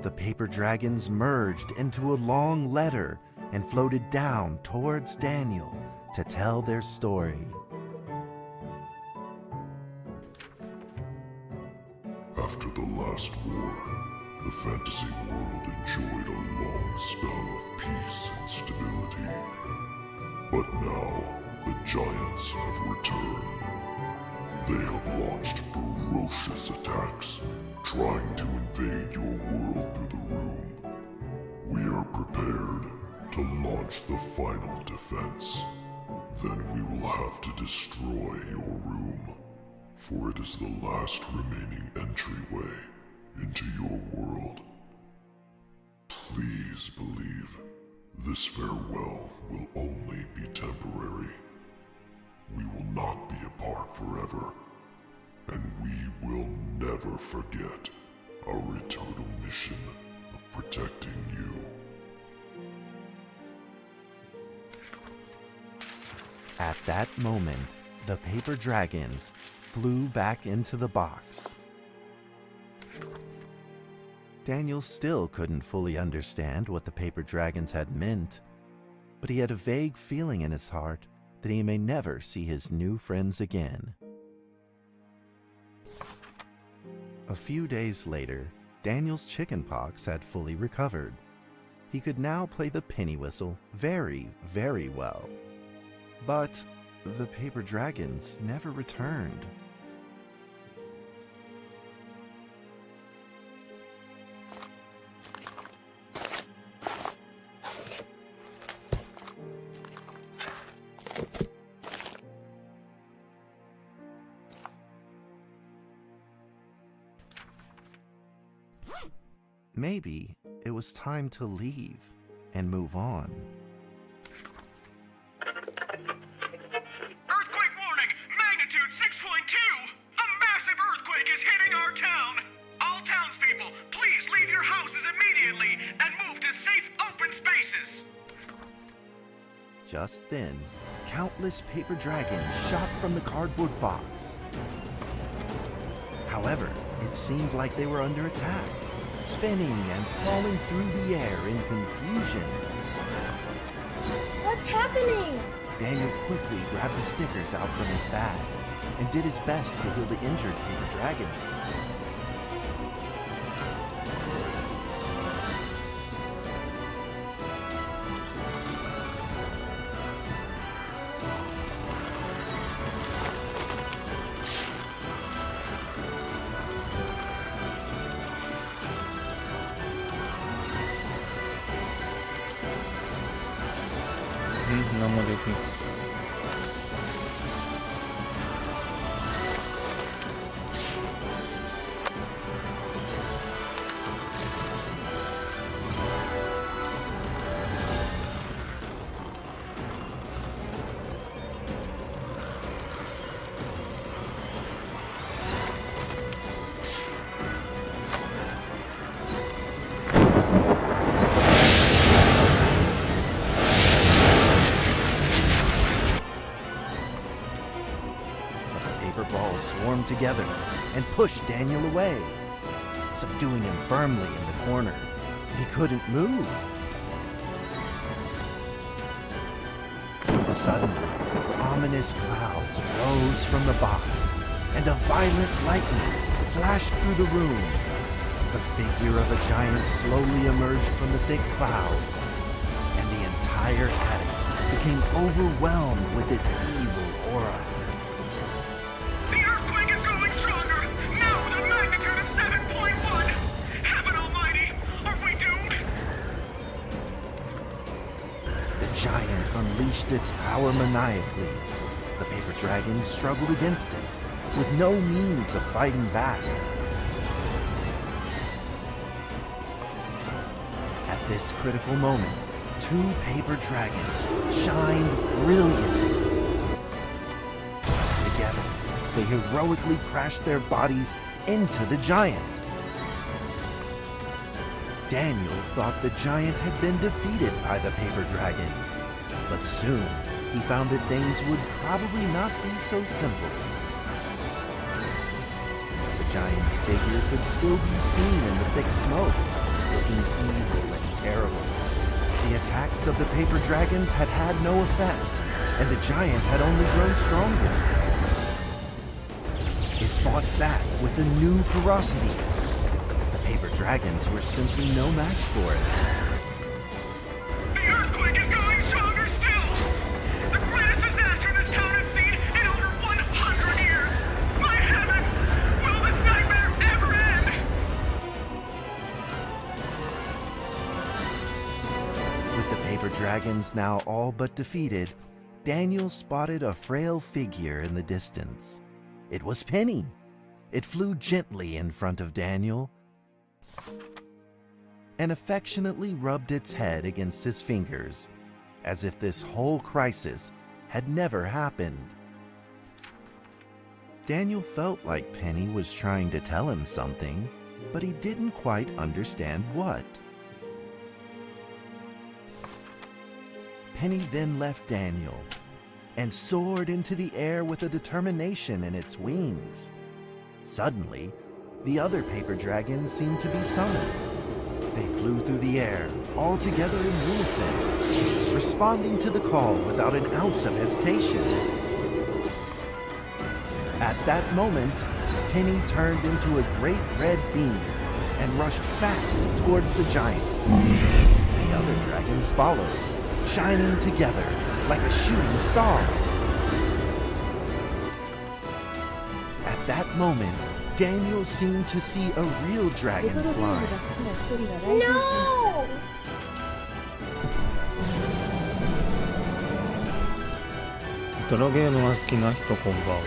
The paper dragons merged into a long letter and floated down towards Daniel to tell their story. After the last war, the fantasy world enjoyed a long spell of peace and stability. But now, the giants have returned. They have launched ferocious attacks, trying to invade your world through the room. We are prepared to launch the final defense. Then we will have to destroy your room, for it is the last remaining entryway into your world. Please believe this farewell will only be temporary. We will not be apart forever, and we will never forget our eternal mission of protecting you. At that moment, the paper dragons flew back into the box. Daniel still couldn't fully understand what the paper dragons had meant, but he had a vague feeling in his heart that he may never see his new friends again. A few days later, Daniel's chickenpox had fully recovered. He could now play the penny whistle very, very well. But the paper dragons never returned. Maybe it was time to leave and move on. Earthquake warning! Magnitude 6.2! A massive earthquake is hitting our town! All townspeople, please leave your houses immediately and move to safe open spaces! Just then, countless paper dragons shot from the cardboard box. However, it seemed like they were under attack, spinning and falling through the air in confusion. What's happening? Daniel quickly grabbed the stickers out from his bag and did his best to heal the injured paper dragons. came together and pushed Daniel away, subduing him firmly in the corner. He couldn't move. Suddenly, ominous clouds rose from the box, and a violent lightning flashed through the room. The figure of a giant slowly emerged from the thick clouds, and the entire attic became overwhelmed with its evil aura. The earthquake is growing stronger! Now with a magnitude of 7.1! Heaven almighty! Are we doomed? The giant unleashed its power maniacally. The paper dragon struggled against it, with no means of fighting back. At this critical moment, two paper dragons shined brilliantly. Together, they heroically crashed their bodies into the giant. Daniel thought the giant had been defeated by the paper dragons, but soon he found that things would probably not be so simple. The giant's figure could still be seen in the thick smoke, looking evil and terrible. The attacks of the paper dragons had had no effect, and the giant had only grown stronger. It fought back with a new ferocity. The paper dragons were simply no match for it. The earthquake is growing stronger still! The greatest disaster this town has seen in over 100 years! My heavens! Will this nightmare ever end? With the paper dragons now all but defeated, Daniel spotted a frail figure in the distance. It was Penny. It flew gently in front of Daniel and affectionately rubbed its head against his fingers, as if this whole crisis had never happened. Daniel felt like Penny was trying to tell him something, but he didn't quite understand what. Penny then left Daniel and soared into the air with a determination in its wings. Suddenly, the other paper dragons seemed to be summoned. They flew through the air, all together in unison, responding to the call without an ounce of hesitation. At that moment, Penny turned into a great red beam and rushed fast towards the giant. The other dragons followed, shining together like a shooting star. At that moment, Daniel seemed to see a real dragon flying. No! ドラゲームが好きな人こんばんは。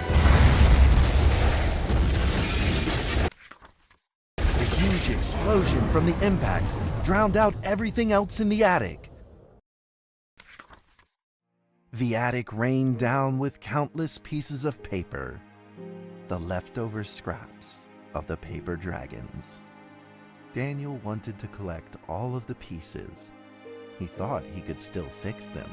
The huge explosion from the impact drowned out everything else in the attic. The attic rained down with countless pieces of paper, the leftover scraps of the paper dragons. Daniel wanted to collect all of the pieces. He thought he could still fix them.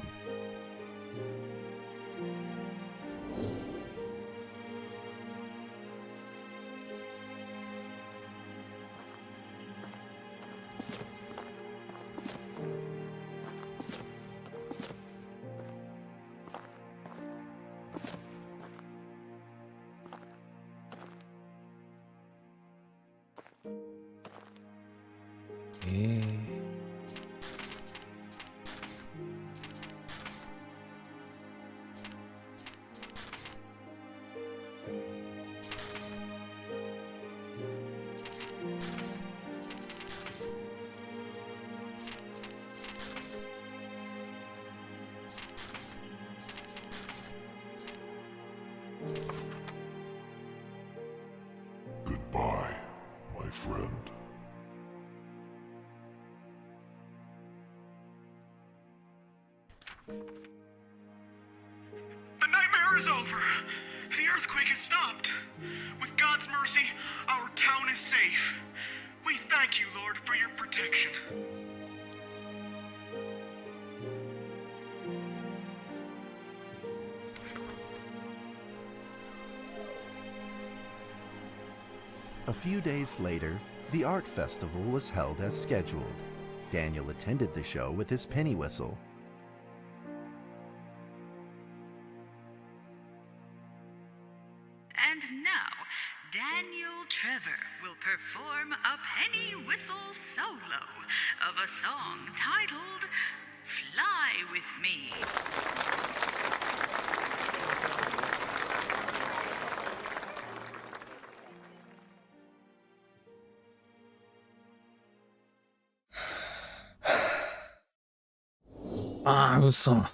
Goodbye, my friend. The nightmare is over. The earthquake has stopped. With God's mercy, our town is safe. We thank you, Lord, for your protection. A few days later, the art festival was held as scheduled. Daniel attended the show with his penny whistle. And now, Daniel Trevor will perform a penny whistle solo of a song titled Fly With Me. Ah,嘘。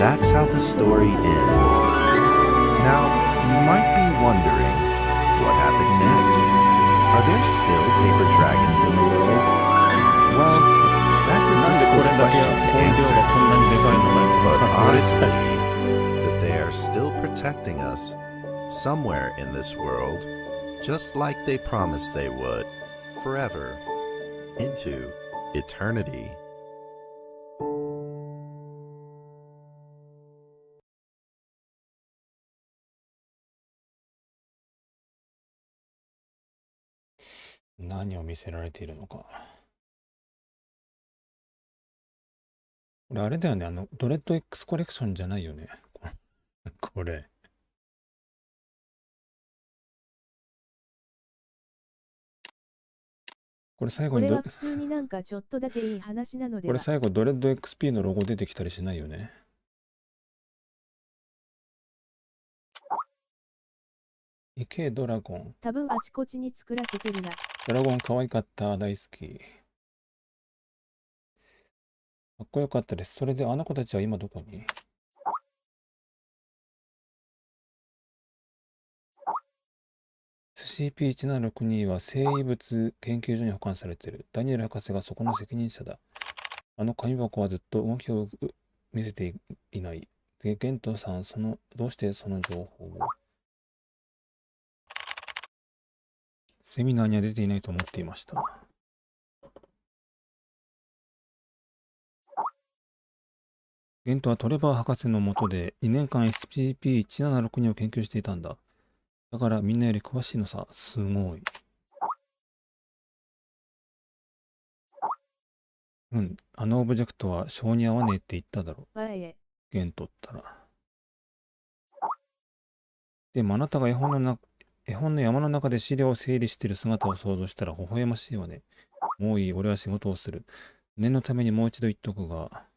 That's how the story ends. Now, you might be wondering, what happened next? Are there still paper dragons in the world? Well, that's an difficult question to answer. But I believe that they are still protecting us somewhere in this world, just like they promised they would, forever, into eternity. What 何を見せられているのか。これあれだよね、ドレッド X コレクションじゃないよね。これ。これ最後にこれは普通になんかちょっとだけいい話なのでは。これ最後ドレッド XP のロゴ出てきたりしないよね。いけドラゴン。多分あちこちに作らせてるな。ドラゴン可愛かった。大好き。かっこよかったです。それであの子たちは今どこにSCP-176 は生物研究所に保管されている。ダニエル博士がそこの責任者だ。あの紙箱はずっと動きを見せていない。で、ゲントさん、どうしてその情報をセミナーには出ていないと思っていました。ゲントはトレバー博士の下で2年間 SCP-176 を研究していたんだ。だからみんなより詳しいのさ。すごい。うん、あのオブジェクトは性に合わねえって言っただろ。ゲントったら。でもあなたが絵本の山の中で資料を整理している姿を想像したら微笑ましいわね。もういい、俺は仕事をする。念のためにもう一度言っとくが、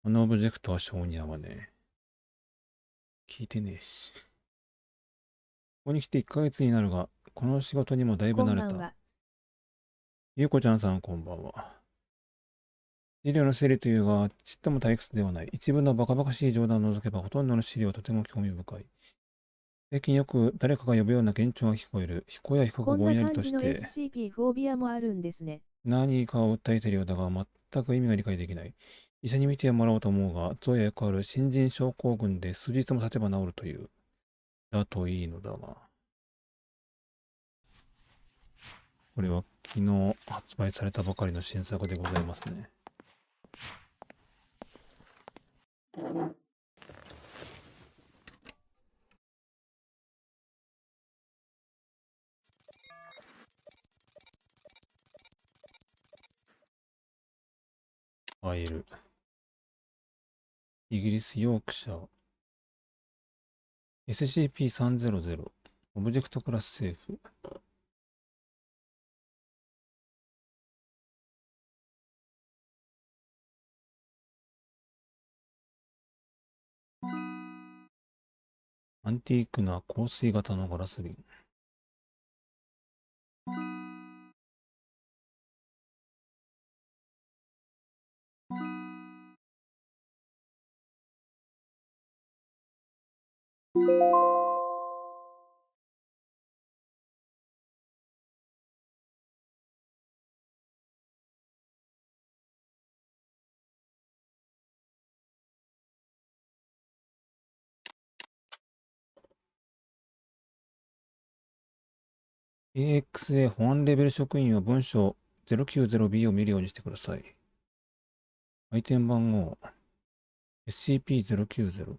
あのオブジェクトは性に合わねえ。聞いてねえし。ここに来て1ヶ月になるが、この仕事にもだいぶ慣れた。ゆうこちゃんさん、こんばんは。資料の整理というが、ちっとも退屈ではない。一部のバカバカしい冗談を除けば、ほとんどの資料はとても興味深い。最近よく誰かが呼ぶような幻聴が聞こえる。低くぼんやりとして。こんな感じの SCP フォービアもあるんですね。何かを訴えているようだが、全く意味が理解できない。医者に見てもらおうと思うが、ゾウやよくある新人症候群で数日も経てば治るという。だといいのだが。これは昨日発売されたばかりの新作でございますね。ファイル。イギリス・ヨークシャー。SCP-300。オブジェクトクラスセーフ。アンティークな香水型のガラス瓶。AXA 保安レベル職員は文章 090B を見るようにしてください。アイテム番号 SCP-090。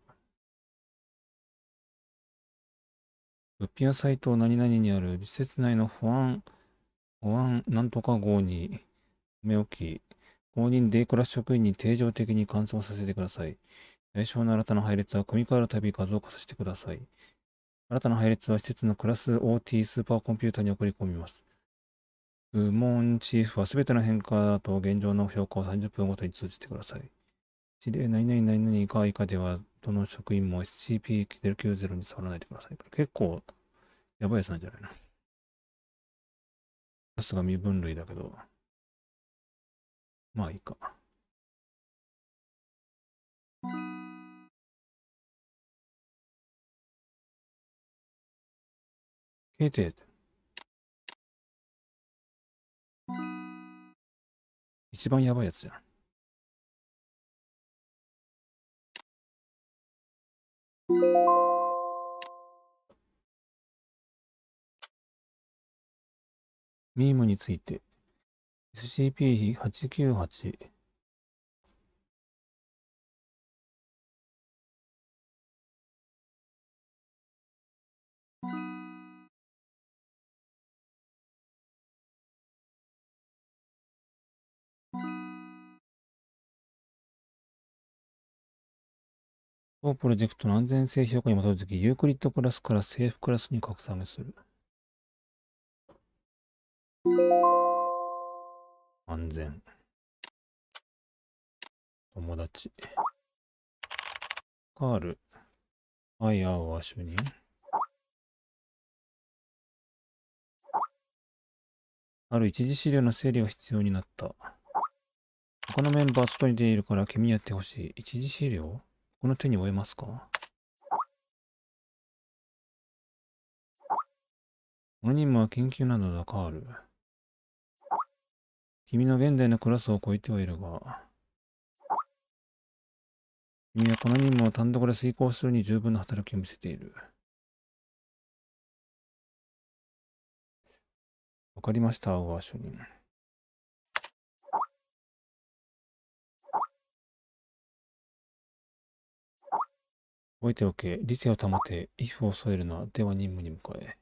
物品はサイト何々にある施設内の保安なんとか号に留め置き、公認Dクラス職員に定常的に換装させてください。対象の新たな配列は組み替わるたび画像化させてください。新たな配列は施設のクラス OT スーパーコンピュータに送り込みます。部門チーフはすべての変化と現状の評価を30分ごとに通じてください。指令何々何々以下以下では、どの職員も SCP-090 に触らないでください。これ結構やばいやつなんじゃないの？クラスが未分類だけど。まあいいか。形成。一番やばいやつじゃん。ミームについて SCP-898。当プロジェクトの安全性評価に基づき、ユークリッドクラスからセーフクラスに格下げする。安全。友達。カール。アイアーは主任。ある一次資料の整理が必要になった。他のメンバー外に出ているから君やってほしい。一次資料？この手に負えますか？この任務は緊急なのだ、カール。君の現代のクラスを超えてはいるが、君はこの任務を単独で遂行するに十分な働きを見せている。わかりました、アワー主任。覚えておけ、理性を保て、if を添えるな、では任務に向かえ。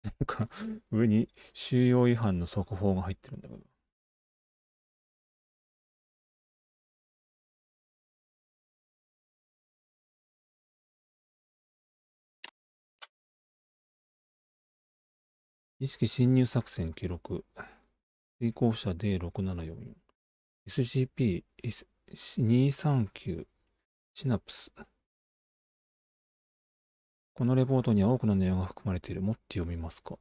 なんか、上に収容違反の速報が入ってるんだけど。意識侵入作戦記録。遂行者 D674。SCP-239 シナプス。このレポートには多くの内容が含まれている。もっと読みますか。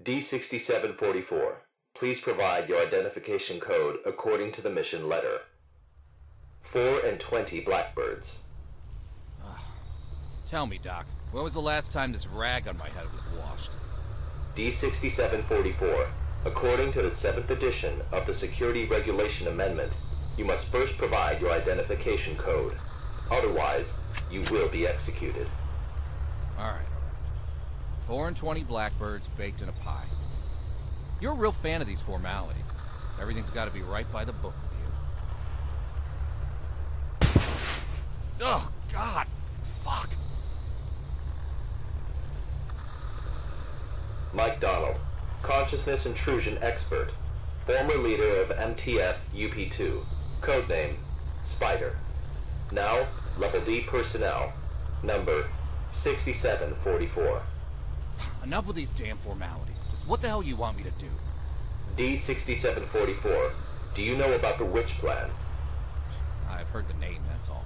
D6744, please provide your identification code according to the mission letter. 4 and 20 blackbirds. Tell me, Doc, when was the last time this rag on my head was washed? D6744, according to the 7th edition of the Security Regulation Amendment, you must first provide your identification code. Otherwise, you will be executed. All right. 4 and 20 blackbirds baked in a pie. You're a real fan of these formalities. Everything's got to be right by the book with you. Oh, God. Fuck. Mike Donald, consciousness intrusion expert, former leader of MTF UP2, codename Spider. Now, Level D personnel, number 6744. Enough with these damn formalities. Just what the hell you want me to do? D6744, do you know about the Witch Plan? I've heard the name, that's all.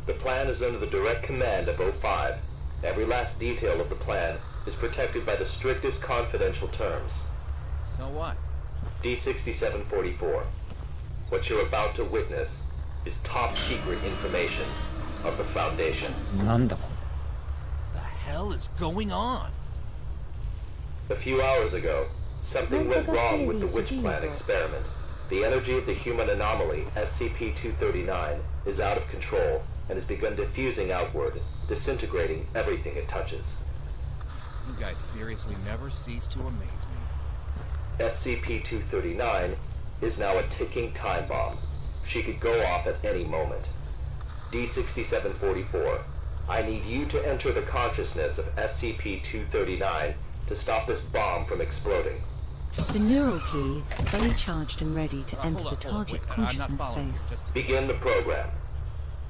The plan is under the direct command of 05. Every last detail of the plan is protected by the strictest confidential terms. So what? D6744. What you're about to witness is top secret information of the Foundation. The hell is going on? A few hours ago, something went wrong with the Witch Plan experiment. The energy of the human anomaly, SCP-239, is out of control and has begun diffusing outward, disintegrating everything it touches. You guys seriously never cease to amaze me. SCP-239 is now a ticking time bomb. She could go off at any moment. D6744, I need you to enter the consciousness of SCP-239 to stop this bomb from exploding. The neural key is fully charged and ready to enter the target consciousness space. Begin the program.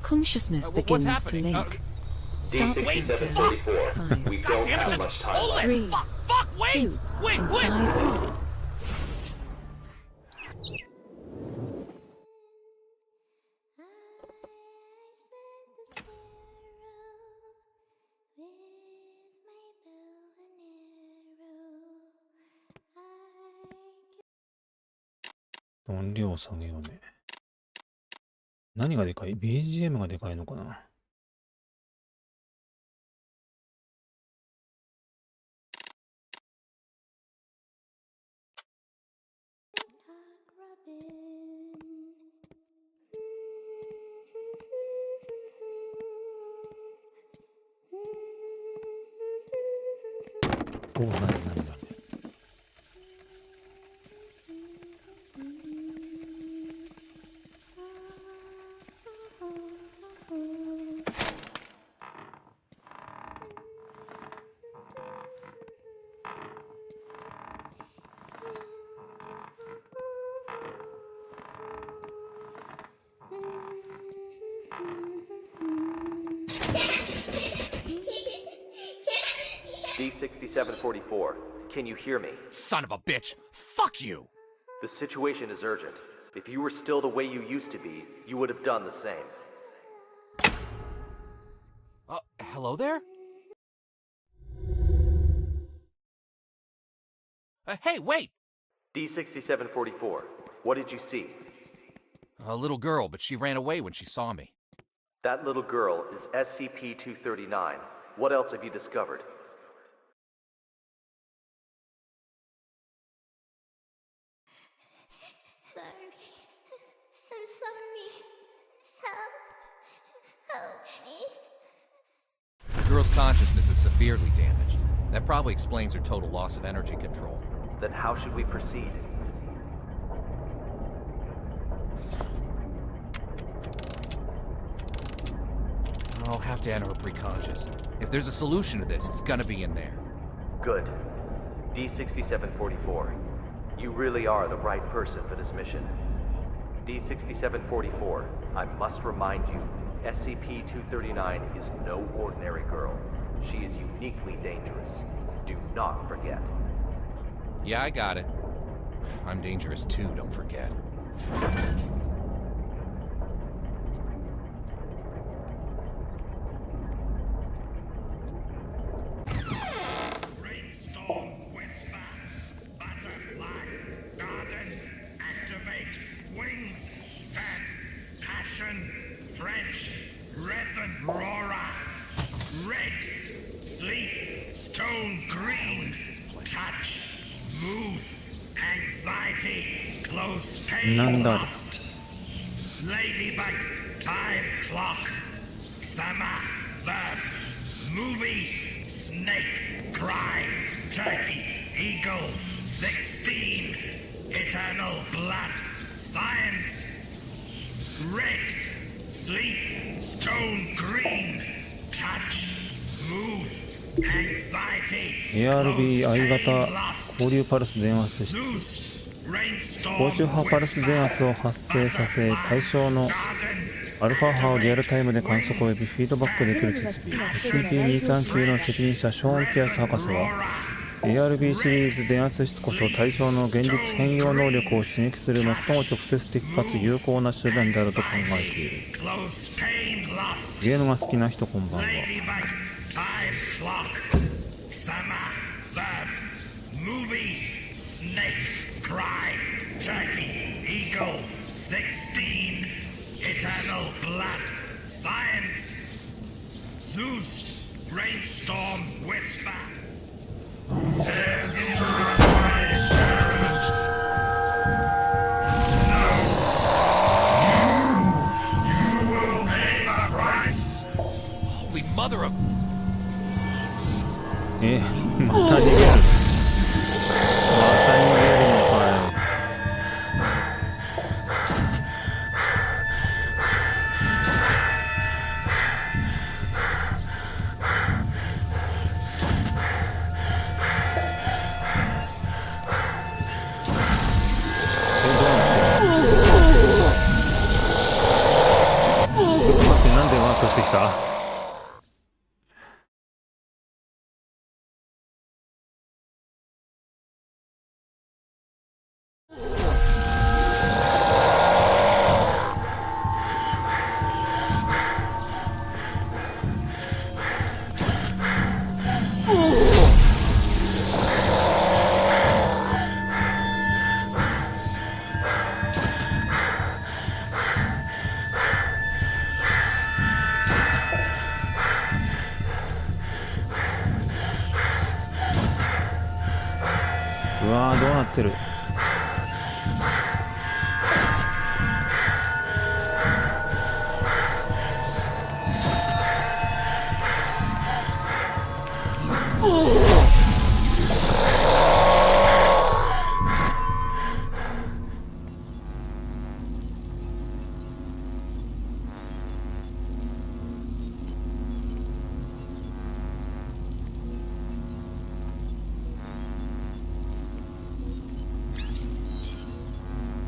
Consciousness begins to link. D6744, we don't have much time left. 3, 2, concise. .音量下げようね。何がでかい？ BGM がでかいのかな？お、何だ。D6744, can you hear me? Son of a bitch! Fuck you! The situation is urgent. If you were still the way you used to be, you would have done the same. Hello there? Hey, wait! D6744, what did you see? A little girl, but she ran away when she saw me. That little girl is SCP-239. What else have you discovered? Sorry. I'm sorry. Help me. The girl's consciousness is severely damaged. That probably explains her total loss of energy control. Then how should we proceed? I'll have to enter her preconscious. If there's a solution to this, it's gonna be in there. Good. D6744, you really are the right person for this mission. D6744, I must remind you, SCP-239 is no ordinary girl. She is uniquely dangerous. Do not forget. Yeah, I got it. I'm dangerous too, don't forget. stone green, touch, move, anxiety, close pain, なんだ ladybug, time clock, summer, bird, movie, snake, cry, turkey, eagle, 16, eternal blood, science, red, sleep, stone green, touch, move, anxiety, ARB 相型交流パルス電圧室高周波パルス電圧を発生させ対象のアルファ波をリアルタイムで観測およびフィードバックできる設備 SCP-239 の責任者ショーン・ピアス博士は ARB シリーズ電圧室こそ対象の現実変容能力を刺激する最も直接的かつ有効な手段であると考えている。ゲームが好きな人こんばんは。また逃げる。また逃げるのかい。なんでワープしてきた？うわー、どうなってる。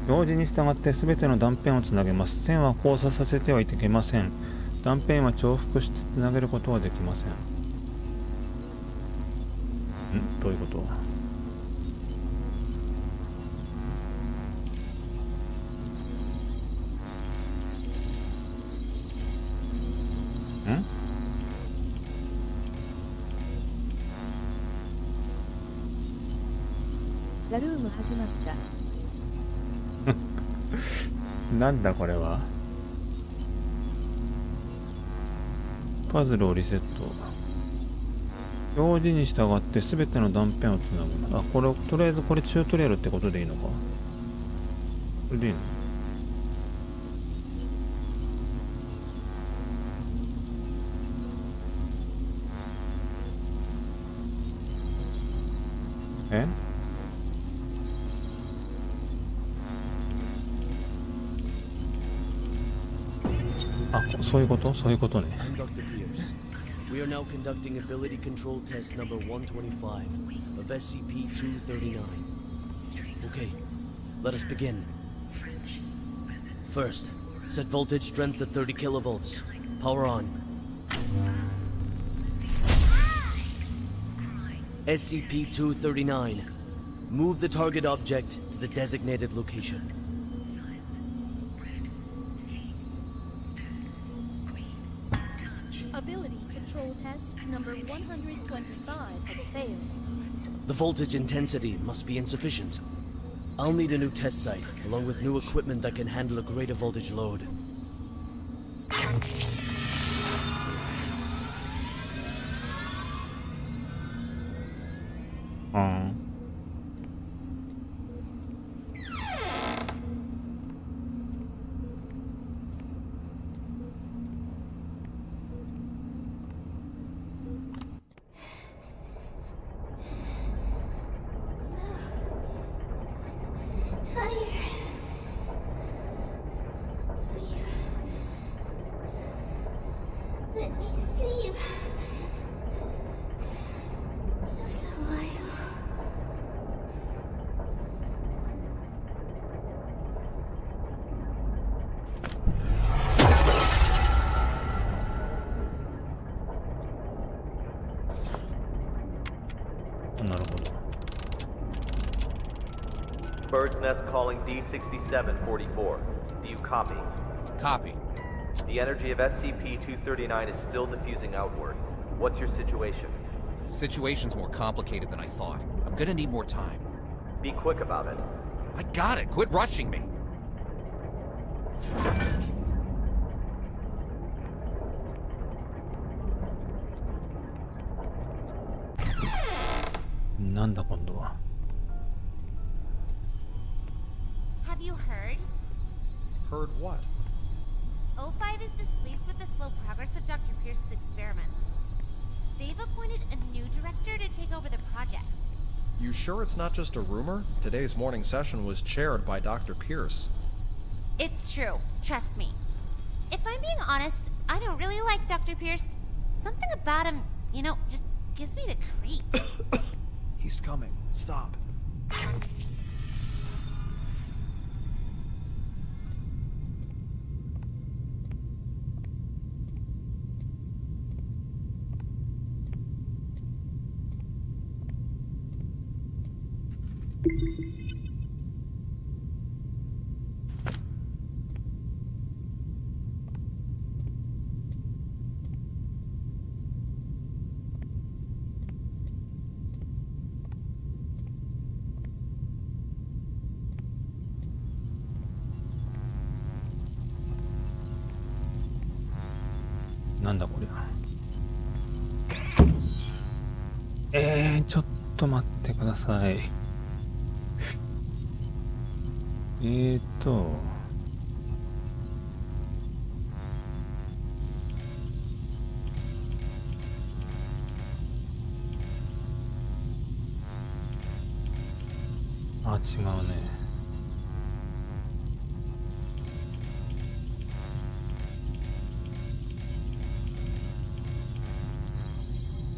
同時に従って全ての断片をつなげます。線は交差させてはいけません。断片は重複してつなげることはできません。どういうこと？ザルーム始まった。なんだこれは。パズルをリセット。表示に従って全ての断片をつなぐ。あ、これとりあえずこれチュートリアルってことでいいのか。これでいいの？え？あ、そういうこと？そういうことね。We are now conducting ability control test number 125 of SCP-239. Okay, let us begin. First, set voltage strength to 30 kilovolts. Power on. SCP-239. Move the target object to the designated location. Ability control test number 125 has failed. The voltage intensity must be insufficient. I'll need a new test site, along with new equipment that can handle a greater voltage load. Let me sleep. Just a while. なるほど。 Bird's Nest calling D6744. Do you copy? Copy. The energy of SCP-239 is still diffusing outward. What's your situation? Situation's more complicated than I thought. I'm gonna need more time. Be quick about it. I got it. Quit rushing me. なんだ今度は。 Have you heard? Heard what? O5 is displeased with the slow progress of Dr. Pierce's experiments. They've appointed a new director to take over the project. You sure it's not just a rumor? Today's morning session was chaired by Dr. Pierce. It's true. Trust me. If I'm being honest, I don't really like Dr. Pierce. Something about him, you know, just gives me the creeps. He's coming. Stop.なんだこれ。ちょっと待ってください。あ、違うね。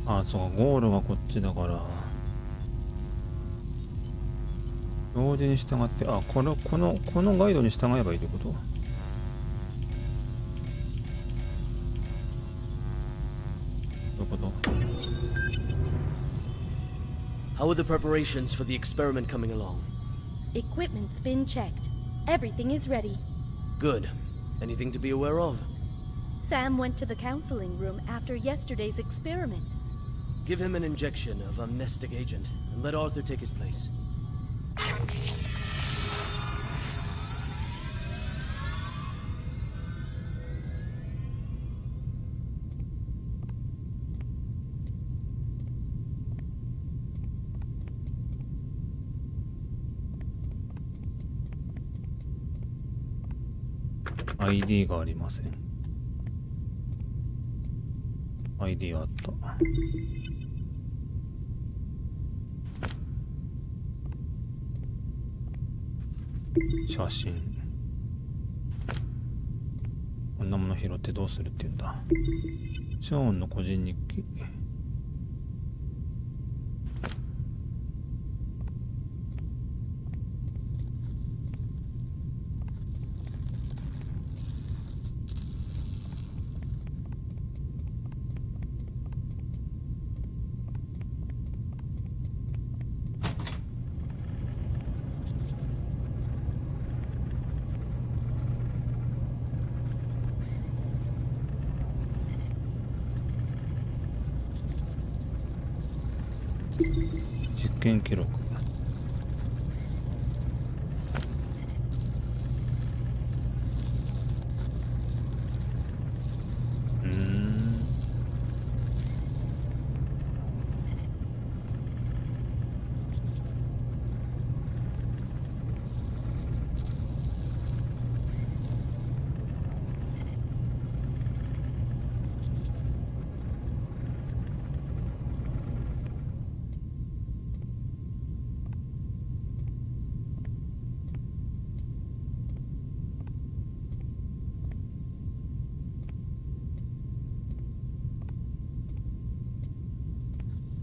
あ、そうか、ゴールがこっちだから。表示に従って、あ、このガイドに従えばいいってこと？どういうこと？ How are the preparations for the experiment coming along? Equipment's been checked. Everything is ready. Good. Anything to be aware of? Sam went to the counseling room after yesterday's experiment. Give him an injection of amnestic agent and let Arthur take his place. ID がありません。ID あった。写真。こんなもの拾ってどうするって言うんだ。ショーンの個人日記。実験記録。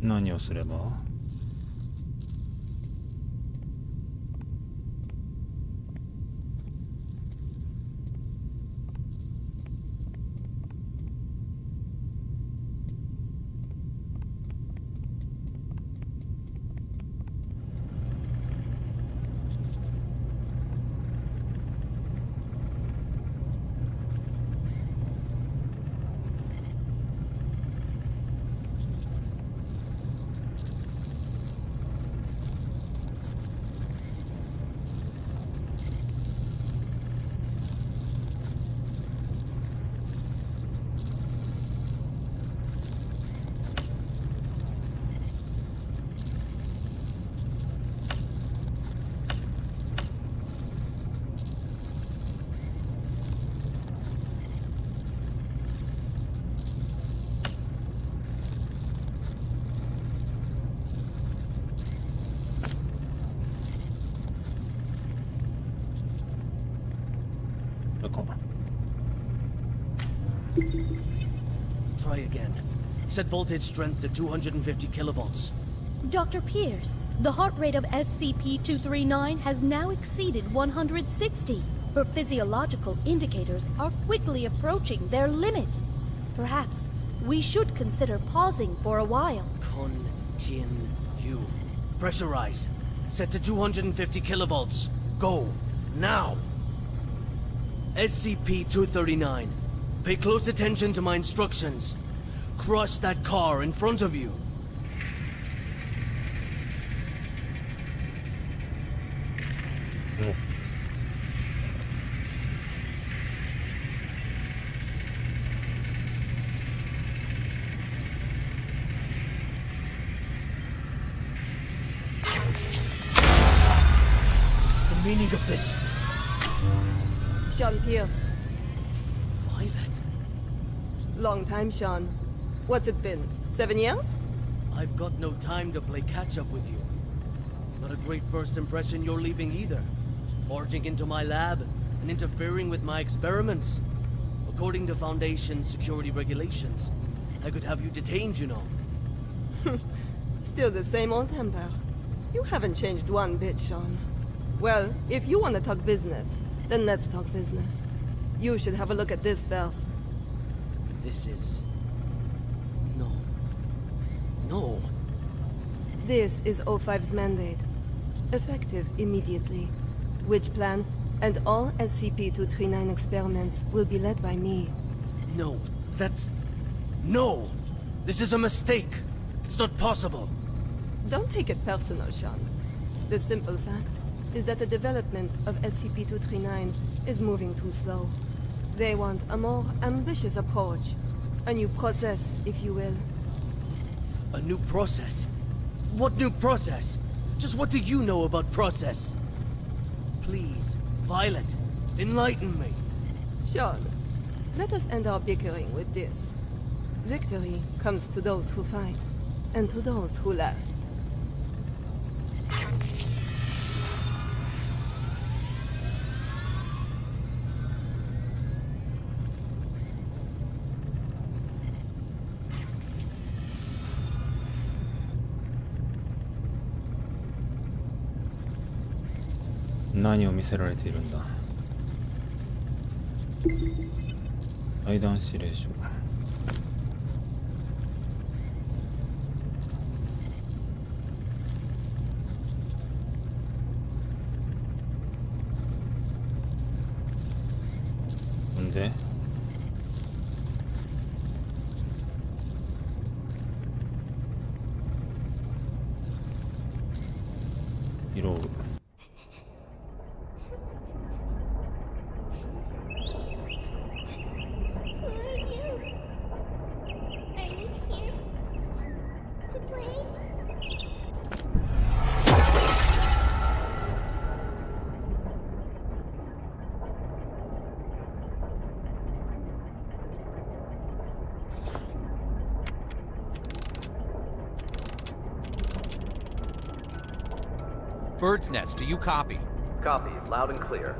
何をすれば？Try again. Set voltage strength to 250 kilovolts. Dr. Pierce, the heart rate of SCP-239 has now exceeded 160. Her physiological indicators are quickly approaching their limit. Perhaps we should consider pausing for a while. Continue. Pressurize. Set to 250 kilovolts. Go. Now. SCP-239. Pay close attention to my instructions. Crush that car in front of you. What's the meaning of this? Sean Pierce. Violet? Long time, Sean. What's it been? 7 years? I've got no time to play catch-up with you. Not a great first impression you're leaving either. Barging into my lab and interfering with my experiments. According to Foundation security regulations, I could have you detained, you know. Still the same old temper. You haven't changed one bit, Sean. Well, if you want to talk business, then let's talk business. You should have a look at this first. This is... No. No. This is O5's mandate. Effective immediately. Which plan and all SCP-239 experiments will be led by me. No, that's... No! This is a mistake! It's not possible! Don't take it personal, Sean. The simple fact is that the development of SCP-239 is moving too slow. They want a more ambitious approach. A new process, if you will. A new process? What new process? Just what do you know about process? Please, Violet, enlighten me. Sean, let us end our bickering with this. Victory comes to those who fight, and to those who last. What 何を見せられているんだ。対談指令書。んで拾う。Bird's Nest, do you copy? Copy, loud and clear.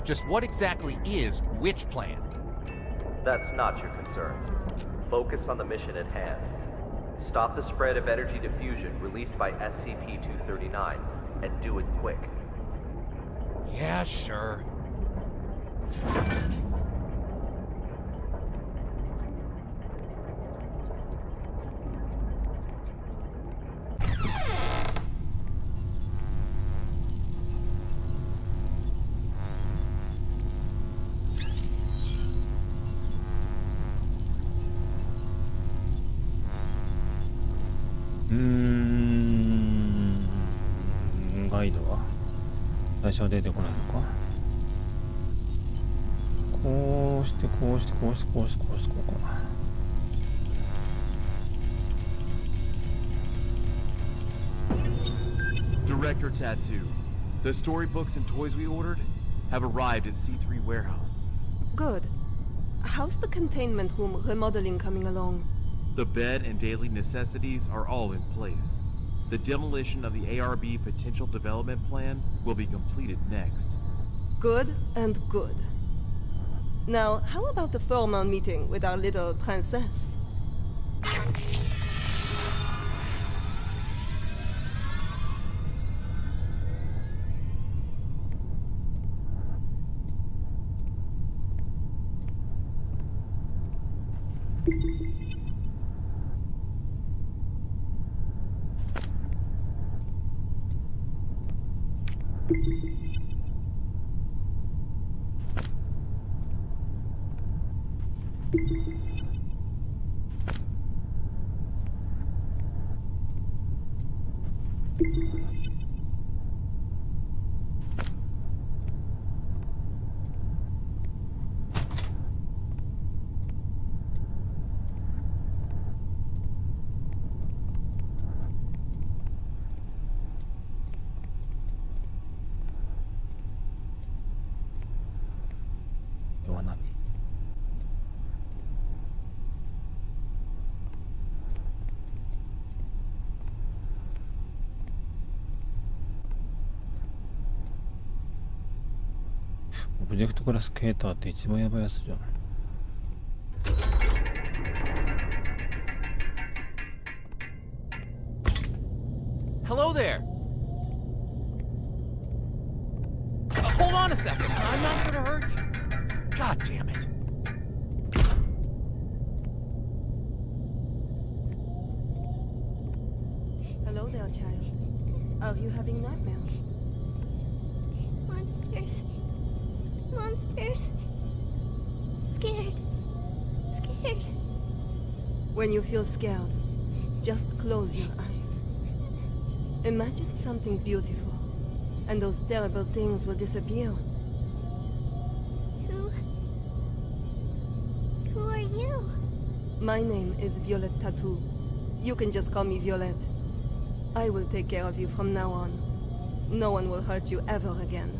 Just what exactly is which plan? That's not your concern. Focus on the mission at hand. Stop the spread of energy diffusion released by SCP-239, and do it quick. Yeah, sure.ガイドは最初は出てこないのか。こうしてこうしてこうしてこうしてこうしてこうか。Director Tattoo. The storybooks and toys we ordered have arrived at C3 warehouse. Good. How's the containment room remodeling coming along? The bed and daily necessities are all in place. The demolition of the ARB potential development plan will be completed next. Good and good. Now, how about the formal meeting with our little princess?オブジェクトクラスケーターって一番やばいやつじゃん。Hello there! Hold on a second. I'm not gonna hurt you. God damn it. Hello there, child. Are you having nightmares? Monsters. Monsters. Scared. Scared. When you feel scared, just close your eyes. Imagine something beautiful, and those terrible things will disappear. Who are you? My name is Violet Tattoo. You can just call me Violet. I will take care of you from now on. No one will hurt you ever again.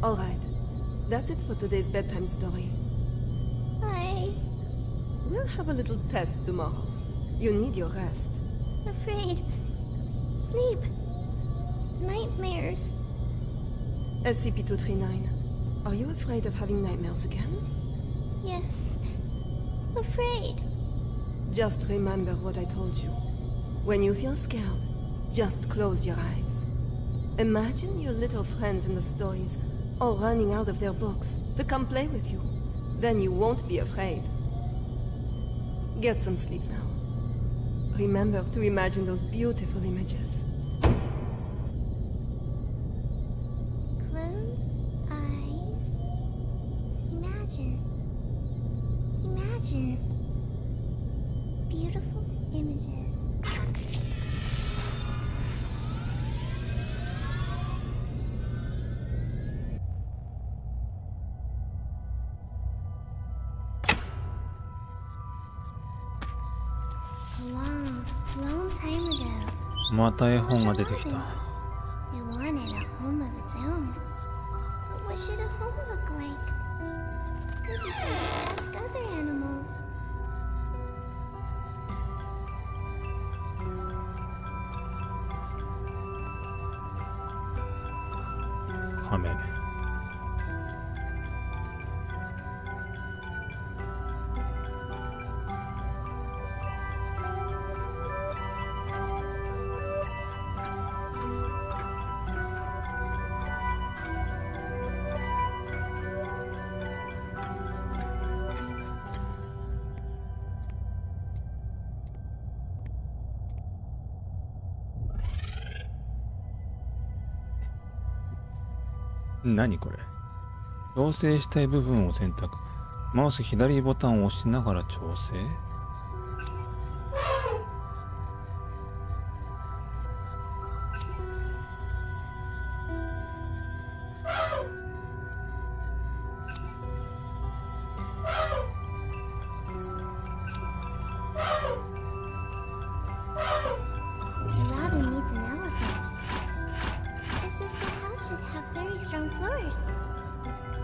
All right. That's it for today's bedtime story. We'll have a little test tomorrow. You need your rest. Afraid. Sleep. Nightmares. SCP-239. Are you afraid of having nightmares again? Yes. Afraid. Just remember what I told you. When you feel scared, just close your eyes. Imagine your little friends in the stories all running out of their books to come play with you. Then you won't be afraid. Get some sleep now. Remember to imagine those beautiful images. Close eyes. Imagine. Imagine. Beautiful images. Long time ago. また絵本が出てきた。It wanted a home of its own. But what should a home look like? Maybe someone ask other animals. 雨。何これ。調整したい部分を選択。マウス左ボタンを押しながら調整。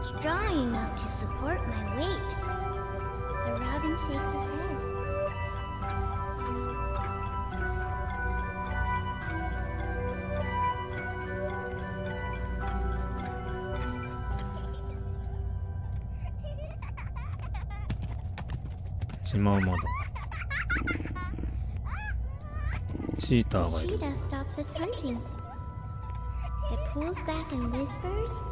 Strong enough to support my weight. The robin shakes his head. The cheetah stops its hunting. It pulls back and whispers,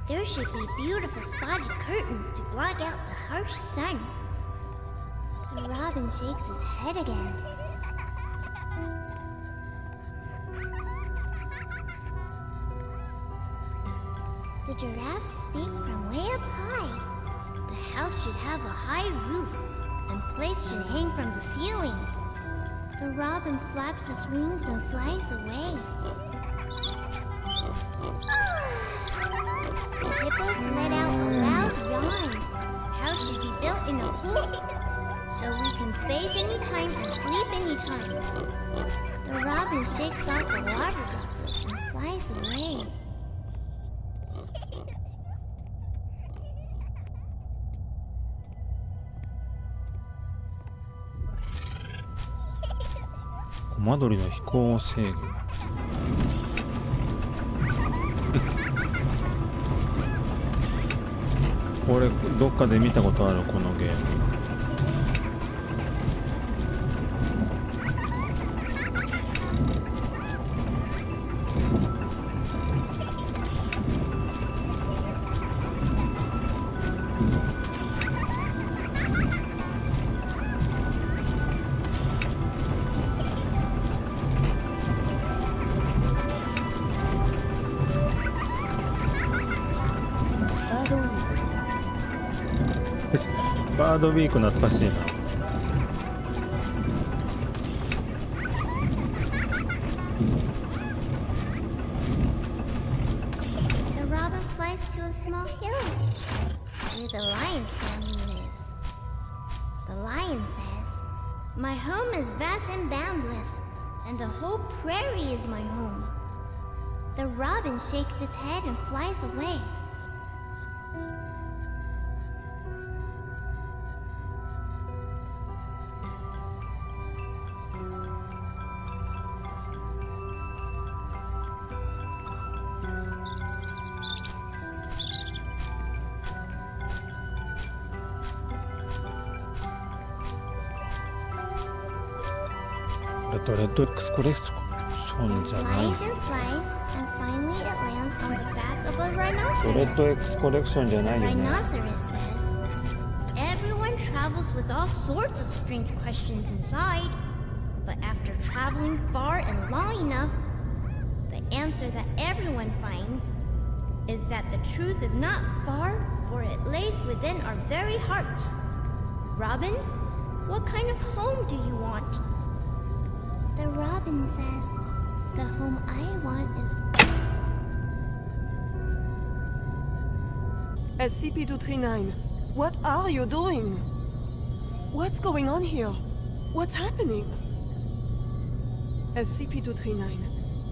"There should be beautiful spotted curtains to block out the harsh sun." The robin shakes its head again. The giraffe speak from way up high. The house should have a high roof, and plates should hang from the ceiling. The robin flaps its wings and flies away. The hippos let out a loud yawn. House should be built in a pool, so we can bathe anytime and sleep anytime. The robin shakes off the water droplets and flies away. Komadoriの飛行制御。これどっかで見たことあるこのゲーム。バードウィーク懐かしいな。The robin flies to a small hill where the lion's family lives. The lion says, "My home is vast and boundless, and the whole prairie is my home." The robin shakes its head and flies away. Red X コレクションじゃない。 Flies and flies, and finally it lands on the back of a rhinoceros. Red X コレクションじゃないよね。 Rhinoceros says, "Everyone travels with all sorts of strange questions inside, but after traveling far and long enough, the answer that everyone finds is that the truth is not far, for it lays within our very hearts." Robin, what kind of home do you want? The robin says, "The home I want is..." SCP-239, what are you doing? What's going on here? What's happening? SCP-239,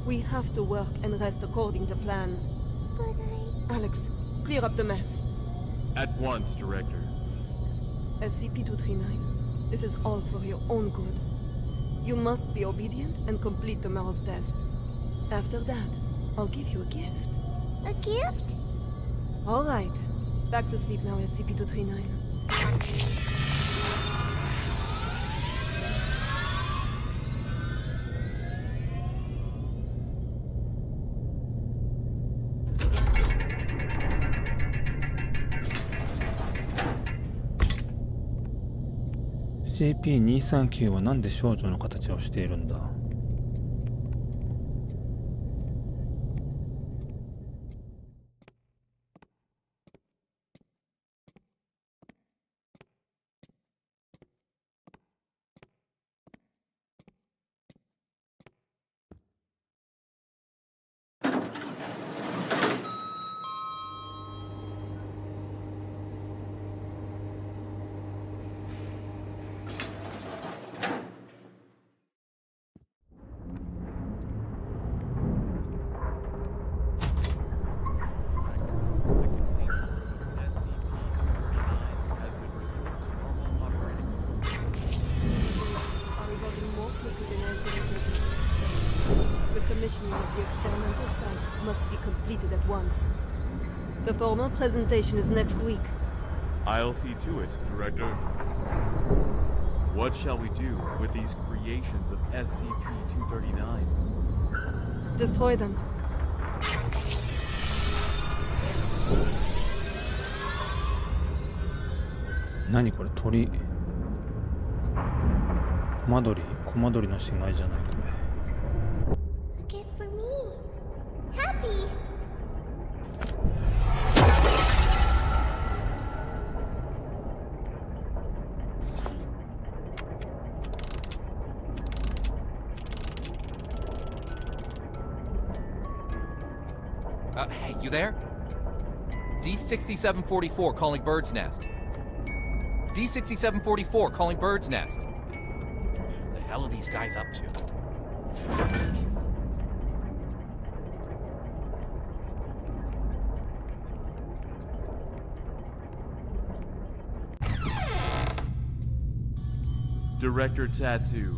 we have to work and rest according to plan. But Alex, clear up the mess. At once, Director. SCP-239, this is all for your own good. You must be obedient and complete tomorrow's test. After that, I'll give you a gift. A gift? All right. Back to sleep now, SCP-239. SCP-239 はなんで少女の形をしているんだ。The formal presentation is next week. I'll see to it, Director. What shall we do with these creations of SCP-239? Destroy them. 何これ、鳥。コマドリの死骸じゃないこれ。A gift for me. Happy. Hey, you there? D6744 calling Bird's Nest. D6744 calling Bird's Nest. What the hell are these guys up to? Director Tattoo.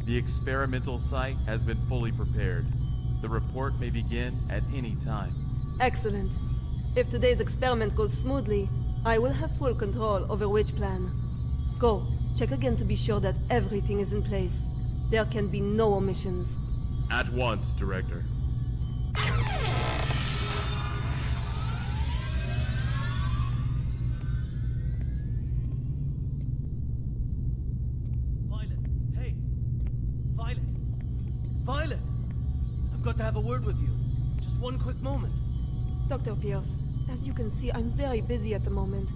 The experimental site has been fully prepared. The report may begin at any time. Excellent. If today's experiment goes smoothly, I will have full control over which plan. Go, check again to be sure that everything is in place. There can be no omissions. At once, Director. Violet, hey! Violet! Violet! I've got to have a word with you. Just one quick moment. Dr. Pierce, as you can see, I'm very busy at the moment.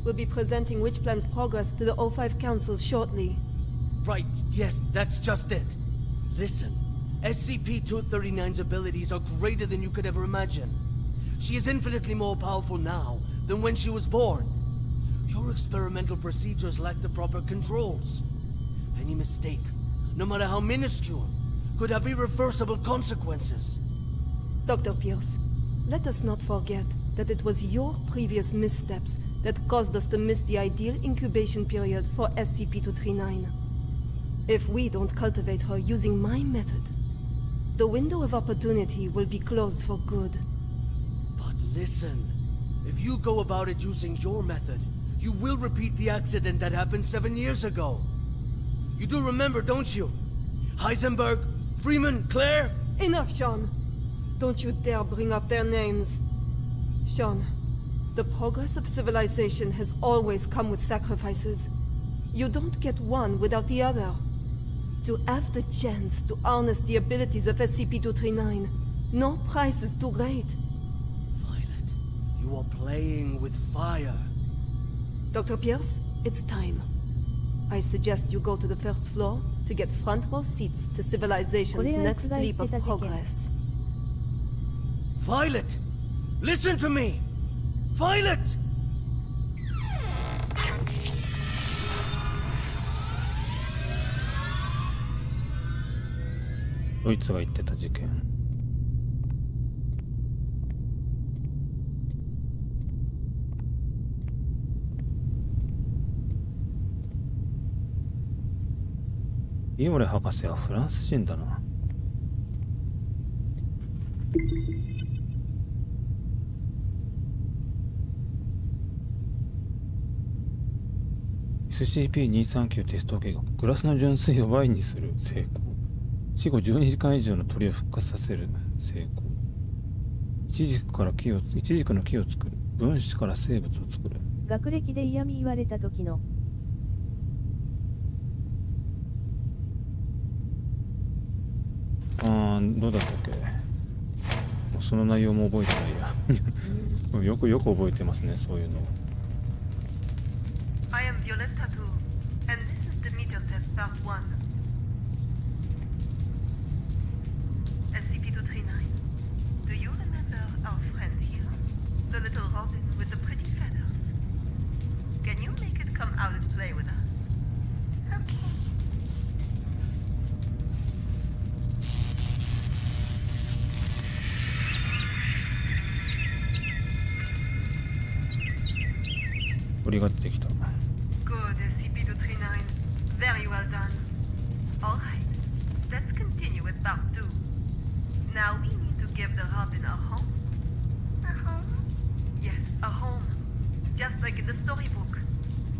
We'll be presenting Witch Plan's progress to the O5 Council shortly. Right, yes, that's just it. Listen, SCP-239's abilities are greater than you could ever imagine. She is infinitely more powerful now than when she was born. Your experimental procedures lack the proper controls. Any mistake, no matter how minuscule, could have irreversible consequences. Dr. Pierce, let us not forget that it was your previous missteps that caused us to miss the ideal incubation period for SCP-239. If we don't cultivate her using my method, the window of opportunity will be closed for good. But listen, if you go about it using your method, you will repeat the accident that happened 7 years ago. You do remember, don't you? Heisenberg, Freeman, Claire? Enough, Sean. Don't you dare bring up their names. Sean, the progress of civilization has always come with sacrifices. You don't get one without the other. To have the chance to harness the abilities of SCP-239, no price is too great. Violet, you are playing with fire. Dr. Pierce, it's time. I suggest you go to the first floor to get front row seats to civilization's next leap of progress. Violet! Listen to me! Violet! ドイツが言ってた事件。イオレ博士はフランス人だな。SCP-239 テスト計画。グラスの純水をワインにする。成功。死後12時間以上の鳥を復活させる。成功。イチジクの木を作る。分子から生物を作る。学歴で嫌味言われた時の。どうだったっけ。もうその内容も覚えてないや。よく覚えてますね、そういうの。I am Violet Tattoo, and this is the meter test part 1. SCP-239. Do you remember our friend here? The little robin with the pretty feathers? Can you make it come out and play with us? Okay. Good, SCP-239. Very well done. Alright, let's continue with part 2. Now we need to give the robin a home. A home? Yes, a home. Just like in the storybook.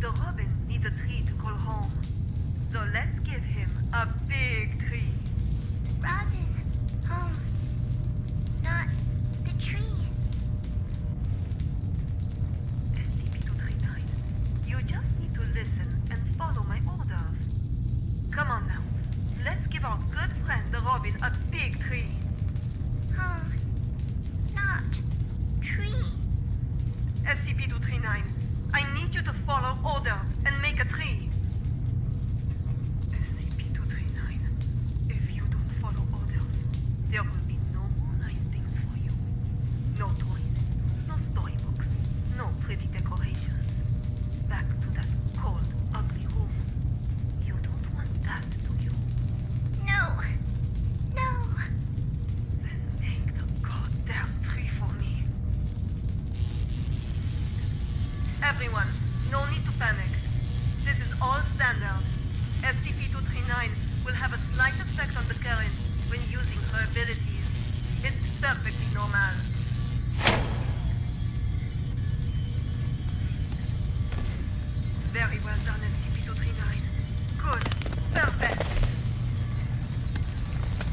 The robin needs a tree to call home. So let's give him a big tree. Robin, home. Not the tree. SCP-239, you just need to listen and follow my orders. Come on now. Let's give our good friend the robin a big tree. Home. Not tree. SCP-239, I need you to follow orders and make a tree. SCP-239, if you don't follow orders, there will be no more nice things for you. No toys, no storybooks, no pretty decorations. Back to that cold, ugly room. You don't want that, do you? No. No. Then make the goddamn tree for me. Everyone, no need to panic. This is all standard. SCP-239 will have a slight effect on the current when using her abilities. It's perfectly normal. Very well done, SCP-239. Good. Perfect.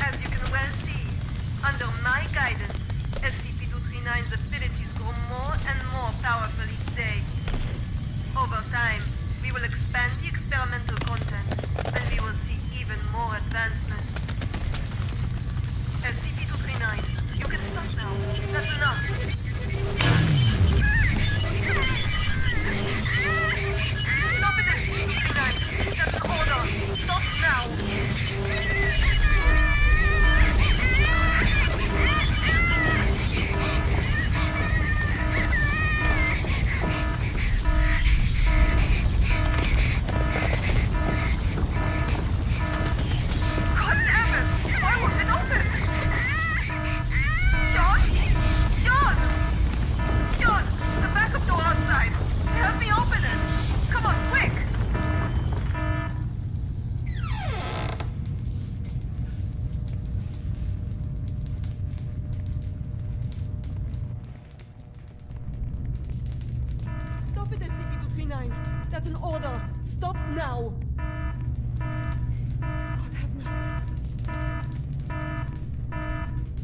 As you can well see, under my guidance, SCP-239's abilities grow more and more powerful each day. Over time, we will expand the experimental content, and we will see even more advancements. SCP-239, you can stop now. That's enough. Stop it, SCP-239. That's an order. Stop now. God damn it! Why won't it open? John? John! John! The backup door outside! Help me open it! Come on, quick! Stop it, SCP-239. That's an order. Stop now. God have mercy.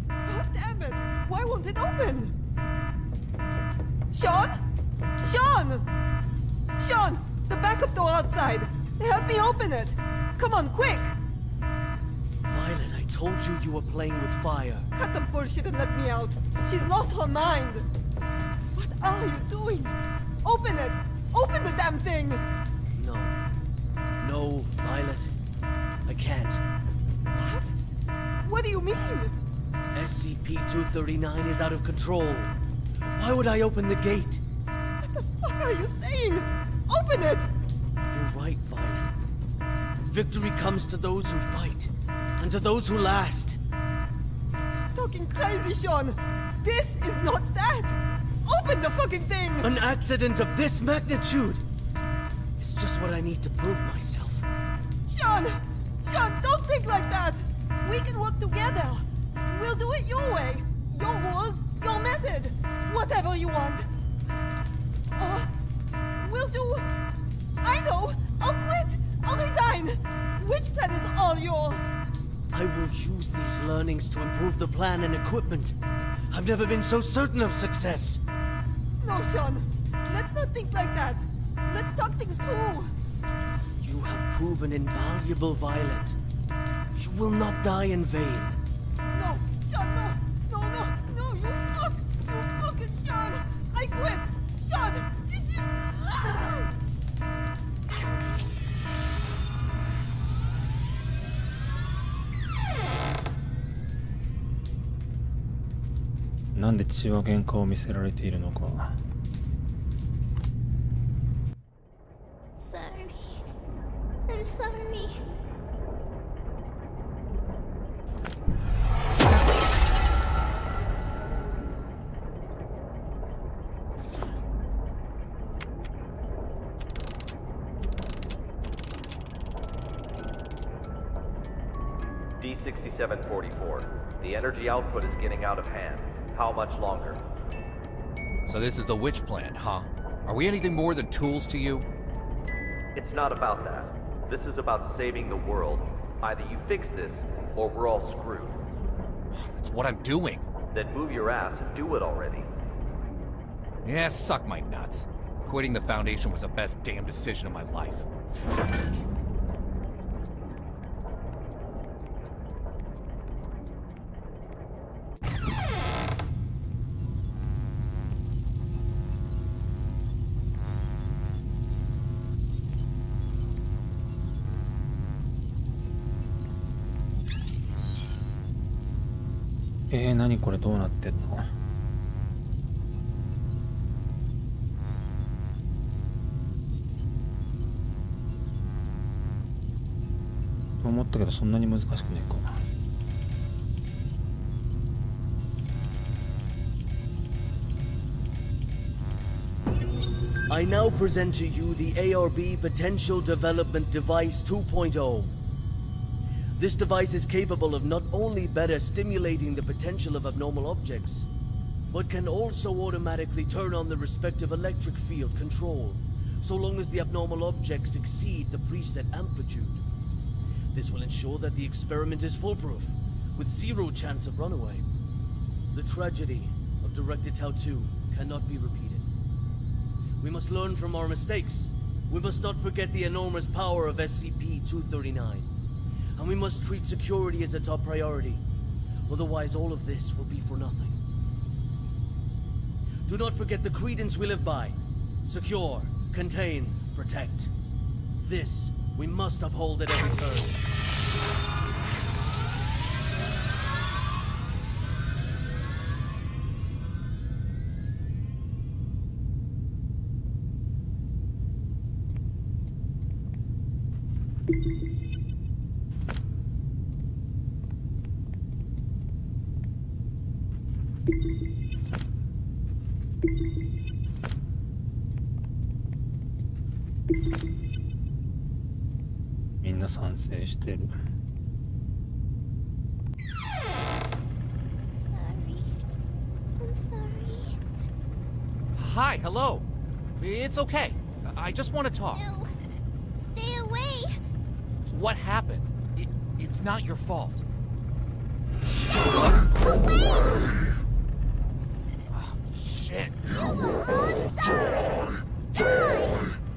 God damn it! Why won't it open? Sean? Sean! Sean! The backup door outside! Help me open it! Come on, quick! Violet, I told you you were playing with fire. Cut the bullshit and let me out. She's lost her mind. What are you doing? Open it! Open the damn thing! No. No, Violet. I can't. What? What do you mean? SCP-239 is out of control. Why would I open the gate? What the fuck are you saying? Open it! You're right, Violet. Victory comes to those who fight, and to those who last. You're talking crazy, Sean. This is not that. Open the fucking thing! An accident of this magnitude! It's just what I need to prove myself. Sean! Sean, don't think like that! We can work together! We'll do it your way! Your rules, your method! Whatever you want! Or we'll do... I know! I'll quit! I'll resign! Witch plan is all yours! I will use these learnings to improve the plan and equipment. I've never been so certain of success. No, Sean. Let's not think like that. Let's talk things through. You have proven invaluable, Violet. You will not die in vain. No, Sean, no. No, no, no, you fuck! You fucking Sean! I quit! Sean! You should...なんで血は喧嘩を見せられているのか。Sorry. I'm sorry. D6744. The energy output is getting out of hand. How much longer? So this is the witch plan, huh? Are we anything more than tools to you? It's not about that. This is about saving the world. Either you fix this, or we're all screwed. That's what I'm doing. Then move your ass and do it already. Yeah, suck my nuts. Quitting the Foundation was the best damn decision of my life.何これどうなってんの？と思ったけどそんなに難しくねえか。I now present to you the ARB Potential Development Device 2.0. This device is capable of not only better stimulating the potential of abnormal objects, but can also automatically turn on the respective electric field control, so long as the abnormal objects exceed the preset amplitude. This will ensure that the experiment is foolproof, with zero chance of runaway. The tragedy of Directed Tau 2 cannot be repeated. We must learn from our mistakes. We must not forget the enormous power of SCP-239. And we must treat security as a top priority. Otherwise, all of this will be for nothing. Do not forget the credence we live by. Secure, contain, protect. This we must uphold at every turn.みんな賛成してる。I'm sorry. Hi, hello. It's okay. I just want to talk. No. Stay away. What happened? It's not your fault. Away! Oh, shit. You will all die! Die!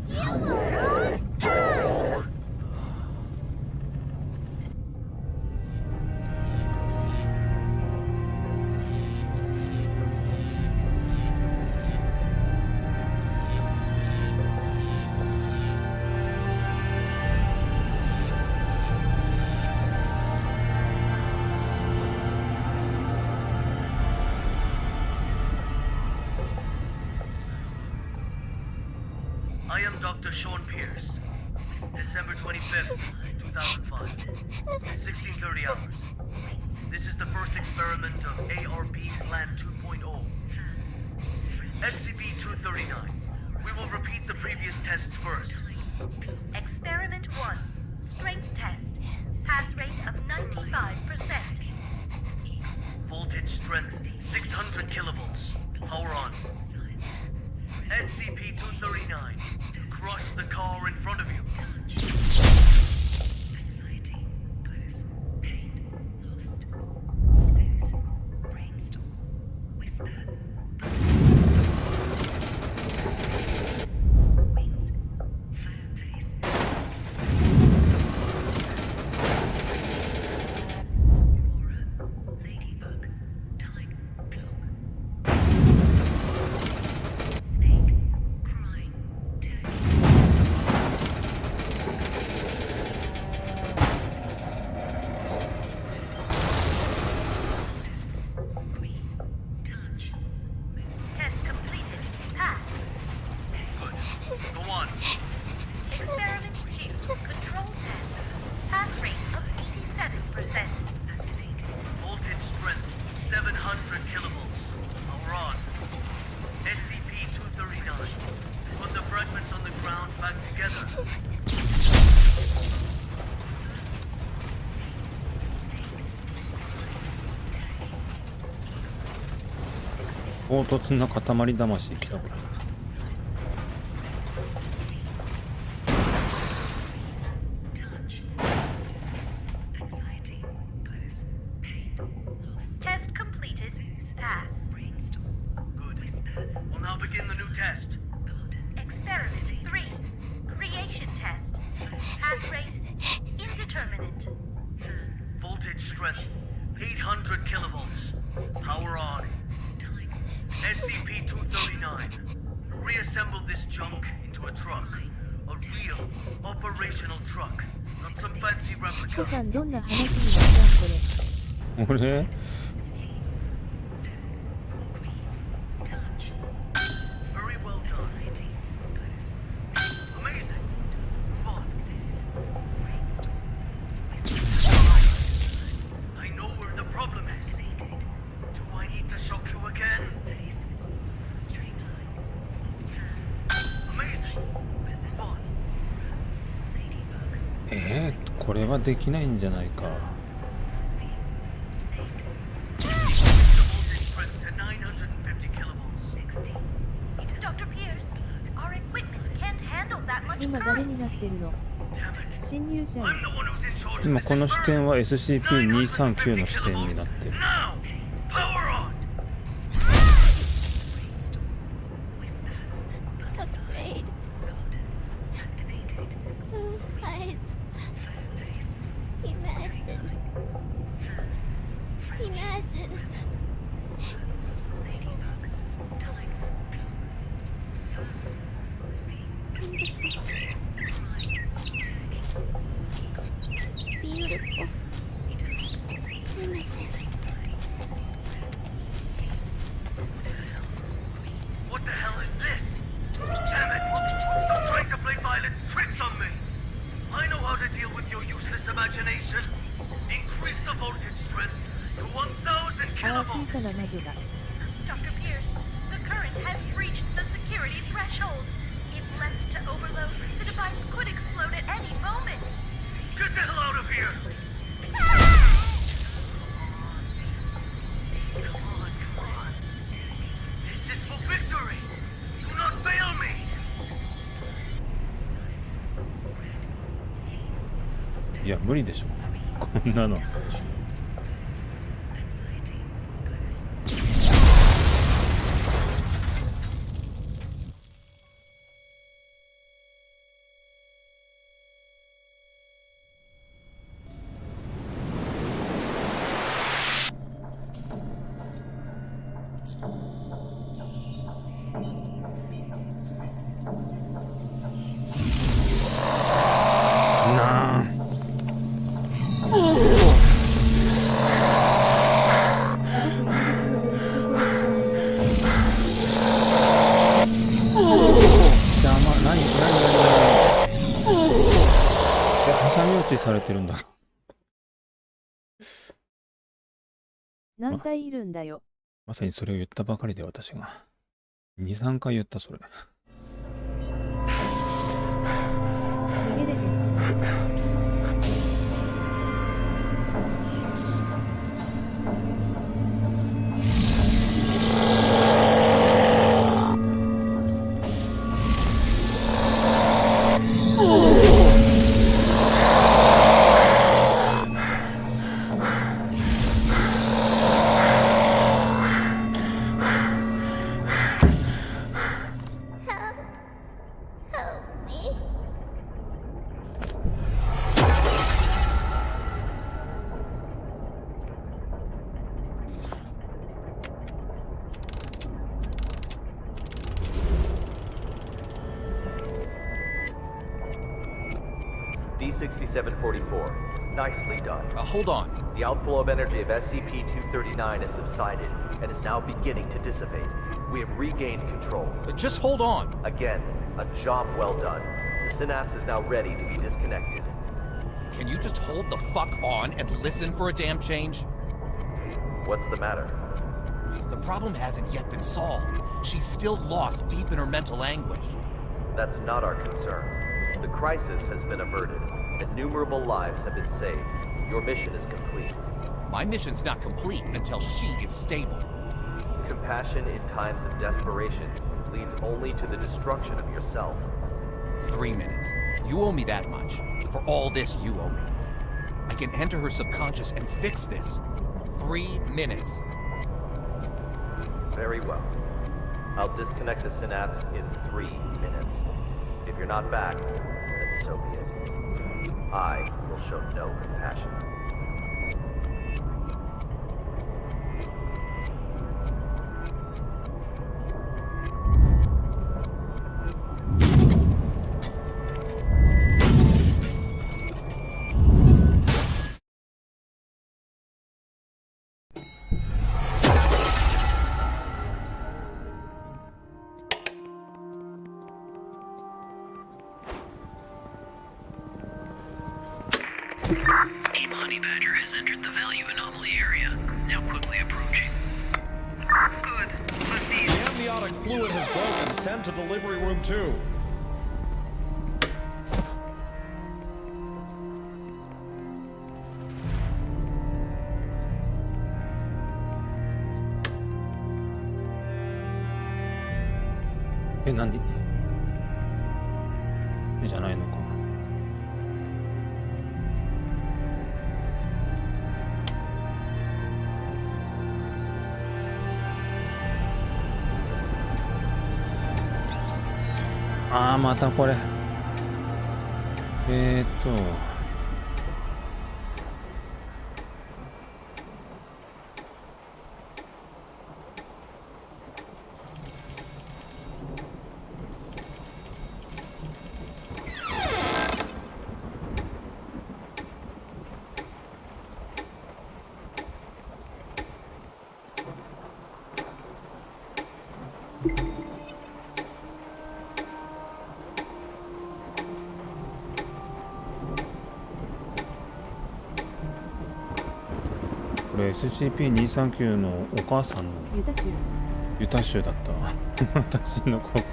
You will all die! I am Dr. Sean Pierce. December 25th, 2005. 16:30 hours. This is the first experiment of ARB Plan 2.0. SCP-239. We will repeat the previous tests first. Experiment 1. Strength test. Pass rate of 95%. Voltage strength 600 kilovolts. Power on. SCP-239. crush the car in front of you. Anxiety, blues, pain, lost, Zeus, brainstorm, whisper, wings, fireplace. Aurora, ladybug, time, clock. Snake, crying, turkey. Test completed. Pass. Good. Go on. Experiment 2. Control test. Pass rate of 87%. Voltage strength 700 kilovolts. Power on. SCP-239. Put the fragments on the ground back together.「唐突な塊魂」来たこれ。Test completed. Pass. Good. We'll now begin the new test. Experiment 3. Creation test. Pass rate indeterminate. Voltage strength 800 kilovolts. Power on. SCP-239. Reassemble this junk into a truck. A real, operational truck. Not some fancy コ replica. さんどんな話になったんこれ。俺 Very well done. Amazing. Fun. I know where the problem is. Do I need to shock you again? Amazing. Fun. これはできないんじゃないか。 Strength to 950 kilovolts. Dr. Pierce, our equipment can't handle that much 今誰 current. になってるの？侵入者。 I'm the one who's in charge. 今この視点は SCP-239 の視点になってる。 Now, power on. Afraid. Close eyes. Imagine. Imagine. Beautiful images. What the hell is this? Damn it! Stop trying to play violent tricks on me! I know how to deal with your useless imagination. Increase the voltage strength to 1000ああ、小 kilovolts. さな魔女が。 Dr. Pierce, the current has breached the security threshold. If left to overload, the device could explode at any moment. Get the hell out of here! Come on. This is for victory! Do not fail me! いや無理でしょこんなの。挟み撃ちされてるんだ。何体いるんだよ。まさにそれを言ったばかりで私が。2、3回言ったそれ。逃げれてますか？ D6744, nicely done. Hold on. The outflow of energy of SCP-239 has subsided and is now beginning to dissipate. We have regained control. Just hold on. Again, a job well done. The synapse is now ready to be disconnected. Can you just hold the fuck on and listen for a damn change? What's the matter? The problem hasn't yet been solved. She's still lost deep in her mental anguish. That's not our concern. The crisis has been averted. Innumerable lives have been saved. Your mission is complete. My mission's not complete until she is stable. Compassion in times of desperation leads only to the destruction of yourself. 3 minutes. You owe me that much. For all this you owe me. I can enter her subconscious and fix this. 3 minutes. Very well. I'll disconnect the synapse in 3 minutes. If you're not back, then so be it. I will show no compassion. Team Honey Badger has entered the value anomaly area, now quickly approaching. Good. Proceed. The amniotic fluid has broken. Send to delivery room 2.何じゃないのか。ああ、またこれ。これ SCP-239 のお母さんのユタ州だった私の故郷。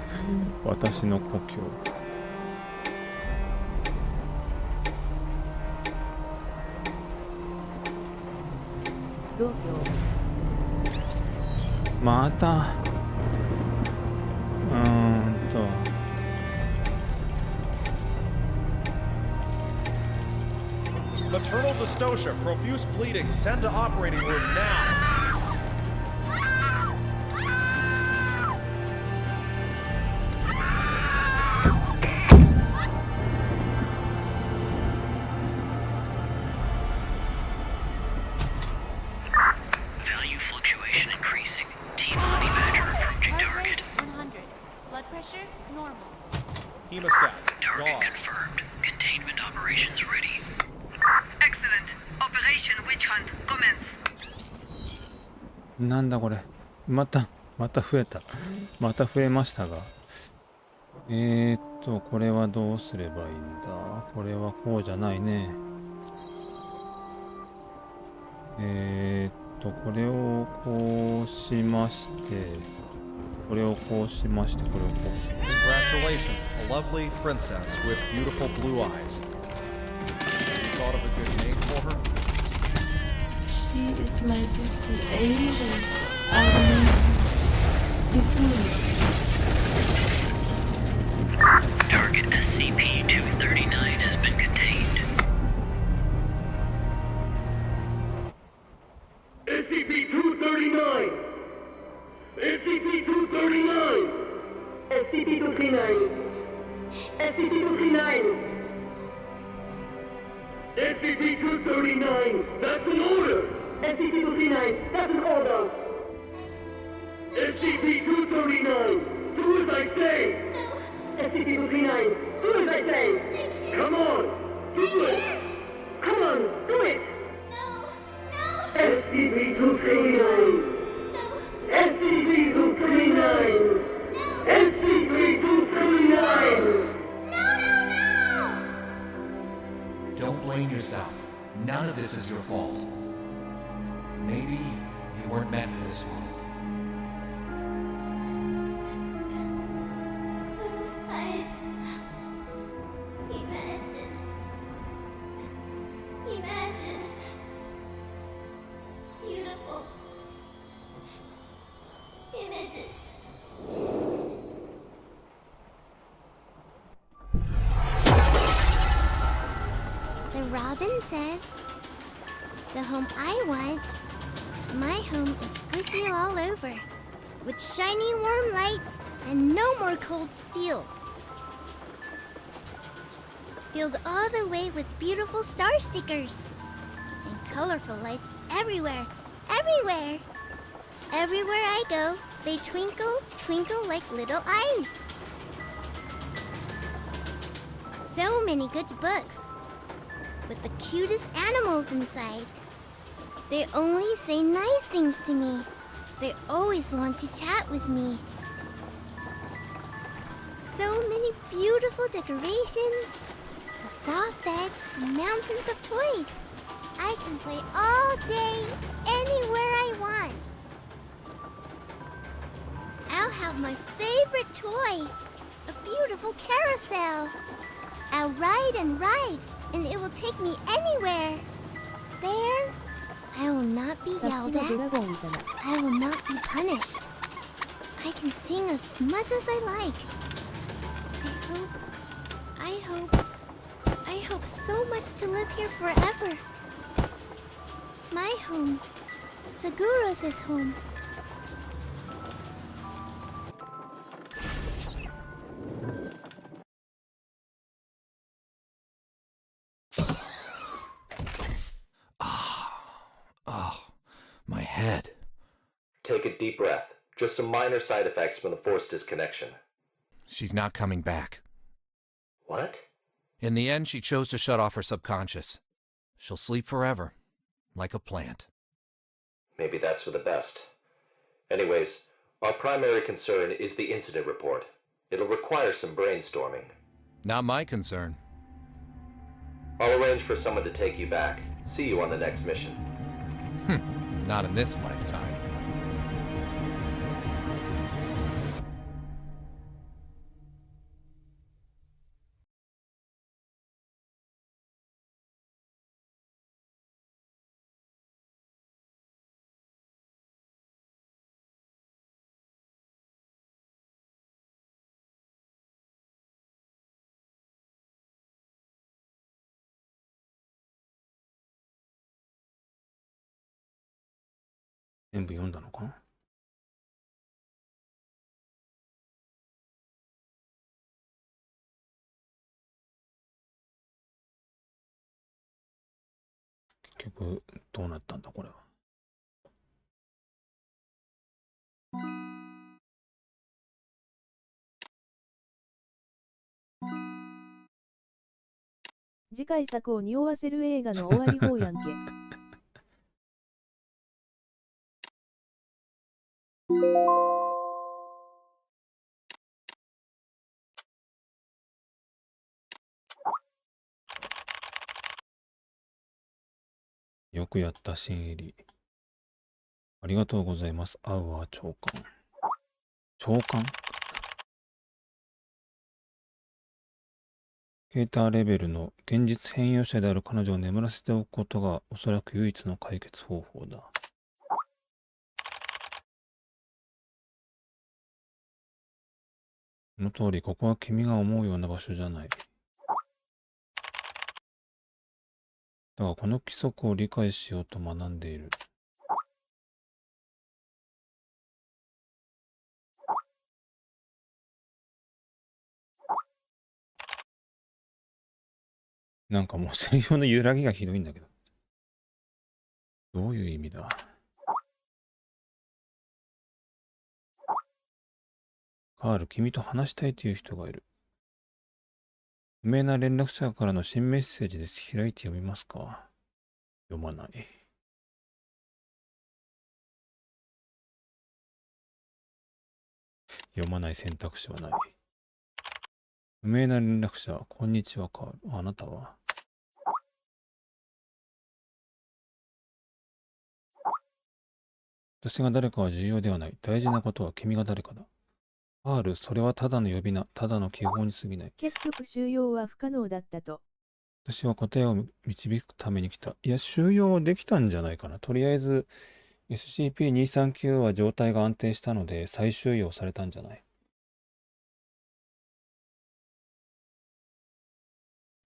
またMaternal dystocia, profuse bleeding. Send to operating room now. Value fluctuation increasing. Team Honey Badger approaching target. 100. Blood pressure, normal. Hemostat, Target gone. confirmed. Containment operations ready. Excellent. Operation Witch Hunt, commence. なんだこれ。また増えた。また増えましたが。これはどうすればいいんだ。これはこうじゃないね。これをこうしまして、これをこうしまして、これをこうしまして。Congratulations, a lovely princess with beautiful blue eyes. You thought of a good name for her? She is my little angel. Target SCP-239 has been contained. SCP-239! SCP-239! SCP-239! SCP-239! SCP-239! That's an order! SCP-239! That's an order! SCP-239! Do as I say! SCP-239! Do as I say! Come on! Do it! Come on, do it! SCP-239! SCP-239! SCP-239! Don't blame yourself. None of this is your fault. Maybe you weren't meant for this world. Close eyes. Imagine. Imagine. Beautiful images. The robin says, the home I want, my home is squishy all over, with shiny warm lights and no more cold steel. Filled all the way with beautiful star stickers and colorful lights everywhere, everywhere. Everywhere I go, they twinkle, twinkle like little eyes. So many good books, with the cutest animals inside. They only say nice things to me. They always want to chat with me. So many beautiful decorations, a soft bed, and mountains of toys. I can play all day, anywhere I want. I'll have my favorite toy, a beautiful carousel. I'll ride and ride, and it will take me anywhere. There, I will not be yelled at. I will not be punished. I can sing as much as I like. I hope so much to live here forever. My home, Seguros' home. My head. Take a deep breath. Just some minor side effects from the force disconnection. She's not coming back. What? In the end, she chose to shut off her subconscious. She'll sleep forever, like a plant. Maybe that's for the best. Anyways, our primary concern is the incident report. It'll require some brainstorming. Not my concern. I'll arrange for someone to take you back. See you on the next mission. Not in this lifetime.全部読んだのかな。結局どうなったんだこれは。次回作を匂わせる映画の終わり方やんけ。よくやった新入り。ありがとうございます。アウアー長官。長官？ケーターレベルの現実変容者である彼女を眠らせておくことがおそらく唯一の解決方法だ。その通り、ここは君が思うような場所じゃない。だがこの規則を理解しようと学んでいる。なんかもうセリフの揺らぎがひどいんだけど。どういう意味だ？カール、君と話したいという人がいる。不明な連絡者からの新メッセージです。開いて読みますか？読まない。読まない選択肢はない。不明な連絡者、こんにちはか。あなたは？私が誰かは重要ではない。大事なことは君が誰かだ。R、それはただの呼び名、ただの記号に過ぎない。結局収容は不可能だったと。私は答えを導くために来た。いや、収容できたんじゃないかな。とりあえず、SCP-239 は状態が安定したので、再収容されたんじゃない。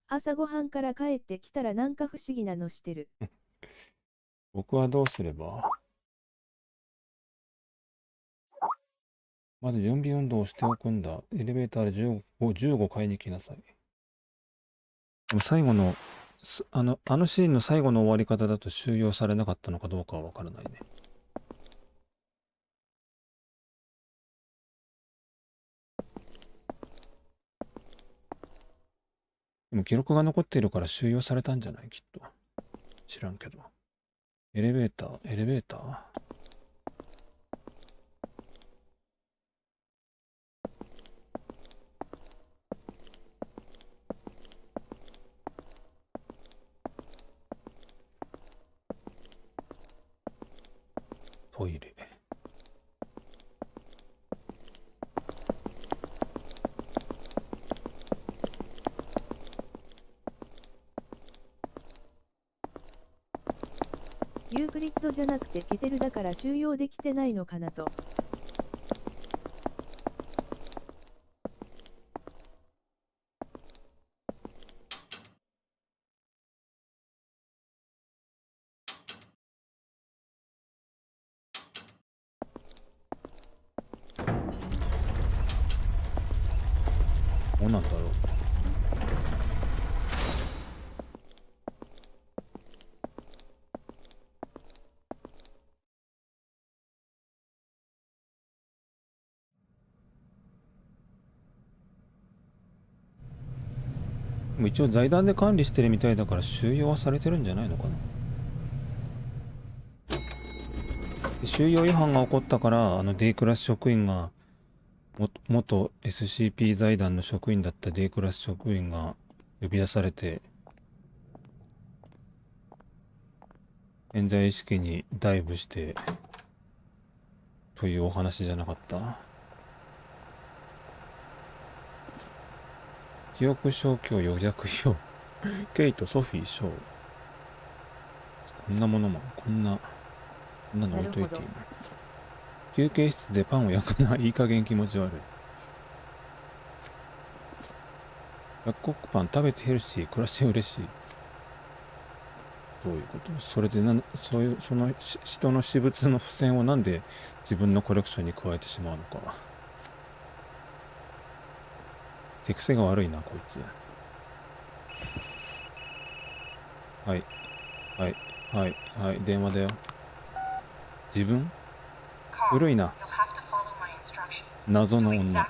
朝ごはんから帰ってきたらなんか不思議なのしてる。僕はどうすれば？まず準備運動をしておくんだ。エレベーターで15階に来なさい。でも最後の、あのシーンの最後の終わり方だと収容されなかったのかどうかはわからないね。でも記録が残っているから収容されたんじゃない？きっと。知らんけど。エレベータートイレ。ユークリッドじゃなくてケテルだから収容できてないのかなと。どうなんだろう。一応財団で管理してるみたいだから収容はされてるんじゃないのかな。収容違反が起こったからDクラス職員が元 SCP 財団の職員だった D クラス職員が呼び出されて冤罪意識にダイブしてというお話じゃなかった？記憶消去予約表ケイト、ソフィー、ショー。こんなものも、こんなの置いといていいの？休憩室でパンを焼くな。いい加減気持ち悪い。雑穀パン食べてヘルシー、暮らして嬉しい。どういうこと？それでその人の私物の付箋をなんで自分のコレクションに加えてしまうのか。手癖が悪いな、こいつ。はい。はい。はい。はい。電話だよ。自分？古いな。謎の女。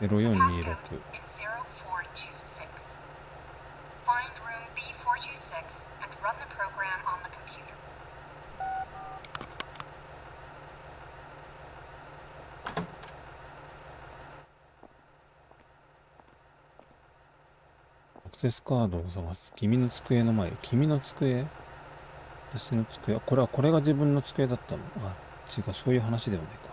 0426。アクセスカードを探す。君の机の前。君の机？私の机。これが自分の机だったの？あ、違う、そういう話ではないか。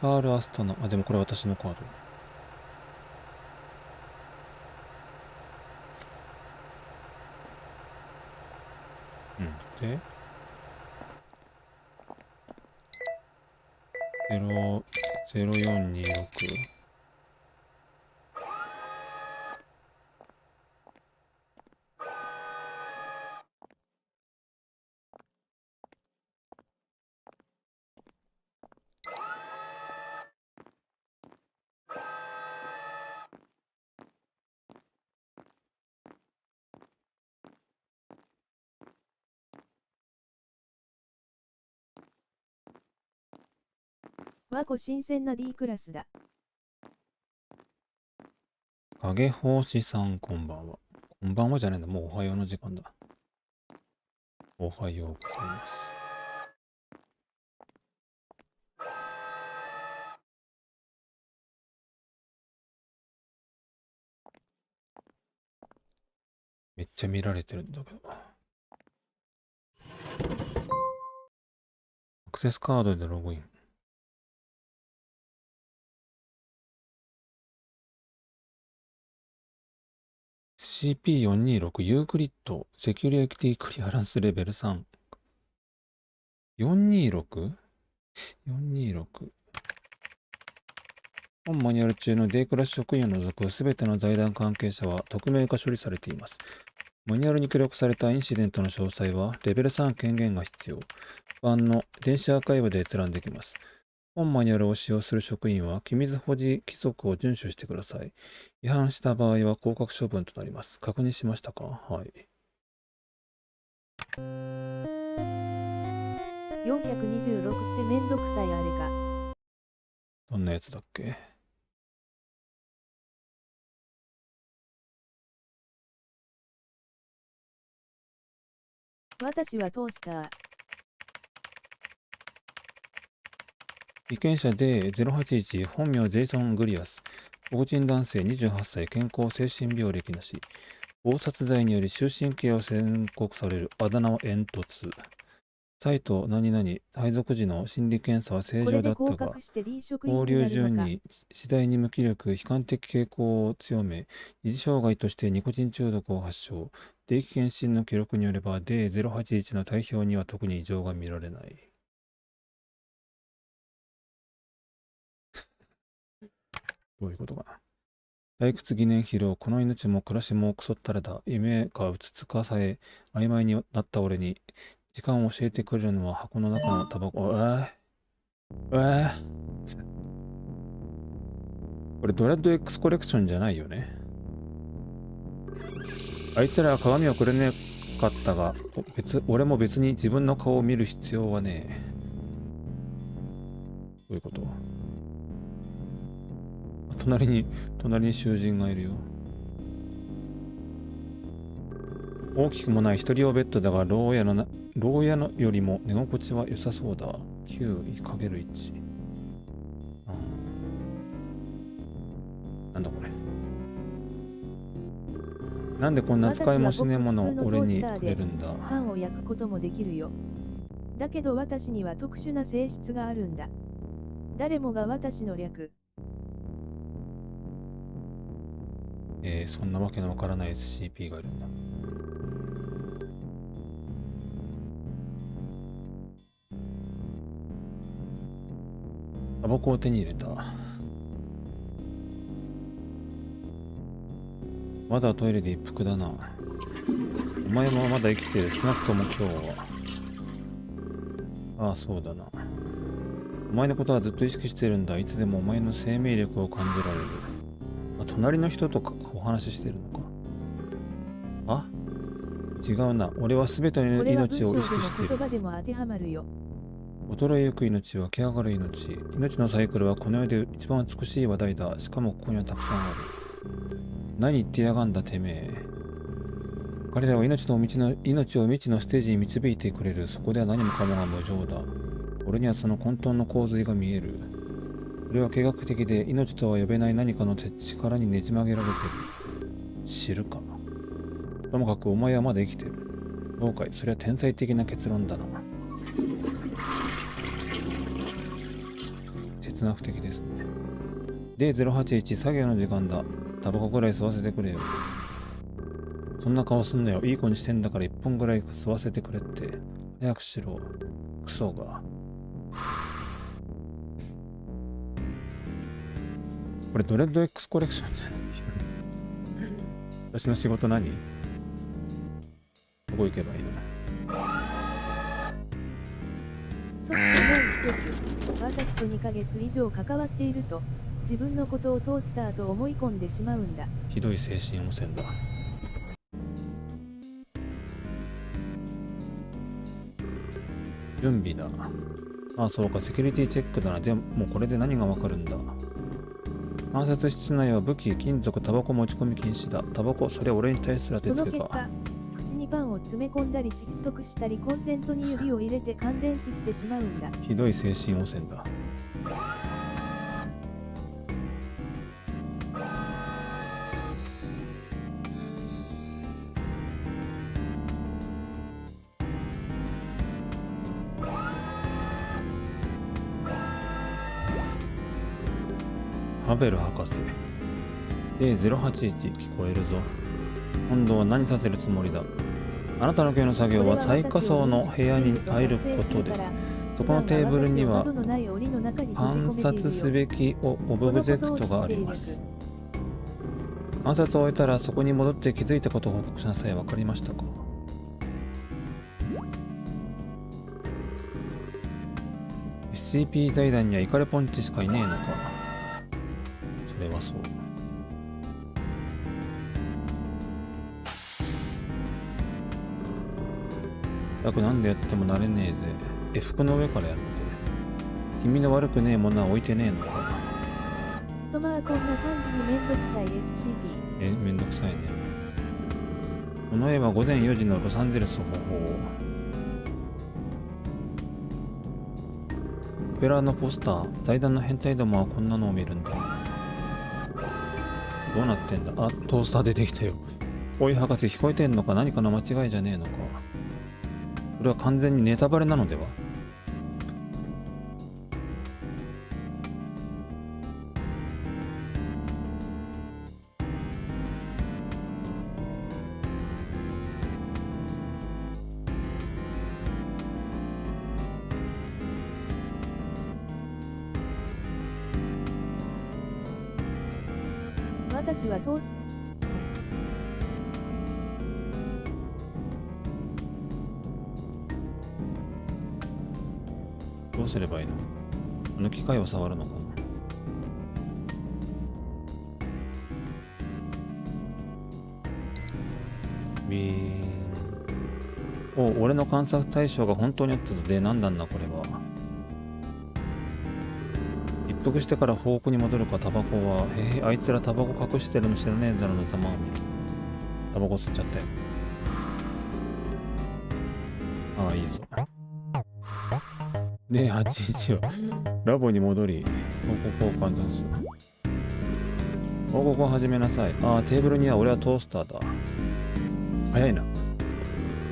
カール・アスタナ。あ、でもこれ私のカード。うん。で、0426。和子新鮮な D クラスだ。影奉仕さん、こんばんは。こんばんはじゃないんだ。もうおはようの時間だ。おはようございます。めっちゃ見られてるんだけど。アクセスカードでログイン。SCP-426 ユークリッドセキュリティクリアランスレベル3。426?426 本マニュアル中の D クラス職員を除くすべての財団関係者は匿名化処理されています。マニュアルに記録されたインシデントの詳細はレベル3権限が必要。版の電子アーカイブで閲覧できます。本マニュアルを使用する職員は機密保持規則を遵守してください。違反した場合は降格処分となります。確認しましたか？はい。426ってめんどくさいあれか。どんなやつだっけ？私はトースター。被験者 D081 本名ジェイソン・グリアス。黒人男性28歳健康精神病歴なし。暴殺罪により終身刑を宣告される。あだ名は煙突。サイト何々配属時の心理検査は正常だったが、交流順に次第に無気力、悲観的傾向を強め、二次障害としてニコチン中毒を発症。定期検診の記録によれば D081 の体表には特に異常が見られない。どういうことかな。退屈疑念疲労、この命も暮らしもクソったらだ。夢かうつつかさえ曖昧になった俺に時間を教えてくれるのは箱の中のタバコ。これドレッド X コレクションじゃないよね。あいつらは鏡をくれねえかったが、俺も別に自分の顔を見る必要はねえ。どういうこと？隣に囚人がいるよ。大きくもない一人用ベッドだが、牢屋のよりも寝心地は良さそうだ。9×1。なんだこれ。なんでこんな使いもしねえものを俺にくれるんだ。パンを焼くこともできるよ。だけど私には特殊な性質があるんだ。誰もが私の略。そんなわけのわからない SCP がいるんだ。タバコを手に入れた。まだトイレで一服だな。お前もまだ生きてる。少なくとも今日は。ああ、そうだな。お前のことはずっと意識してるんだ。いつでもお前の生命力を感じられる。隣の人とお話ししてるのか。あ？違うな。俺は全ての命を意識している。衰えゆく命はけ上がる命。命のサイクルはこの世で一番美しい話題だ。しかもここにはたくさんある。何言ってやがんだてめえ。彼らは命を未知のステージに導いてくれる。そこでは何もかもが無常だ。俺にはその混沌の洪水が見える。これは計画的で命とは呼べない何かの力にねじ曲げられてる。知るか。ともかくお前はまだ生きてる。そうかい。それは天才的な結論だな。哲学的ですね。D081 作業の時間だ。タバコぐらい吸わせてくれよ。そんな顔すんなよ。いい子にしてんだから1本ぐらい吸わせてくれって。早くしろ。クソが。これドレッド X コレクションじゃない。私の仕事何？どこ行けばいいの？そしてもう一つ、私と2ヶ月以上関わっていると、自分のことをトースターと思い込んでしまうんだ。ひどい精神汚染だ。準備だ。あ、そうか、セキュリティチェックだな。でも、もうこれで何がわかるんだ。暗殺室内は武器、金属、タバコ持ち込み禁止だ。タバコ、それ俺に対する当てそのつけか。結果、口にパンを詰め込んだり窒息したりコンセントに指を入れて感電死してしまうんだ。ひどい精神汚染だ。ハベル博士 A081 聞こえるぞ。今度は何させるつもりだ。あなたの今日の作業は最下層の部屋に入ることです。そこのテーブルには観察すべきオブジェクトがあります。観察を終えたらそこに戻って気づいたことを報告しなさい。わかりましたか。SCP 財団にはイカレポンチしかいねえのか。それはそう。だくなんでやってもなれねえぜ。服の上からやるのこれ。君の悪くねえものは置いてねえのか。とまあこんな感じにめんどくさい SCP。めんどくさいね。この絵は午前4時のロサンゼルス方法。オペラのポスター、財団の変態どもはこんなのを見るんだ。どうなってんだ。あ、トースター出てきたよ。おい博士、聞こえてんのか。何かの間違いじゃねえのか。これは完全にネタバレなのでは。私はトースどうすればいいの。あの機械を触るのかな。ビーン。お、俺の観察対象が本当にあったので、何なんだこれは。一服してからフォークに戻るか。タバコはあいつらタバコ隠してるの知らねえだろうのざまを見る。タバコ吸っちゃったよ。ああ、いいぞ。で、81はラボに戻り、報告を観察する。報告を始めなさい。ああ、テーブルには俺はトースターだ。早いな。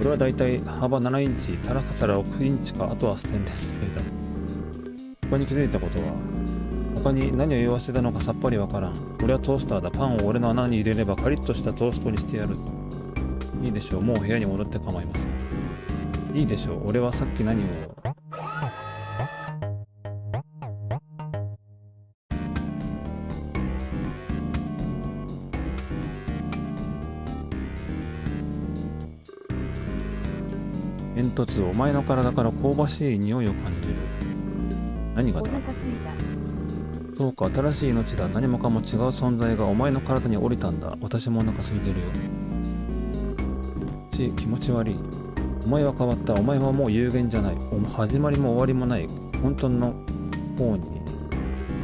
俺はだいたい幅7インチ、高さ6インチか、あとはステンレス製だ。他に気づいたことは、他に何を言わせたのかさっぱりわからん。俺はトースターだ。パンを俺の穴に入れればカリッとしたトーストにしてやるぞ。いいでしょう。もう部屋に戻って構いません。いいでしょう。俺はさっき何を。煙突、お前の体から香ばしい匂いを感じる。何がだ。お腹すいた。そうか、新しい命だ。何もかも違う存在がお前の体に降りたんだ。私もお腹空いてるよ。気持ち悪い。お前は変わった。お前はもう有限じゃない。始まりも終わりもない。本当の方に。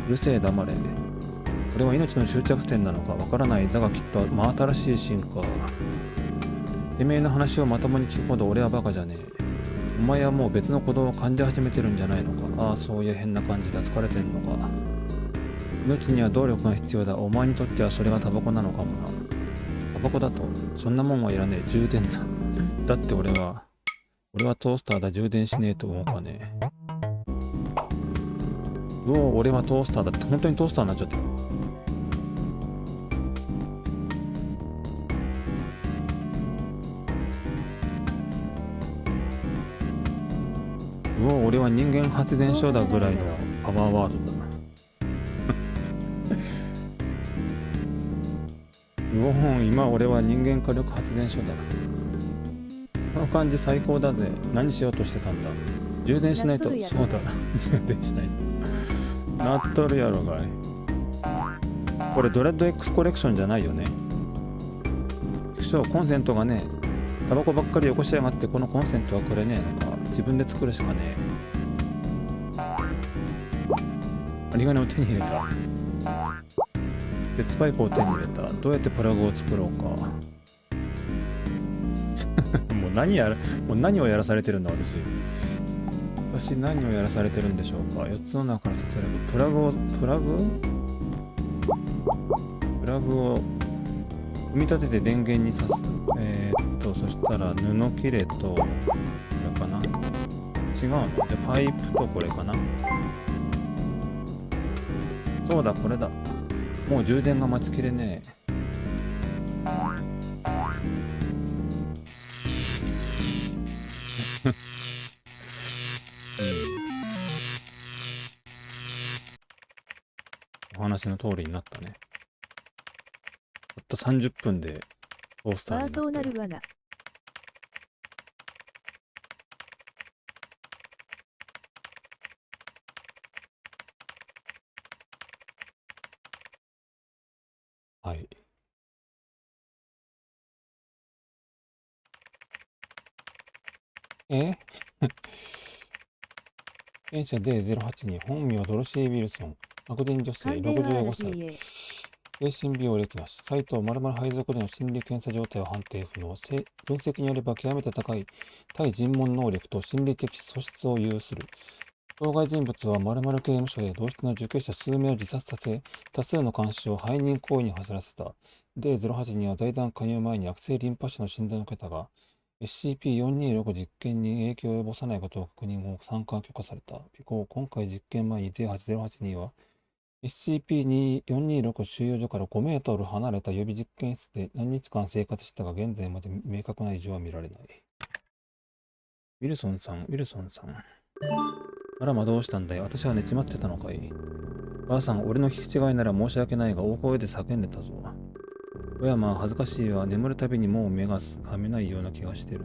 うるせえ、黙れ。これは命の終着点なのかわからない。だがきっと真新しい進化。てめえの話をまともに聞くほど俺はバカじゃねえ。お前はもう別の鼓動を感じ始めてるんじゃないのか。ああ、そういう変な感じだ。疲れてんのか。命には動力が必要だ。お前にとってはそれがタバコなのかもな。タバコだとそんなもんはいらねえ。充電だ。だって俺はトースターだ。充電しねえと思うかね。うお、俺はトースターだって。本当にトースターになっちゃったよ。うお、俺は人間発電所だぐらいのパワーワードだな。うお、今俺は人間火力発電所だ。この感じ最高だぜ。何しようとしてたんだ。充電しないと。そうだ。充電しないと。なっとるやろがい。これドレッド X コレクションじゃないよね。コンセントがね、タバコばっかりよこしやがってこのコンセントはこれねえのか。自分で作るしかねえ。針金を手に入れた。鉄パイプを手に入れた。どうやってプラグを作ろうか。もう何をやらされてるんだ私。私何をやらされてるんでしょうか。4つの中から刺されるプラグを組み立てて電源に挿す。そしたら布切れとこれかな。違うの？じゃあパイプとこれかな。そうだ、これだ。もう充電が待ちきれねえ。お話の通りになったね。たった30分でトースターになった。そうなるわな。はい。弊社 D082 本名はドロシー・ウィルソン、白人女性65歳、精神病歴なし、サイト〇〇配属での心理検査状態は判定不能、分析によれば極めて高い対尋問能力と心理的素質を有する。当該人物は〇〇刑務所で同室の受刑者数名を自殺させ、多数の監視を背任行為に走らせた。D082 は財団加入前に悪性リンパ腫の診断を受けたが、SCP-426 実験に影響を及ぼさないことを確認後、参加が許可された。今回実験前に D8082 は、SCP-426 収容所から5メートル離れた予備実験室で何日間生活したが、現在まで明確な異常は見られない。ウィルソンさん。あらま、どうしたんだい。私は寝ちまってたのかい。ばあさん、俺の聞き違いなら申し訳ないが、大声で叫んでたぞ。小山は恥ずかしいわ。眠るたびにもう目が覚めないような気がしてる。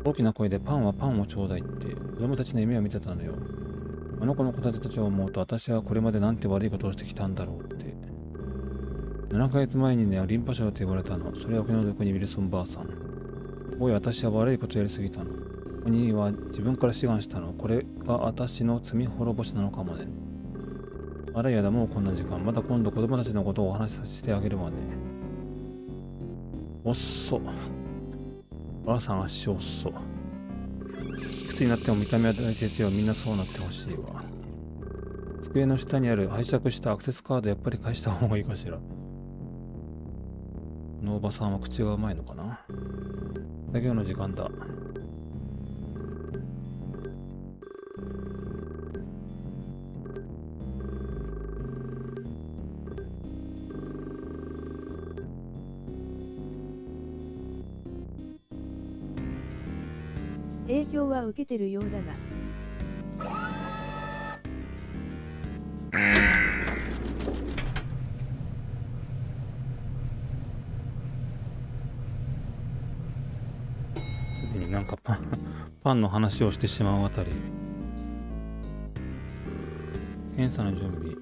大きな声でパンはパンをちょうだいって子供たちの夢を見てたのよ。あの子の子たちを思うと私はこれまでなんて悪いことをしてきたんだろうって。7ヶ月前にね、リンパ症って言われたの。それはお気の毒にウィルソンばあさん。おい、私は悪いことやりすぎたの。お兄は自分から志願したの。これが私の罪滅ぼしなのかもね。あらやだ、もうこんな時間。また今度子供たちのことをお話しさせてあげるわね。おっそ。ばあさん足おっそ。いくつになっても見た目は大切よ。みんなそうなってほしいわ。机の下にある拝借したアクセスカードやっぱり返した方がいいかしら。このおばさんは口がうまいのかな。作業の時間だ。影響は受けてるようだな。すでになんかパンの話をしてしまうあたり。検査の準備。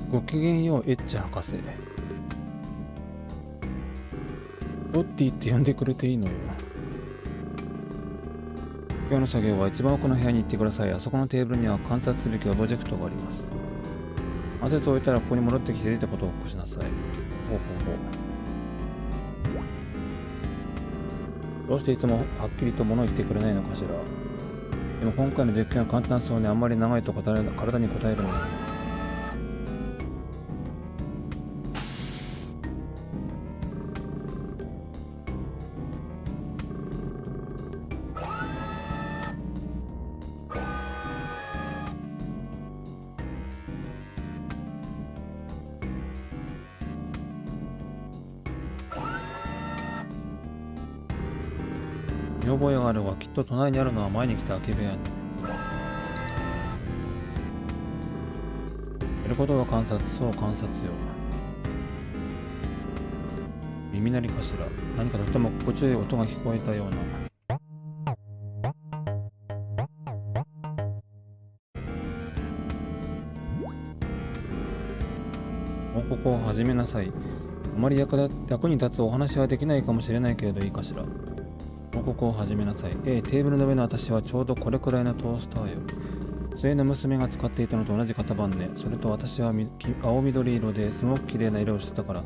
ごきげんよう、エッチ博士。ロッティって呼んでくれていいのよ。今日の作業は一番奥の部屋に行ってください。あそこのテーブルには観察すべきオブジェクトがあります。仮説を置いたらここに戻ってきて出たことを起こしなさい。どうしていつもはっきりと物を言ってくれないのかしら。でも今回の実験は簡単そうにあんまり長いと体に答えるのよ。見覚えがあるが、きっと隣にあるのは前に来た空き部屋に。やることは観察、そう観察よ。耳鳴りかしら。何かとても心地よい音が聞こえたような。報告を始めなさい。あまり役に立つお話はできないかもしれないけれどいいかしら。報告を始めなさい。テーブルの上の私はちょうどこれくらいのトースターよ。末の娘が使っていたのと同じ型番ね。それと私は青緑色ですごく綺麗な色をしてたから、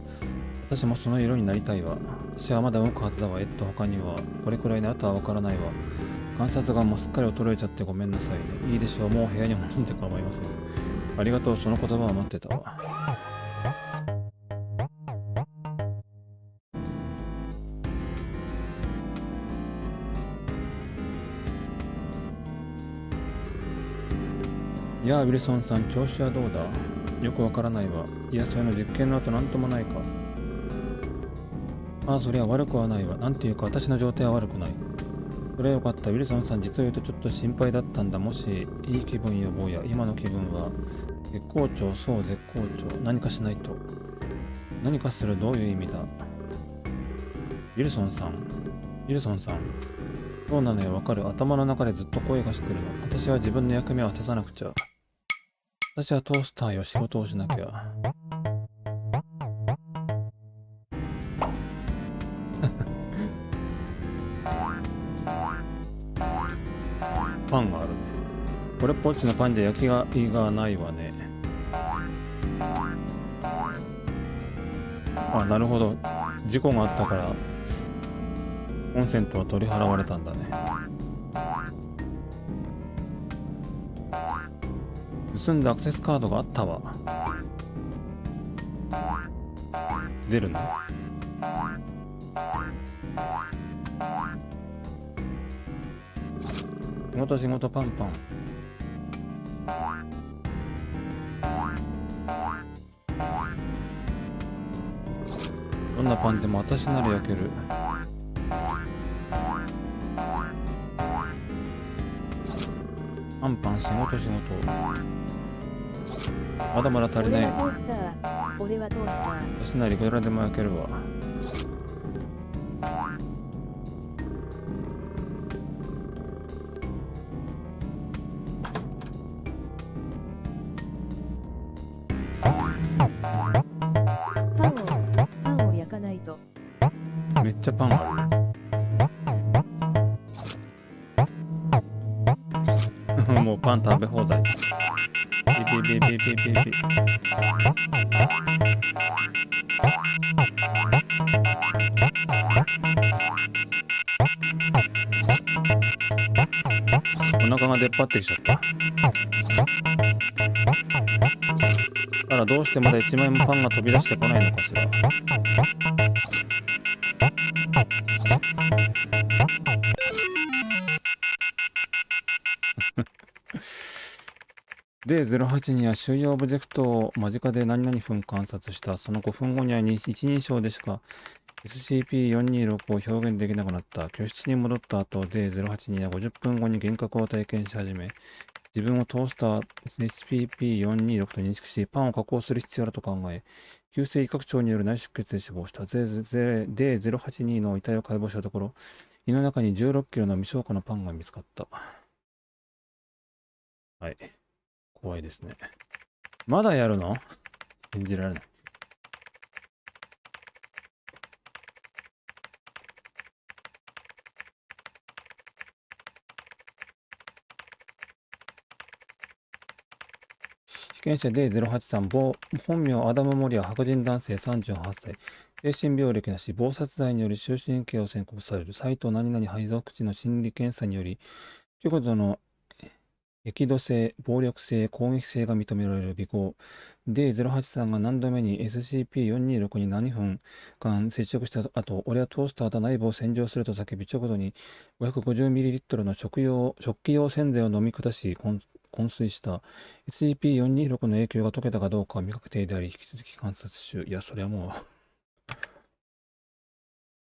私もその色になりたいわ。私はまだ動くはずだわ。他にはこれくらいの後はわからないわ。観察眼もすっかり衰えちゃってごめんなさいね。いいでしょう。もう部屋にも来んで構いません。ありがとう。その言葉は待ってたわ。いやあ、ウィルソンさん、調子はどうだ？よくわからないわ。いや、それの実験の後なんともないか。ああ、そりゃ悪くはないわ。なんていうか、私の状態は悪くない。それはよかった。ウィルソンさん、実を言うとちょっと心配だったんだ。もし、いい気分よ、坊や。今の気分は、絶好調、そう、絶好調。何かしないと。何かする、どういう意味だ？ウィルソンさん。そうなのよ、わかる。頭の中でずっと声がしてるの。私は自分の役目を果たさなくちゃ。私はトースターよ、仕事をしなきゃ。パンがあるね。これっぽっちのパンじゃ焼きがいがないわね。あ、なるほど。事故があったからコンセントは取り払われたんだね。盗んだアクセスカードがあったわ。出るの？仕事パンパン。どんなパンでも私なら焼ける。パンパン、仕事。まだまだ足りない。俺はトースター。私ならいくらでも焼けるわ。パンを焼かないと。めっちゃパンある。もうパン食べ放題。ピ。お腹が出っ張ってきちゃった。あら、どうしてまだ1枚もパンが飛び出してこないのかしら。D08 には収容オブジェクトを間近で何々分観察した。その5分後には一人称でしか SCP-426 を表現できなくなった。居室に戻った後、D08 には50分後に幻覚を体験し始め、自分をトースター SCP-426 と認識し、パンを加工する必要だと考え、急性胃拡張による内出血で死亡した。D082 の遺体を解剖したところ、胃の中に16キロの未消化のパンが見つかった。はい。怖いですね。まだやるの？信じられない。被験者 D083 本名アダム・モリア、白人男性38歳。精神病歴なし、暴殺罪により終身刑を宣告される。サイト何々配属地の心理検査により、極度の激怒性、暴力性、攻撃性が認められる尾行。D083 が何度目に SCP-426 に何分間接触した後、俺はトースターと内部を洗浄すると叫び、直後に 550ml の食器用洗剤を飲み下し、昏睡した。SCP-426 の影響が解けたかどうかは未確定であり、引き続き観察中。いや、それはも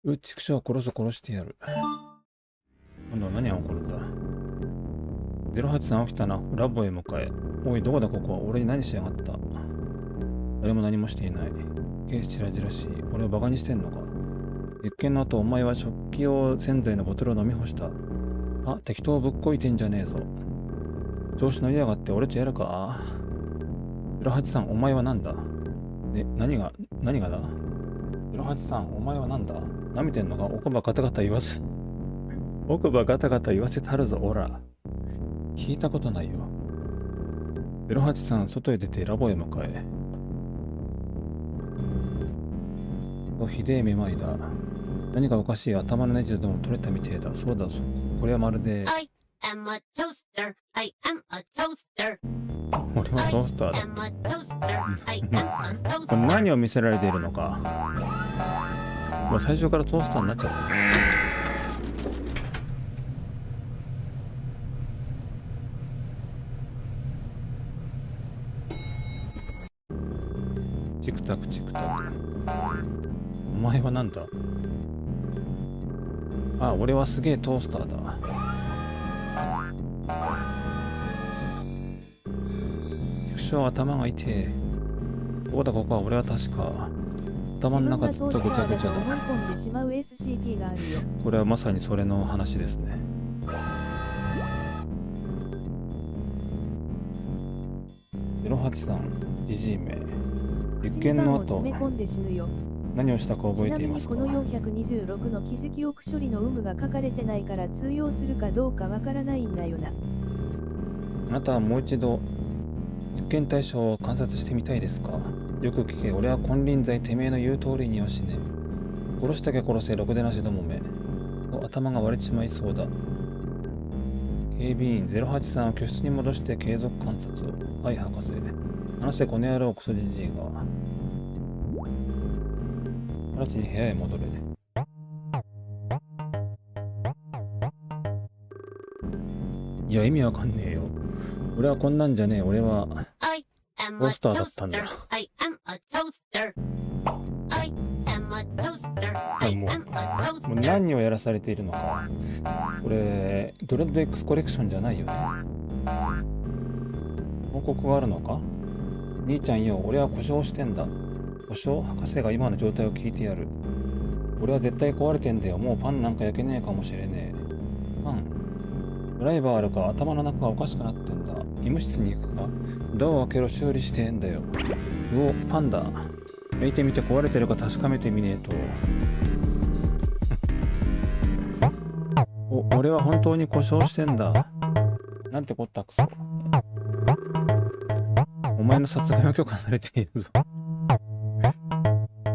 う。畜生を殺してやる。今度は何が起こるんだ。083起きたな。ラボへ向かえ。おい、どこだここは。俺に何しやがった。誰も何もしていない。ケースチラチラしい。俺をバカにしてんのか。実験の後、お前は食器用洗剤のボトルを飲み干した。あ、適当ぶっこいてんじゃねえぞ。調子乗りやがって俺とやるか。083、お前は何だ。何がだ ?08 お前はなんだ舐めてんのか奥歯ガタガタ言わせ。奥歯ガタガタ言わせたるぞ、オラ。聞いたことないよ。08外へ出てラボへ向かえ。ひでえめまいだ。何かおかしい。頭のネジでも取れたみてえだ。そうだぞ。これはまるで。I am a toaster. I am a toaster. 俺はトースターだ。I am a toaster. I am a toaster. これ何を見せられているのか。もう最初からトースターになっちゃった。チクタクチクタク。お前はなんだ？あ、俺はすげえトースターだ。畜生、頭が痛え。ここだ、ここは俺は確か頭の中ずっとぐちゃぐちゃだ。これはまさにそれの話ですね。083ジジイ名。実験の後何をしたか覚えていますか？ちなみにこの426の記事記憶処理の有無が書かれてないから通用するかどうかわからないんだよな。あなたはもう一度実験対象を観察してみたいですか？よく聞け。俺は金輪際てめえの言う通りにはしねえ。殺したけ殺せ、ろくでなしどもめ。頭が割れちまいそうだ。警備員083を居室に戻して継続観察を。はい、博士。話せ、この野郎クソじじいが。直ちに部屋へ戻れ。いや、意味わかんねえよ。俺はこんなんじゃねえ。俺はトースターだったんだ。もう何をやらされているのか。これドレッド X コレクションじゃないよね。報告があるのか？兄ちゃんよ、俺は故障してんだ。故障？博士が今の状態を聞いてやる。俺は絶対壊れてんだよ。もうパンなんか焼けねえかもしれねえ。パン？ドライバーあるか？頭の中がおかしくなってんだ。医務室に行くか？ドアを開けろ、修理してんだよ。お、パンだ。焼いてみて壊れてるか確かめてみねえと。俺は本当に故障してんだ。なんてこったくそ。お前の殺害は許可されているぞ。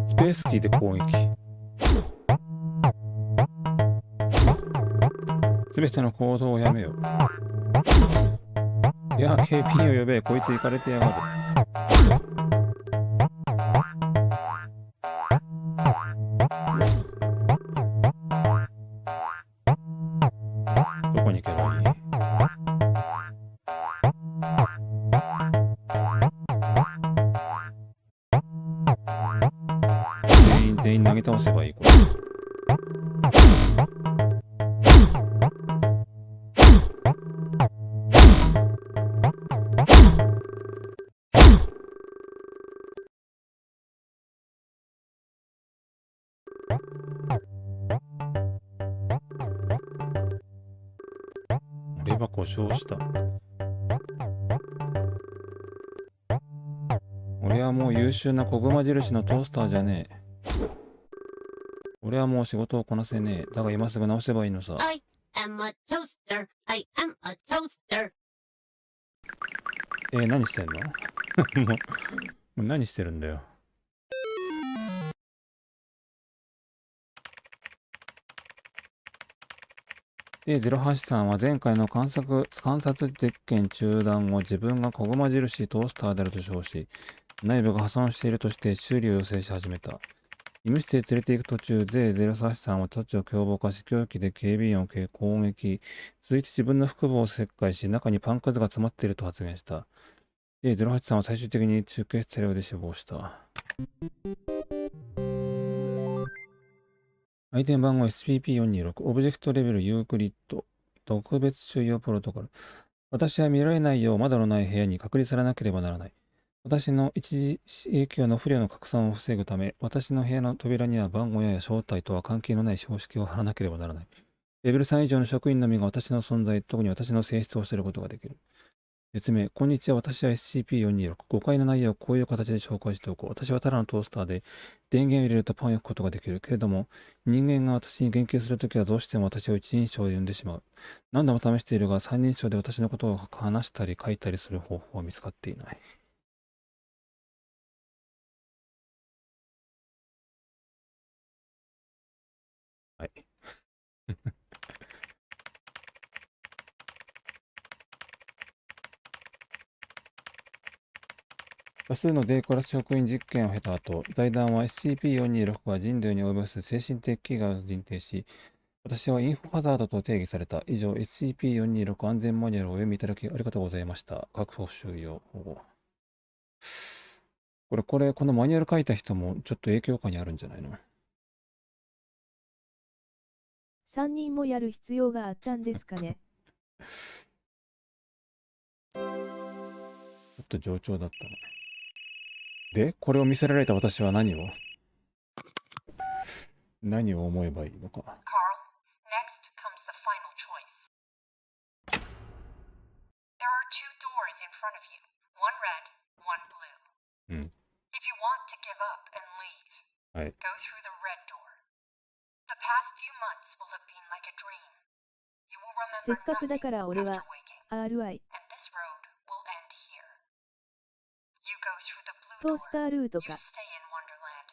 スペースキーで攻撃。すべての行動をやめよ。いや、KP を呼べ。こいつ行かれてやがる。どこに行けばいい？全員投げ倒せばいい。これ俺は故障した。俺はもう優秀な小熊印のトースターじゃねえ。俺はもう仕事をこなせねえ。だが今すぐ直せばいいのさ。I am a toaster. I am a toaster. 何してんの？もう何してるんだよ。で、08さんは前回の観察実験中断後、自分が小熊印トースターであると称し、内部が破損しているとして修理を要請し始めた。医務室へ連れて行く途中、08さんは土地を凶暴化し、凶器で警備員を攻撃、続いて自分の腹部を切開し、中にパンくずが詰まっていると発言した。08さんは最終的に中継車両で死亡した。アイテム番号 SCP-426 オブジェクトレベルユークリッド特別収容プロトコル。私は見られないよう窓のない部屋に隔離されなければならない。私の一時影響の不良の拡散を防ぐため、私の部屋の扉には番号や正体とは関係のない標識を貼らなければならない。レベル3以上の職員のみが私の存在、特に私の性質を知ることができる。説明。こんにちは。私は SCP-426。誤解の内容をこういう形で紹介しておこう。私はただのトースターで電源を入れるとパンを焼くことができる。けれども、人間が私に言及するときはどうしても私を一人称で呼んでしまう。何度も試しているが、三人称で私のことを話したり書いたりする方法は見つかっていない。はい。多数の D クラス職員実験を経た後、財団は SCP-426 が人類に及ぼす精神的危害を認定し、私はインフォハザードと定義された。以上、SCP-426 安全マニュアルをお読みいただきありがとうございました。確保収容保護。このマニュアル書いた人もちょっと影響下にあるんじゃないの？3人もやる必要があったんですかね。ちょっと冗長だったね。で、これを見せられた私は何を思えばいいのか。Carl, next comes the final choice. There are two doors in front of you, one red, one blue. If you want to give up and leave, go through the red door. The past few months will have been like a dream. You will せっ remember かくだ nothing から俺 after は waking, RI and this road will end here. You go through the ト blue ースタールート door, か。 you stay in Wonderland,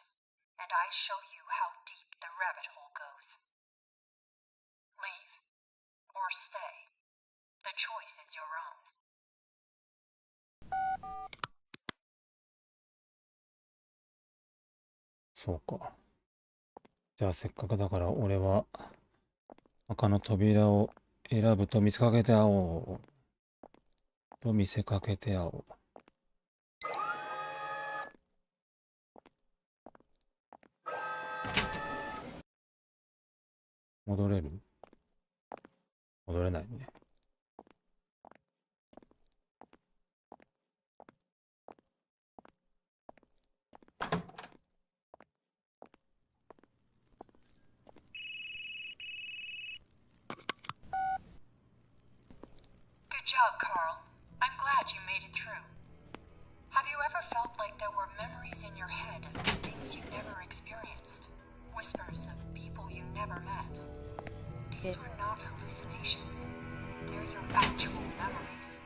and I show you how deep the rabbit hole goes. Leave, or stay. The choice is your own. そうか。じゃあせっかくだから俺は赤の扉を選ぶと見せかけて会おう。と見せかけて会おう。戻れる？戻れないね。Good job, Carl. I'm glad you made it through. Have you ever felt like there were memories in your head of things you never experienced? Whispers of people you never met? These were not hallucinations. They're your actual memories.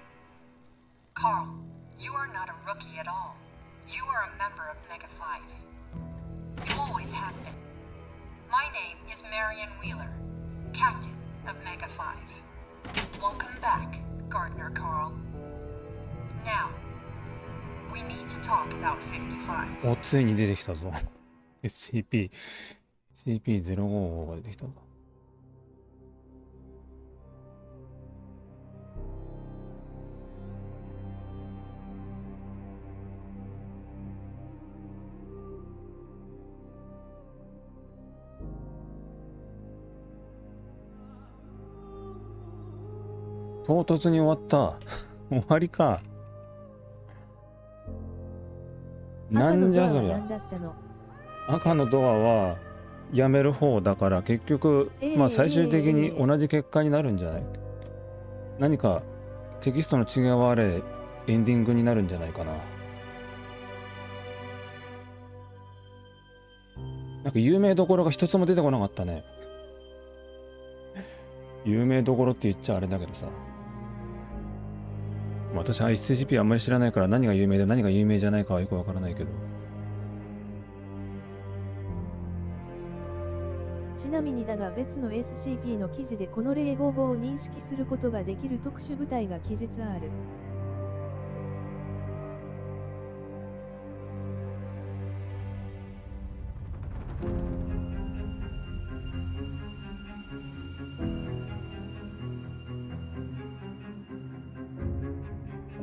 Carl, you are not a rookie at all. You are a member of Mega 5. You always have been. My name is Marion Wheeler, Captain of Mega 5. Welcome back, Gardner Carl. Now, we need to talk about 55. お、ついに出てきたぞ。SCP-055 が出てきたぞ。唐突に終わった。終わりか。なんじゃそりゃ。赤のドアはやめる方だから結局、まあ最終的に同じ結果になるんじゃない？何かテキストの違いはあれエンディングになるんじゃないかな。なんか有名どころが一つも出てこなかったね。有名どころって言っちゃあれだけどさ。私は SCP あんまり知らないから何が有名で何が有名じゃないかはよくわからないけど。ちなみにだが別の SCP の記事でこの055を認識することができる特殊部隊が記述ある。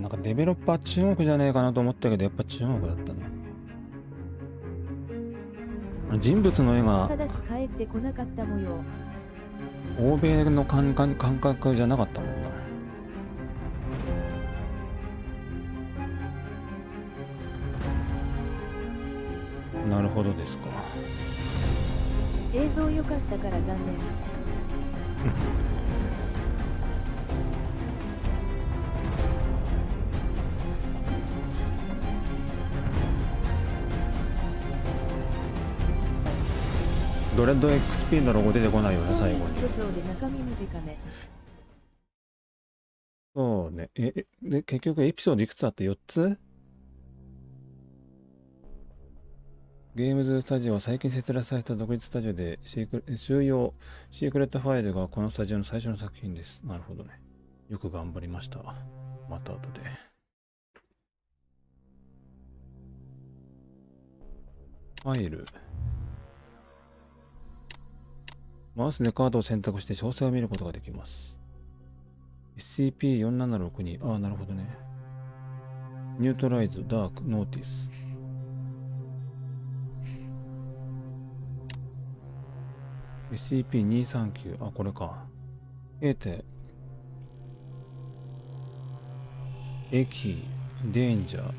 なんかデベロッパー中国じゃねえかなと思ったけどやっぱ中国だったね。人物の絵がただし帰ってこなかった模様。欧米の感覚じゃなかったもんな。なるほどですか。映像良かったから残念。ドレッド XP のロゴ出てこないよね、最後に。都庁で中身短め。そうね。で、結局エピソードいくつあって 4 つ？ゲームズスタジオは最近設立された独立スタジオで収容シークレットファイルがこのスタジオの最初の作品です。なるほどね。よく頑張りました。また後で。ファイル。マウスでカードを選択して詳細を見ることができます。SCP-4762。ああ、なるほどね。ニュートライズ、ダーク、ノーティス。SCP-239。あ、これか。駅、デンジャー。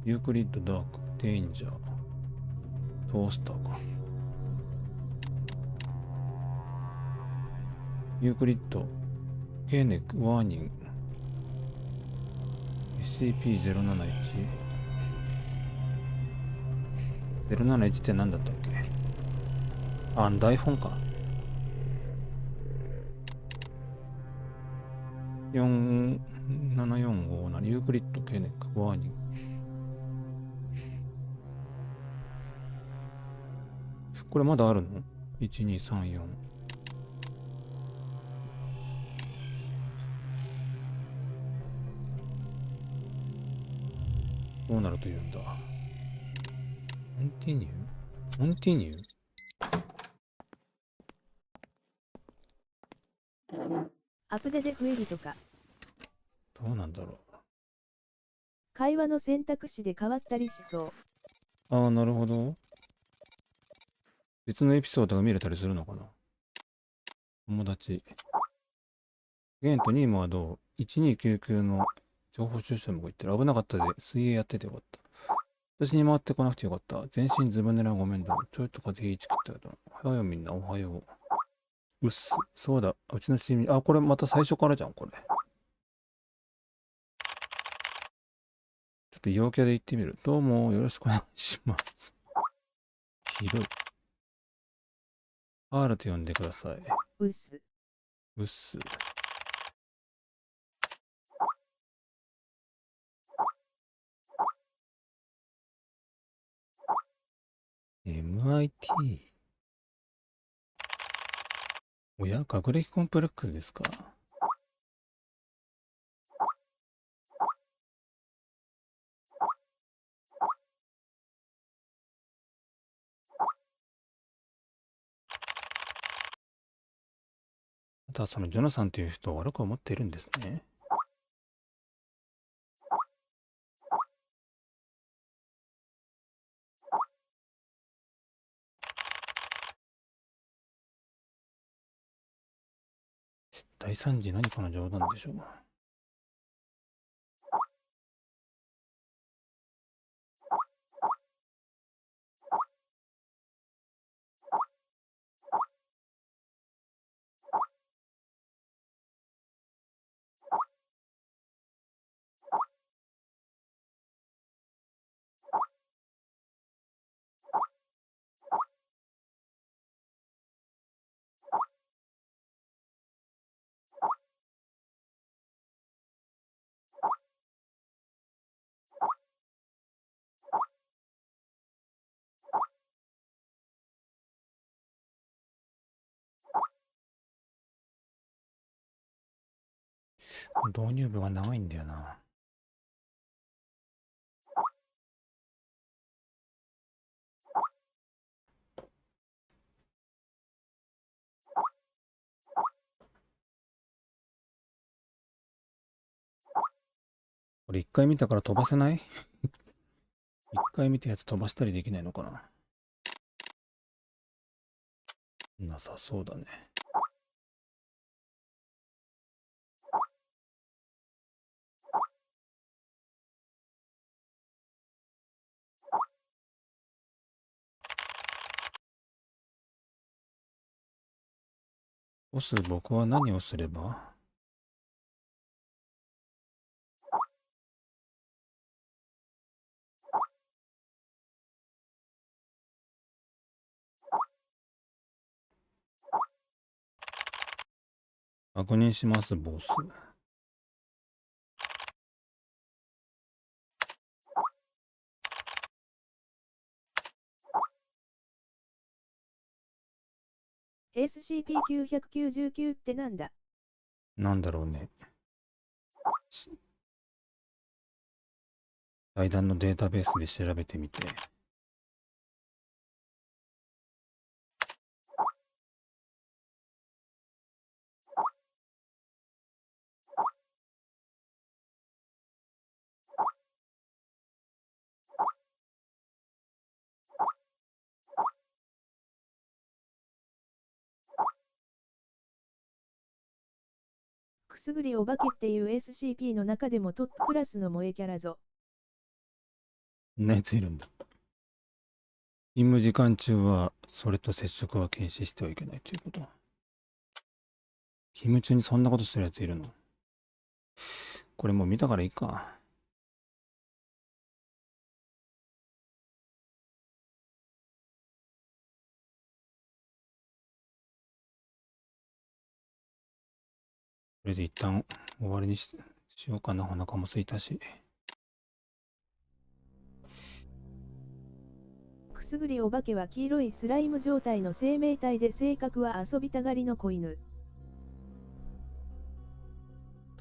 ユークリッド、ダーク、デンジャー。トースターか。ユークリッド、ケーネック、ワーニング。SCP-071。071って何だったっけ？あ、台本か。47457ユークリッドケーネックワーニング。これまだあるの？ 1234。どうなるというんだ。コンティニュー？コンティニュー？アップデで増えるとか。どうなんだろう。会話の選択肢で変わったりしそう。ああ、なるほど。別のエピソードが見れたりするのかな。友達。ゲンとニーモはどう？ 1299 の情報収集も言ってる。危なかったで水泳やっててよかった。私に回ってこなくてよかった。全身ずぶ濡れはごめんだ。ちょいと風邪ひいちくったけど。おはようみんな、おはよう。うっす。そうだ。うちのチームに、あ、これまた最初からじゃん、これ。ちょっと陽キャで言ってみる。どうも、よろしくお願いします。ひどい。R と呼んでください。うっす。うっす。MIT。おや、学歴コンプレックスですか？あとはそのジョナサンという人を悪く思っているんですね。第3次何かの冗談でしょう。導入部が長いんだよな。これ一回見たから飛ばせない？一回見たやつ飛ばしたりできないのかな？なさそうだね。ボス、僕は何をすれば？確認します、ボス。SCP-999 ってなんだ？なんだろうね。財団のデータベースで調べてみて。くすぐりお化けっていう SCP の中でもトップクラスの萌えキャラぞ。そんなやついるんだ。勤務時間中はそれと接触は禁止してはいけないということ。勤務中にそんなことするやついるの？これもう見たからいいか。これで一旦終わりに しようかな。お腹も空いたし。くすぐりお化けは黄色いスライム状態の生命体で性格は遊びたがりの子犬。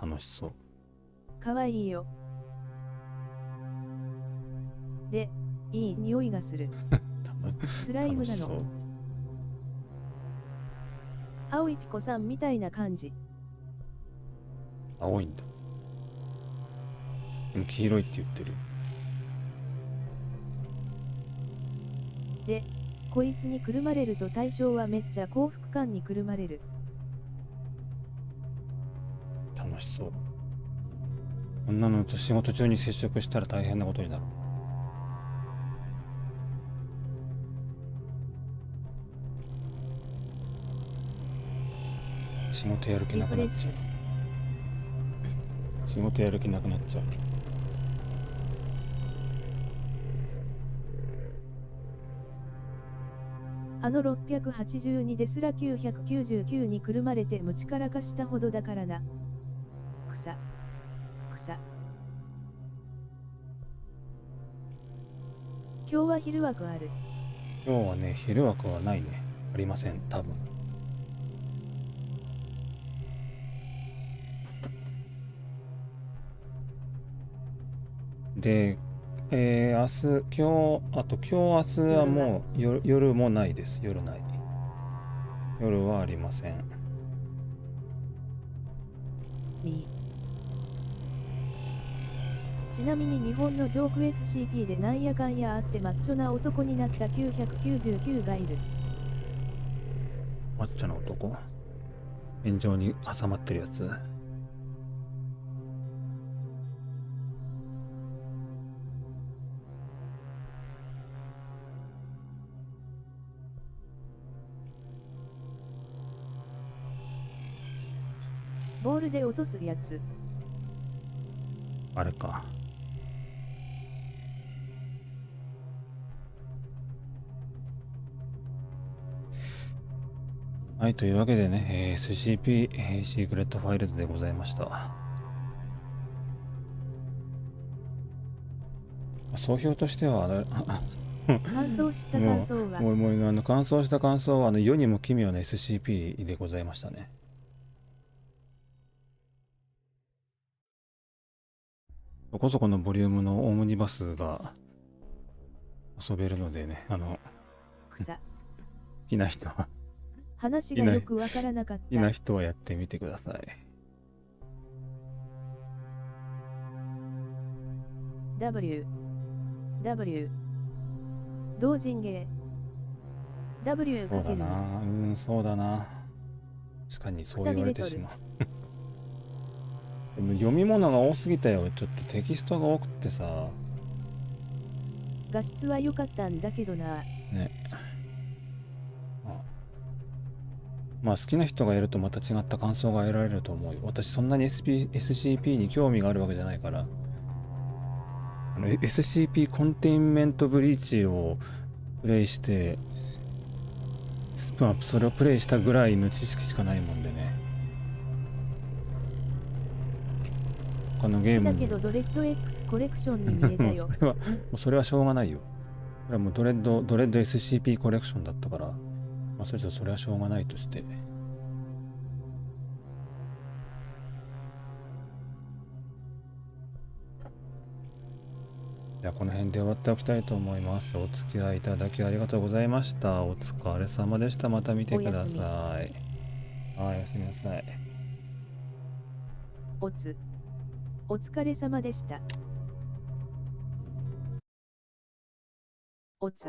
楽しそう。かわいいよ。で、いい匂いがする。スライムなの。青いピコさんみたいな感じ。青いんだ。でも黄色いって言ってる。で、こいつにくるまれると対象はめっちゃ幸福感にくるまれる。楽しそう。こんなのと仕事中に接触したら大変なことになる。仕事やる気なくなっちゃう。仕事やる気なくなっちゃう。あの682ですら999にくるまれてむちからかしたほどだからな。草。今日は昼枠ある？今日はね、昼枠はないね。ありません、多分。で、明日、今日明日はもう夜もないです。夜ない。夜はありません。ちなみに日本のジョーク SCP でなんやかんやあってマッチョな男になった999がいる。マッチョな男？天井に挟まってるやつ？ボールで落とすやつ。あれか。はい、というわけでね、SCP、シークレットファイルズでございました。総評としては、感想した感想はもう感想した感想は世にも奇妙な SCP でございましたね。そこそこのボリュームのオムニバスが遊べるのでね、好きな人は話がよくわからなかった。好きな人はやってみてください。W 同人芸 W そうだな、そうだな。確かにそう言われてしまう。でも読み物が多すぎたよ。ちょっとテキストが多くってさ。画質は良かったんだけどな。ね。まあ好きな人がやるとまた違った感想が得られると思うよ。私そんなに SCP に興味があるわけじゃないから。SCP コンテインメントブリーチをプレイして、それをプレイしたぐらいの知識しかないもんでね。他のゲームだけどドレッド X コレクションに見えたよ。それはしょうがないよ。これはもうドレッド SCP コレクションだったから、まあ、それはしょうがないとして。じゃあこの辺で終わっておきたいと思います。お付き合いいただきありがとうございました。お疲れ様でした。また見てください。はい、おやすみなさい。お疲れ様でした。おつ。